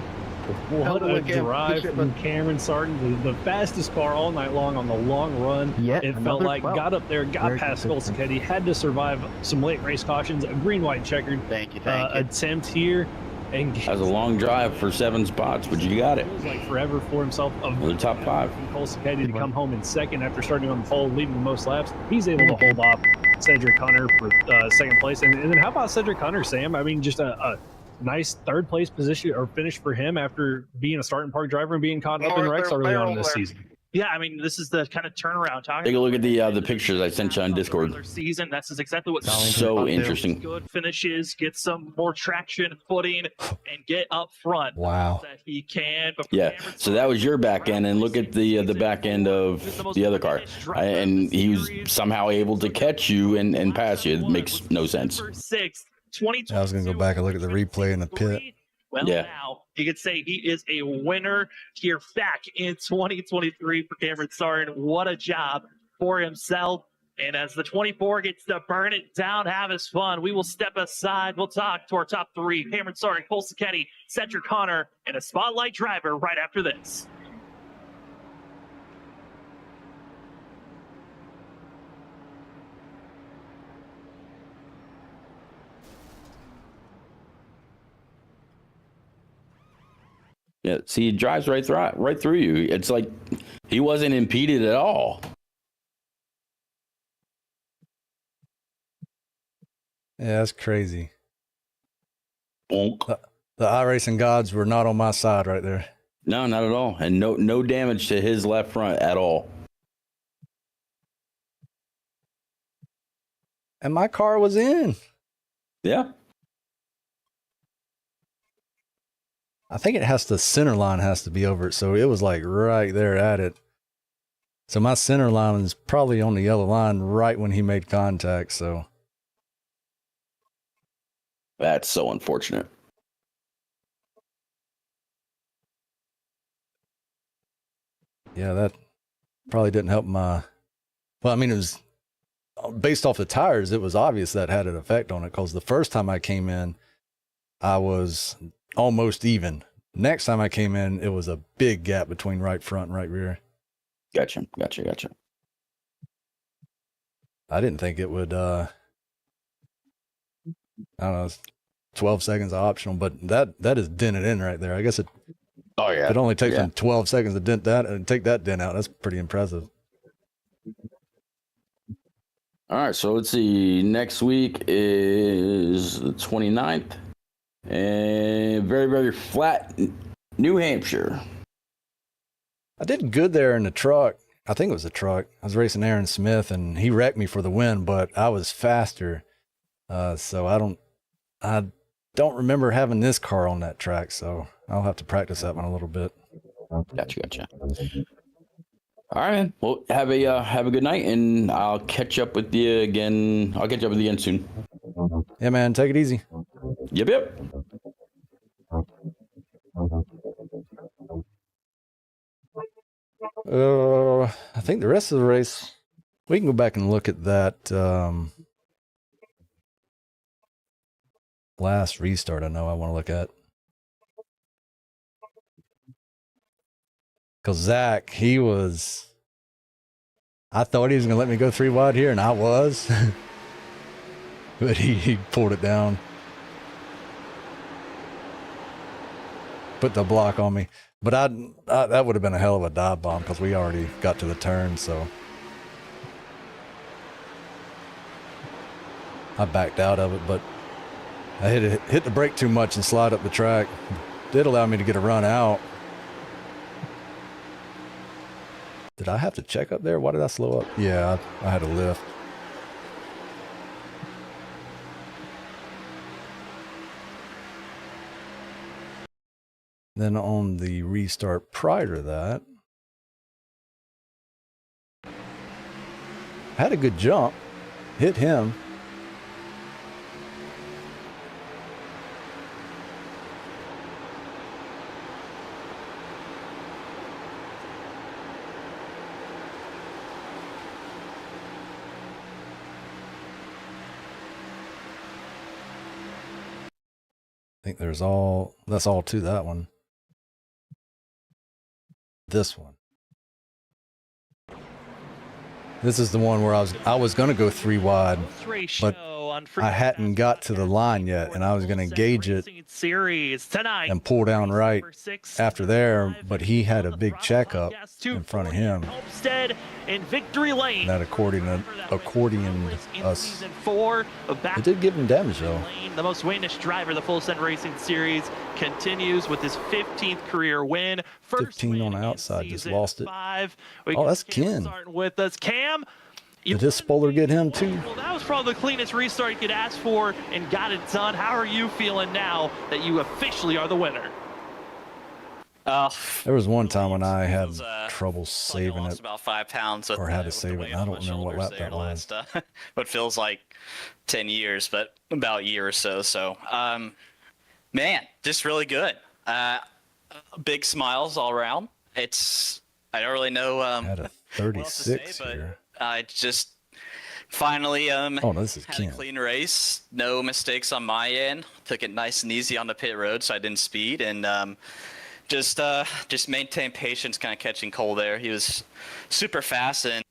What a drive from Cameron Sargent, the fastest car all night long on the long run. It felt like got up there, got past Cole Siketti, had to survive some late race cautions, a green-white checkered attempt here. And That was a long drive for 7 spots, but you got it. It was like forever for himself. The top 5. Cole Siketti to come home in second after starting on the pole, leading the most laps. He's able to hold off Cedric Hunter for second place. And then how about Cedric Hunter, Sam? I mean, just a nice third place position or finish for him after being a starting park driver and being caught up in wrecks early on in this season. Yeah, I mean, this is the kind of turnaround. Take a look at the pictures I sent you on Discord. Season. That's exactly what. So interesting. Good finishes, get some more traction, footing, and get up front. Wow. That he can. Yeah. So that was your back end, and look at the back end of the other car, and he was somehow able to catch you and pass you. It makes no sense. 6, 20. I was going to go back and look at the replay in the pit. Well, now you could say he is a winner here back in 2023 for Cameron Sargent. What a job for himself. And as the 24 gets to burn it down, have his fun, we will step aside. We'll talk to our top 3, Cameron Sargent, Cole Siketti, Cedric Hunter, and a spotlight driver right after this. Yeah, see, he drives right through you. It's like he wasn't impeded at all. Yeah, that's crazy. Bonk. The iRacing gods were not on my side right there. No, not at all, and no damage to his left front at all. And my car was in. Yeah. I think the center line has to be over it, so it was like right there at it. So my center line is probably on the yellow line right when he made contact, so. That's so unfortunate. Yeah, that probably didn't help my. Well, I mean, it was based off the tires. It was obvious that had an effect on it because the first time I came in, I was almost even. Next time I came in, it was a big gap between right front and right rear. Gotcha. I didn't think it would. I don't know. 12 seconds optional, but that is dented in right there. I guess it. Oh yeah. If it only takes them 12 seconds to dent that and take that dent out, that's pretty impressive. All right, so let's see. Next week is the 29th. And very, very flat New Hampshire. I did good there in the truck. I think it was the truck. I was racing Aaron Smith, and he wrecked me for the win, but I was faster. So I don't remember having this car on that track, so I'll have to practice that one a little bit. Gotcha. All right, man. Well, have a good night, and I'll catch up with you again. I'll catch up with you again soon. Yeah, man. Take it easy. Yep. I think the rest of the race, we can go back and look at that last restart I know I want to look at. Because Zach, I thought he was going to let me go 3 wide here, and I was. But he pulled it down. Put the block on me. But that would have been a hell of a dive bomb because we already got to the turn, so. I backed out of it, but I hit the brake too much and slide up the track. Did allow me to get a run out. Did I have to check up there? Why did I slow up? Yeah, I had to lift. Then on the restart prior to that, I had a good jump, hit him. I think that's all to that one. This one. This is the one where I was going to go 3 wide, but I hadn't got to the line yet, and I was going to gauge it and pull down right after there, but he had a big checkup in front of him. Homestead in victory lane. That accordioned us. It did give him damage though. The most winning driver of the Full Send Racing Series continues with his 15th career win. 15 on the outside, just lost it. Oh, that's Ken. Starting with us, Cam. Did his spoiler get him too? Well, that was probably the cleanest restart you could ask for and got it done. How are you feeling now that you officially are the winner? There was one time when I had trouble saving lost it, about 5 pounds with or had to with save the it. weight I on don't my remember what shoulders lap there that was. last, what feels like 10 years, but about a year or so. So, man, just really good. Big smiles all around. I don't really know Had a 36 but here. I just finally Oh, no, this is had Ken. a clean race. No mistakes on my end. Took it nice and easy on the pit road, so I didn't speed, and just maintain patience, kind of catching Cole there. He was super fast, and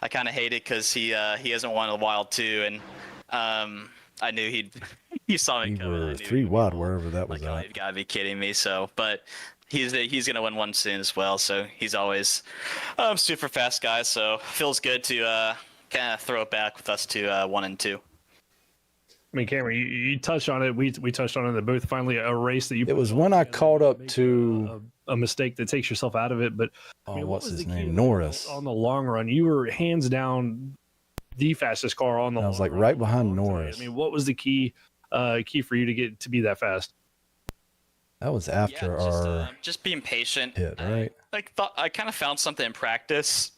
I kind of hate it because he hasn't won in a while too, and I knew he saw me We coming. I were knew 3 he'd wide win. wherever that was Like, oh, at. you've got to be kidding me. So, but he's gonna win one soon as well. So he's always super fast guy. So feels good to kind of throw it back with us to 1 and 2. I mean, Cameron, you touched on it. We touched on it in the booth. Finally, a race that you. It was when I caught up to a mistake that takes yourself out of it. But I mean, what's what was his the key name? Norris. on the long run? You were hands down the fastest car on the. I was like long right run. behind Norris. I mean, what was the key for you to be that fast? That was after our just being patient. hit, right? I kind of found something in practice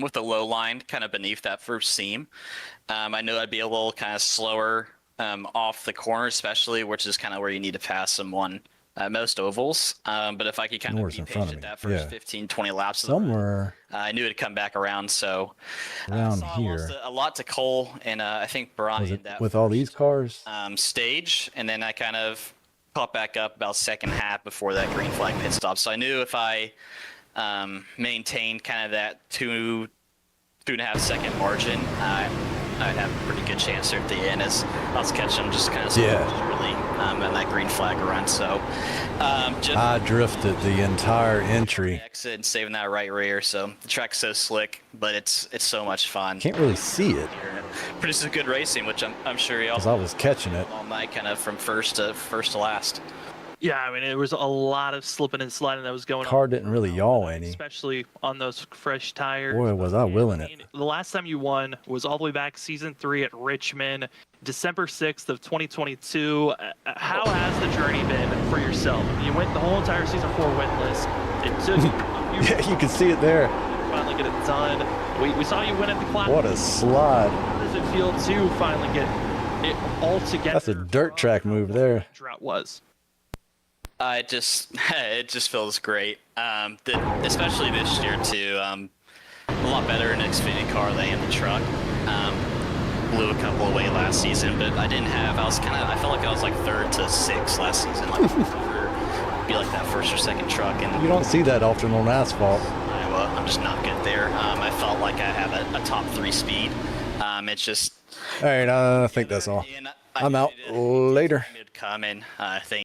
with the low line kind of beneath that first seam. I knew I'd be a little kind of slower off the corner, especially, which is kind of where you need to pass someone most ovals. But if I could kind Norris of in be front of patient me. that first Yeah. 15, 20 laps, of the run, Somewhere I knew it'd come back around. So around so I here. lost a lot to Cole and I think Brian. Was it that with all these cars? stage, and then I kind of caught back up about second half before that green flag pit stop. So I knew if I maintained kind of that 2.5 second margin, I'd have a pretty good chance there at the end as I was catching them just kind of really in that green flag run. So I drifted the entire entry. exit and saving that right rear. So the track's so slick, but it's so much fun. Can't really see it Produces good racing, which I'm sure y'all because I was catching it. all night, kind of from first to last. Yeah, I mean, there was a lot of slipping and sliding that was going on. Car didn't really yaw any. Especially on those fresh tires. Boy, was I willing it. The last time you won was all the way back season 3 at Richmond, December 6th of 2022. How has the journey been for yourself? You went the whole entire season 4 winless. It took Yeah, you can see it there. finally get it done. We saw you win at the class. What a slide. How does it feel to finally get it all together? That's a dirt track move there. Drought was. It just feels great. Especially this year too. A lot better in an Xfinity car than in the truck. blew a couple away last season, but I felt like I was like 3rd to 6th last season. Like, be like that 1st or 2nd truck. And You don't see that often on asphalt. Iowa, I'm just not good there. I felt like I have a top 3 speed. It's just. All right, I think that's all. I'm out. Later. Come and I think.